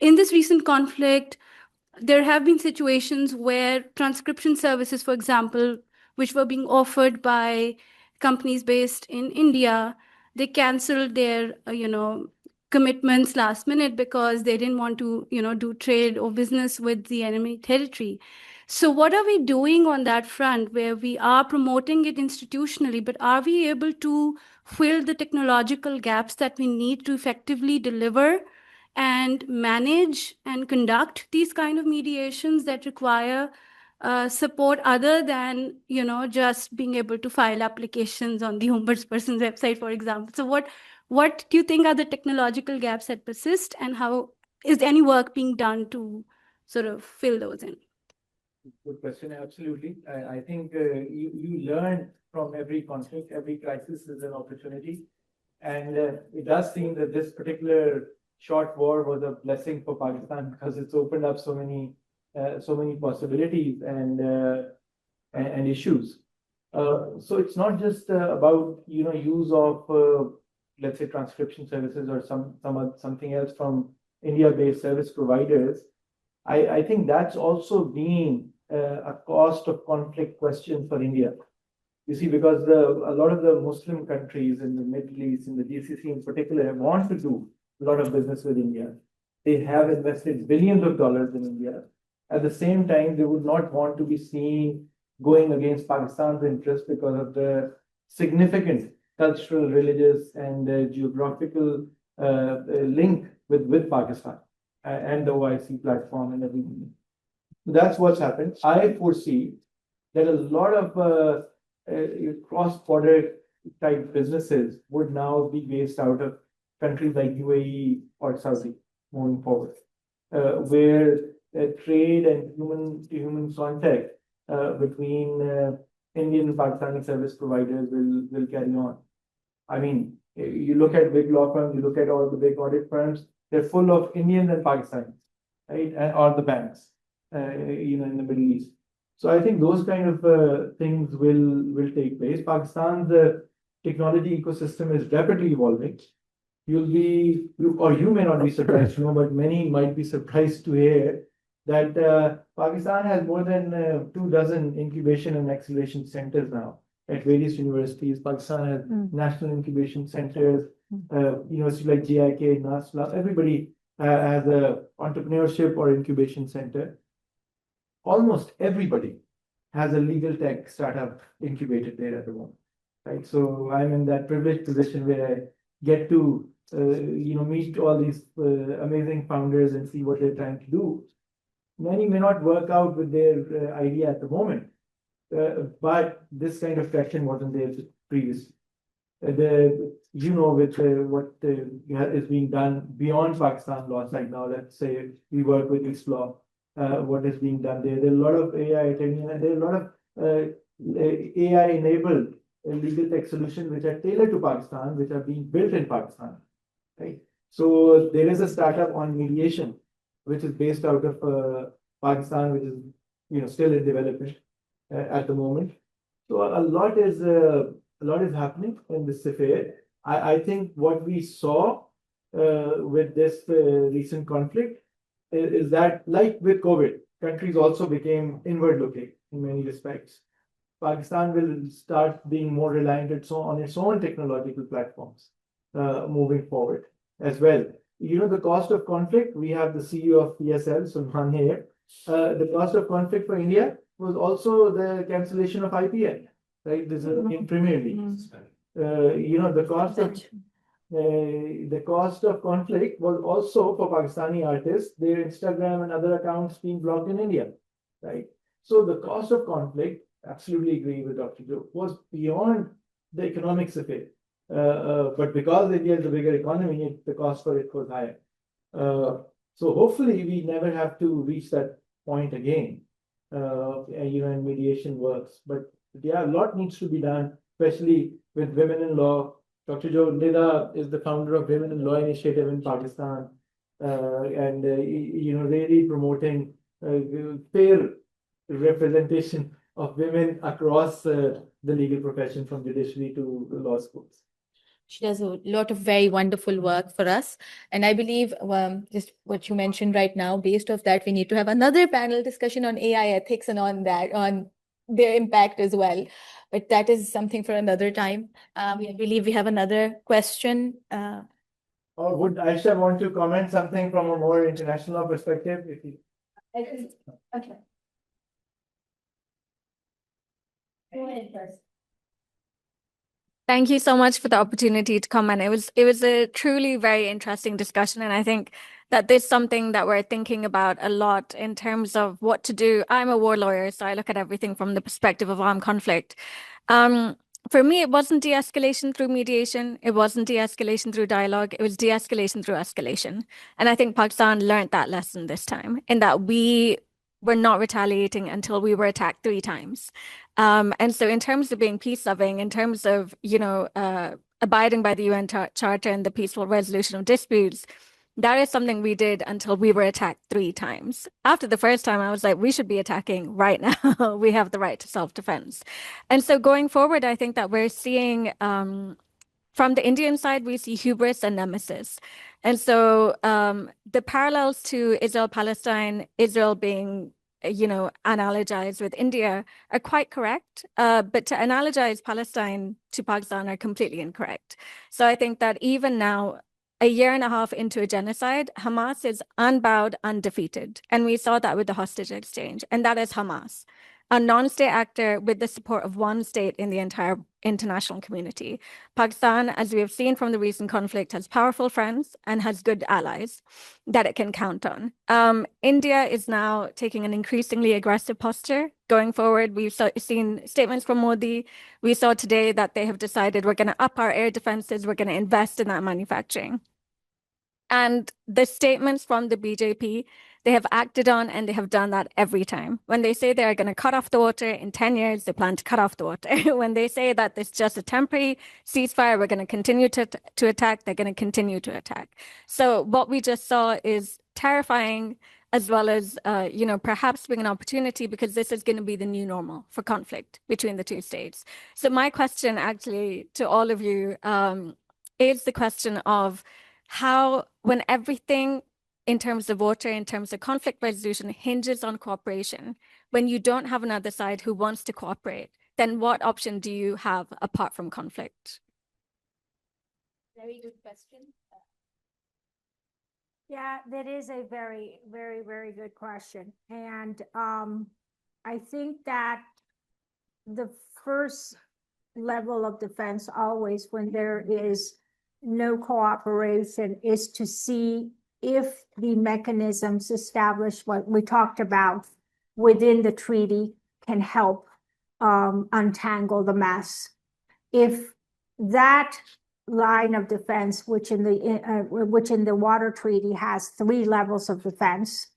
[SPEAKER 11] in this recent conflict, there have been situations where transcription services, for example, which were being offered by companies based in India, they canceled their commitments last minute because they didn't want to do trade or business with the enemy territory. So what are we doing on that front where we are promoting it institutionally, but are we able to fill the technological gaps that we need to effectively deliver and manage and conduct these kind of mediations that require support other than just being able to file applications on the ombudsperson's website, for example? So what do you think are the technological gaps that persist, and how is any work being done to sort of fill those in?
[SPEAKER 6] Good question. Absolutely. I think you learn from every conflict, every crisis is an opportunity. And it does seem that this particular short war was a blessing for Pakistan because it's opened up so many possibilities and issues. So it's not just about use of let's say transcription services or something else from India-based service providers. I think that's also been a cost of conflict question for India. You see, because a lot of the Muslim countries in the Middle East, in the GCC in particular, want to do a lot of business with India. They have invested billions of dollars in India. At the same time, they would not want to be seen going against Pakistan's interests because of the significant cultural, religious, and geographical link with Pakistan and the OIC platform and everything. That's what's happened. I foresee that a lot of cross-border type businesses would now be based out of countries like UAE or Saudi moving forward, where trade and human-to-human contact between Indian and Pakistani service providers will carry on. I mean, you look at big law firms, you look at all the big audit firms, they're full of Indians and Pakistanis, right? Or the banks, in the Middle East. So I think those kind of things will take place. Pakistan's technology ecosystem is rapidly evolving. You may not be surprised to know, but many might be surprised to hear that Pakistan has more than 24 incubation and acceleration centers now at various universities. Pakistan has national incubation centers, universities like JIK, NASLA, everybody has a entrepreneurship or incubation center. Almost everybody has a legal tech startup incubated there at the moment, right? So I'm in that privileged position where I get to meet all these amazing founders and see what they're trying to do. Many may not work out with their idea at the moment, but this kind of traction wasn't there previously. With what is being done beyond Pakistan laws right now, let's say we work with this law, what is being done there. There are a lot of AI attending, and there are a lot of AI-enabled legal tech solutions which are tailored to Pakistan, which are being built in Pakistan, right? So there is a startup on mediation, which is based out of Pakistan, which is still in development at the moment. So a lot is happening in this affair. I think what we saw with this recent conflict is that, like with COVID, countries also became inward-looking in many respects. Pakistan will start being more reliant on its own technological platforms moving forward as well. The cost of conflict, we have the CEO of PSL, Sulman here. The cost of conflict for India was also the cancellation of IPL, right? This is in Premier League. The cost of conflict was also for Pakistani artists, their Instagram and other accounts being blocked in India, right? So the cost of conflict, absolutely agree with Dr. Joe, was beyond the economics of it. But because India is a bigger economy, the cost for it was higher. So hopefully we never have to reach that point again, and mediation works. But yeah, a lot needs to be done, especially with women in law. Dr. Joe Nida is the founder of Women in Law Initiative in Pakistan, and really promoting fair representation of women across the legal profession, from judiciary to the law schools.
[SPEAKER 4] She does a lot of very wonderful work for us. And I believe just what you mentioned right now, based off that, we need to have another panel discussion on AI ethics and on their impact as well. But that is something for another time. I believe we have another question.
[SPEAKER 6] Or would Aisha want to comment something from a more international perspective?
[SPEAKER 4] Okay. Go ahead first.
[SPEAKER 12] Thank you so much for the opportunity to comment. It was a truly very interesting discussion, and I think that there's something that we're thinking about a lot in terms of what to do. I'm a war lawyer, so I look at everything from the perspective of armed conflict. For me, it wasn't de-escalation through mediation. It wasn't de-escalation through dialogue. It was de-escalation through escalation. And I think Pakistan learned that lesson this time, in that we were not retaliating until we were attacked 3 times. And so in terms of being peace loving, in terms of, abiding by the UN Charter and the peaceful resolution of disputes, that is something we did until we were attacked 3 times. After the first time, I was like, we should be attacking right now. We have the right to self-defense. And so going forward, I think that we're seeing, from the Indian side, we see hubris and nemesis. And so the parallels to Israel-Palestine, Israel being analogized with India are quite correct, but to analogize Palestine to Pakistan are completely incorrect. So I think that even now, a year and a half into a genocide, Hamas is unbowed, undefeated. And we saw that with the hostage exchange, and that is Hamas, a non-state actor with the support of one state in the entire international community. Pakistan, as we have seen from the recent conflict, has powerful friends and has good allies that it can count on. India is now taking an increasingly aggressive posture. Going forward, we've seen statements from Modi. We saw today that they have decided we're going to up our air defenses, we're going to invest in that manufacturing. And the statements from the BJP, they have acted on, and they have done that every time. When they say they are going to cut off the water in 10 years, they plan to cut off the water. When they say that it's just a temporary ceasefire, we're going to continue to attack, they're going to continue to attack. So what we just saw is terrifying, as well as, perhaps being an opportunity, because this is going to be the new normal for conflict between the 2 states. So my question actually to all of you is the question of how, when everything in terms of water, in terms of conflict resolution, hinges on cooperation, when you don't have another side who wants to cooperate, then what option do you have apart from conflict?
[SPEAKER 4] Very good question.
[SPEAKER 3] Yeah, that is a very, very, very good question. And I think that the first level of defense always, when there is no cooperation, is to see if the mechanisms established, what we talked about within the treaty, can help untangle the mess. If that line of defense, which in the water treaty has 3 levels of defense,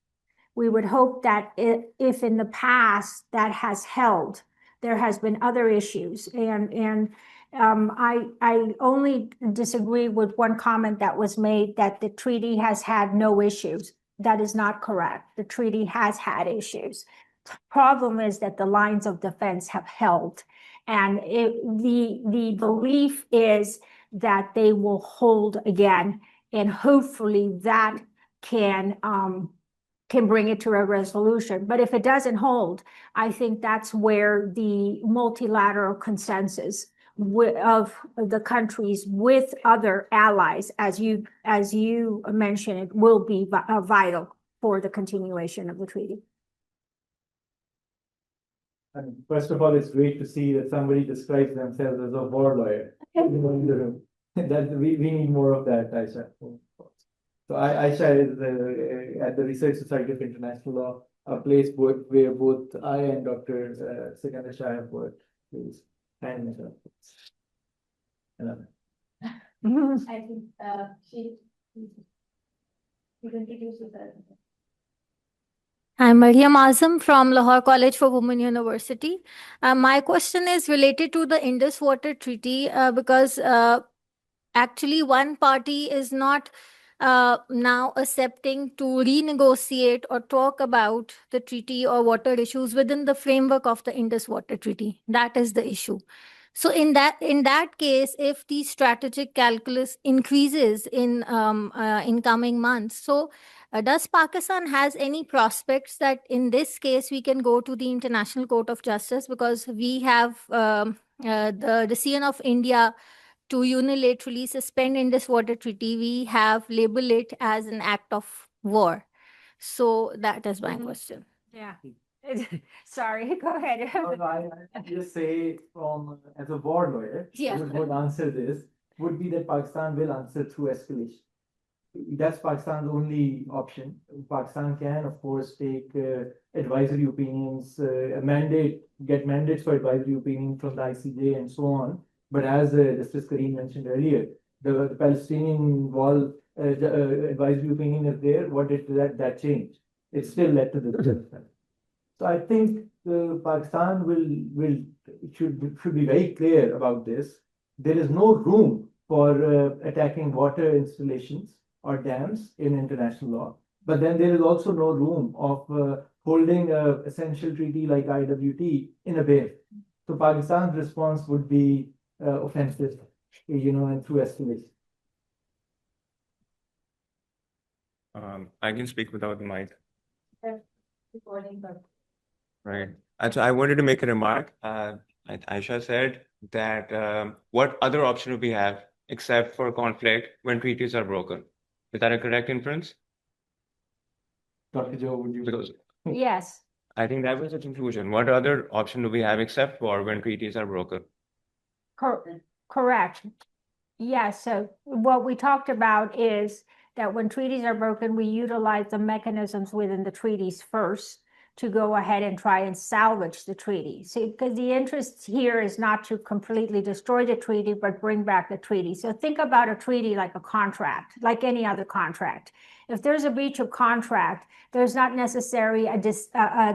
[SPEAKER 3] we would hope that if in the past that has held, there has been other issues. And I only disagree with one comment that was made, that the treaty has had no issues. That is not correct. The treaty has had issues. The problem is that the lines of defense have held. And the belief is that they will hold again. And hopefully that can bring it to a resolution. But if it doesn't hold, I think that's where the multilateral consensus of the countries with other allies, as you mentioned, it will be vital for the continuation of the treaty.
[SPEAKER 6] And first of all, it's great to see that somebody describes themselves as a war lawyer in the room. That we need more of that, Aisha. So Aisha is at the Research Society of International Law, a place where both I and Dr. Sikandar Shah have worked. Please, hand it up.
[SPEAKER 1] I think she introduce herself.
[SPEAKER 12] I'm Mariam Azam from Lahore College for Women University. My question is related to the Indus Water Treaty because actually one party is not now accepting to renegotiate or talk about the treaty or water issues within the framework of the Indus Water Treaty. That is the issue. So in that case, if the strategic calculus increases in coming months, so does Pakistan has any prospects that in this case we can go to the International Court of Justice because we have the decision of India to unilaterally suspend Indus Water Treaty? We have labeled it as an act of war. So that is my question.
[SPEAKER 3] Yeah. Sorry, go ahead.
[SPEAKER 6] I just say as a war lawyer,
[SPEAKER 12] Yeah.
[SPEAKER 6] would answer this would be that Pakistan will answer through escalation. That's Pakistan's only option. Pakistan can, of course, take advisory opinions, get mandates for advisory opinion from the ICJ and so on. But as Justice Kareem mentioned earlier, the Palestinian wall advisory opinion is there. What did that change? It still led to the So I think Pakistan should be very clear about this. There is no room for attacking water installations or dams in international law. But then there is also no room of holding an essential treaty like IWT in a bay. So Pakistan's response would be offensive, and through escalation.
[SPEAKER 13] I can speak without the mic.
[SPEAKER 1] Recording, but
[SPEAKER 13] Right. And so I wanted to make a remark. Aisha said that what other option do we have except for conflict when treaties are broken? Is that a correct inference?
[SPEAKER 6] Dr. Joe, would you?
[SPEAKER 13] Because
[SPEAKER 3] Yes.
[SPEAKER 13] I think that was the conclusion. What other option do we have except for when treaties are broken?
[SPEAKER 3] Correct. Yes. So what we talked about is that when treaties are broken, we utilize the mechanisms within the treaties first to go ahead and try and salvage the treaty. See, because the interest here is not to completely destroy the treaty, but bring back the treaty. So think about a treaty like a contract, like any other contract. If there's a breach of contract, there's not necessarily a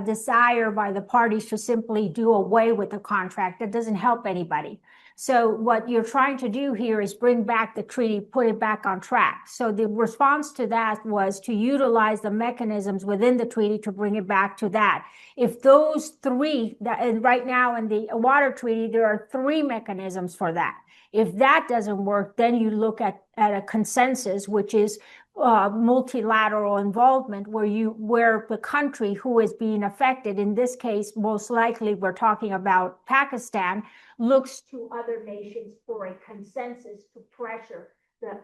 [SPEAKER 3] desire by the parties to simply do away with the contract. That doesn't help anybody. So what you're trying to do here is bring back the treaty, put it back on track. So the response to that was to utilize the mechanisms within the treaty to bring it back to that. If those three, right now in the water treaty, there are three mechanisms for that. If that doesn't work, then you look at a consensus, which is multilateral involvement where the country who is being affected, in this case, most likely we're talking about Pakistan, looks to other nations for a consensus to pressure the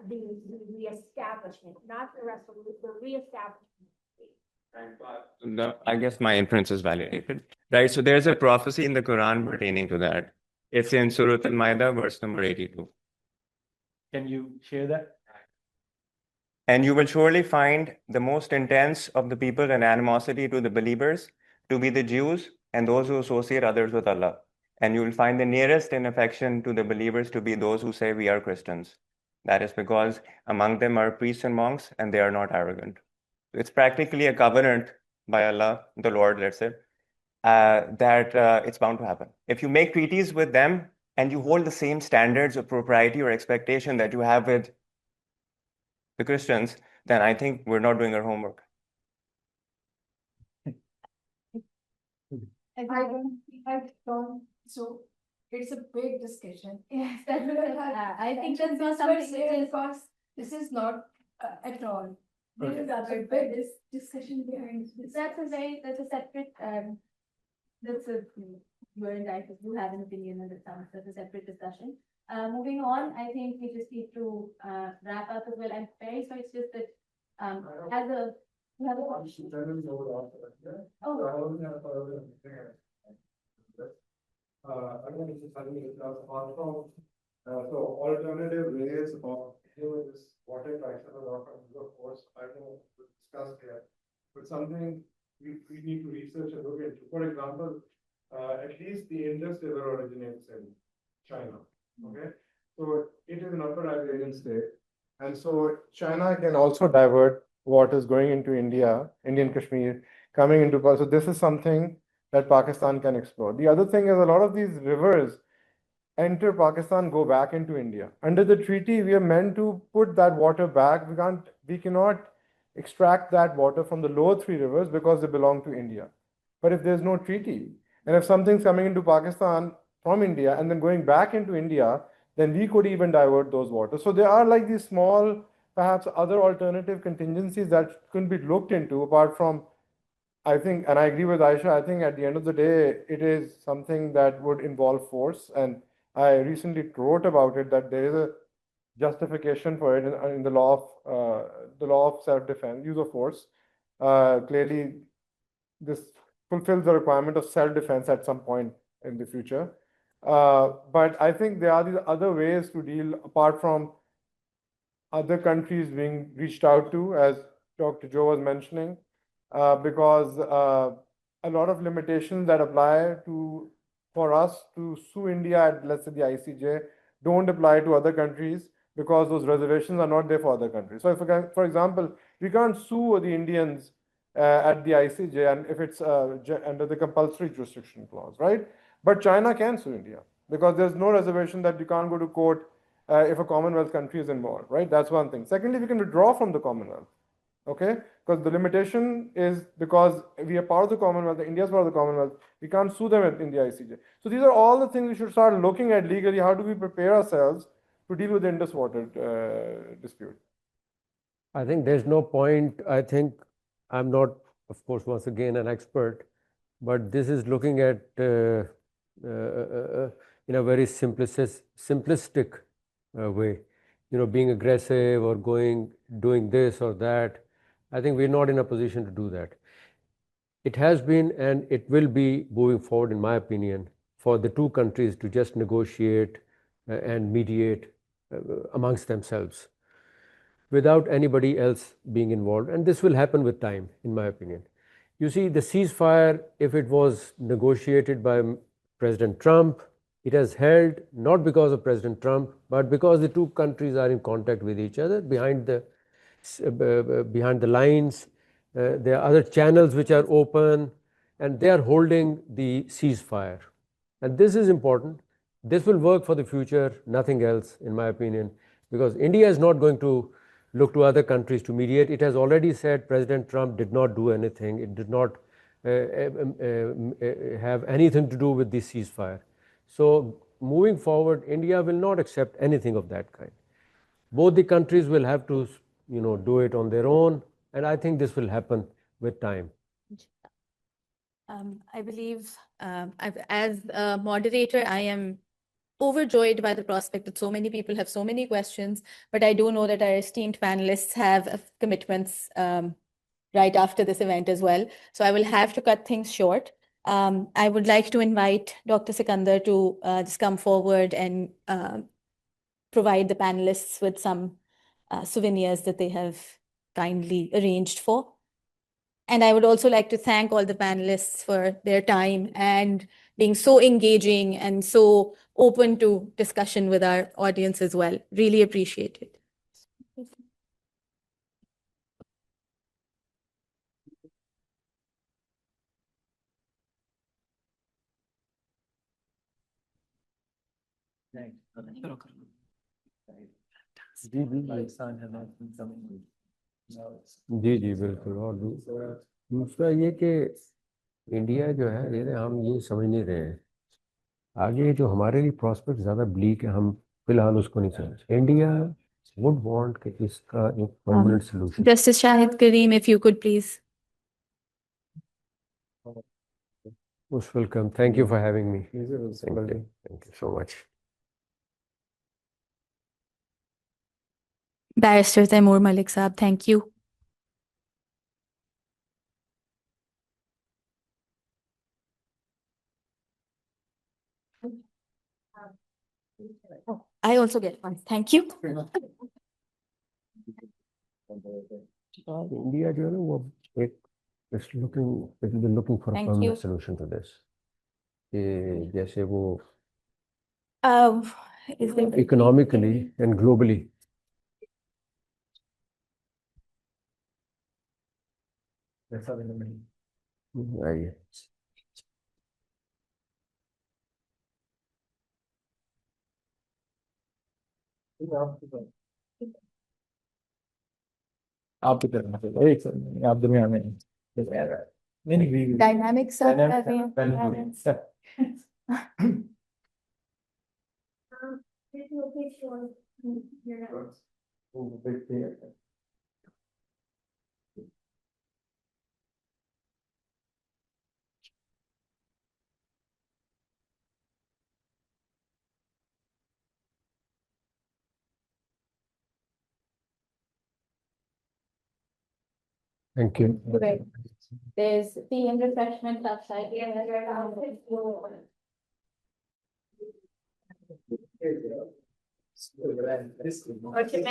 [SPEAKER 3] reestablishment, not the resolution, the reestablishment.
[SPEAKER 13] I guess my inference is validated, right? So there's a prophecy in the Quran pertaining to that. It's in Surah Al-Ma'idah, verse number 82.
[SPEAKER 6] Can you share that?
[SPEAKER 13] And you will surely find the most intense of the people in animosity to the believers to be the Jews and those who associate others with Allah. And you will find the nearest in affection to the believers to be those who say we are Christians. That is because among them are priests and monks, and they are not arrogant. It's practically a covenant by Allah, the Lord, let's say, that it's bound to happen. If you make treaties with them and you hold the same standards of propriety or expectation that you have with the Christians, then I think we're not doing our homework.
[SPEAKER 8] So it's a big discussion.
[SPEAKER 1] yes, I think that's not something
[SPEAKER 8] This is not at all.
[SPEAKER 6] Okay.
[SPEAKER 8] There is a big discussion behind this.
[SPEAKER 1] that's a separate you're entitled to have an opinion on it. That's a separate discussion. Moving on, I think we just need to wrap up as well. I'm very sorry, it's just that as a you have a
[SPEAKER 2] Again, this is something that comes apart from, so alternative ways of dealing with this water crisis are not, of course, I know we discussed here, but something we need to research and look into. For example, at least the Indus River originates in China, okay? So it is an upper agrarian state. And so China can also divert waters going into India, Indian Kashmir, coming into, so this is something that Pakistan can explore. The other thing is a lot of these rivers enter Pakistan, go back into India. Under the treaty, we are meant to put that water back. We cannot extract that water from the lower three rivers because they belong to India. But if there's no treaty, and if something's coming into Pakistan from India and then going back into India, then we could even divert those waters. So there are like these small, perhaps other alternative contingencies that can be looked into apart from, I think, and I agree with Aisha, I think at the end of the day, it is something that would involve force. And I recently wrote about it that there is a justification for it in the law of self-defense, use of force. Clearly, this fulfills the requirement of self-defense at some point in the future. But I think there are these other ways to deal apart from other countries being reached out to, as Dr. Joe was mentioning, because a lot of limitations that apply to for us to sue India at, let's say, the ICJ don't apply to other countries because those reservations are not there for other countries. So, for example, we can't sue the Indians at the ICJ, and if it's under the compulsory jurisdiction clause, right? But China can sue India because there's no reservation that you can't go to court if a Commonwealth country is involved, right? That's one thing. Secondly, we can withdraw from the Commonwealth, okay? Because the limitation is because we are part of the Commonwealth, India is part of the Commonwealth, we can't sue them in the ICJ. So these are all the things we should start looking at legally. How do we prepare ourselves to deal with the Indus water dispute?
[SPEAKER 5] I think there's no point. I think I'm not, of course, once again, an expert, but this is looking at in a very simplistic way, being aggressive or doing this or that. I think we're not in a position to do that. It has been and it will be moving forward, in my opinion, for the two countries to just negotiate and mediate amongst themselves without anybody else being involved. And this will happen with time, in my opinion. You see, the ceasefire, if it was negotiated by President Trump, it has held not because of President Trump, but because the two countries are in contact with each other behind the lines. There are other channels which are open, and they are holding the ceasefire. And this is important. This will work for the future, nothing else, in my opinion, because India is not going to look to other countries to mediate. It has already said President Trump did not do anything. It did not have anything to do with this ceasefire. So moving forward, India will not accept anything of that kind. Both the countries will have to, do it on their own, and I think this will happen with time.
[SPEAKER 4] I believe, as a moderator, I am overjoyed by the prospect that so many people have so many questions, but I do know that our esteemed panelists have commitments right after this event as well. So I will have to cut things short. I would like to invite Dr. Sikandar to just come forward and provide the panelists with some souvenirs that they have kindly arranged for. And I would also like to thank all the panelists for their time and being so engaging and so open to discussion with our audience as well. Really appreciate it.
[SPEAKER 5] जी जी बिल्कुल। और दूसरा ये कि India जो है ये हम ये समझ नहीं रहे हैं आगे जो हमारे लिए प्रॉस्पेक्ट ज़्यादा ब्लीक है, हम फिलहाल उसको नहीं समझ। इंडिया would want कि इसका एक permanent solution.
[SPEAKER 4] Justice Shahid Kareem, if you could please.
[SPEAKER 5] Most welcome. Thank you for having me. Thank you so much.
[SPEAKER 4] Barrister Taimur Malik Saab, thank you. Oh, I also get one. Thank you.
[SPEAKER 5] India, do you know, it's looking, it will be looking for a
[SPEAKER 4] Thank
[SPEAKER 5] permanent
[SPEAKER 4] you.
[SPEAKER 5] solution to this. कि जैसे वो
[SPEAKER 4] Is there
[SPEAKER 5] economically and globally आइए
[SPEAKER 6] आप एक आप दरमियान में नहीं
[SPEAKER 1] Dynamics of
[SPEAKER 6] Dynamic-
[SPEAKER 1] having
[SPEAKER 5] Thank you.
[SPEAKER 4] Great. There's tea and refreshments outside. Okay,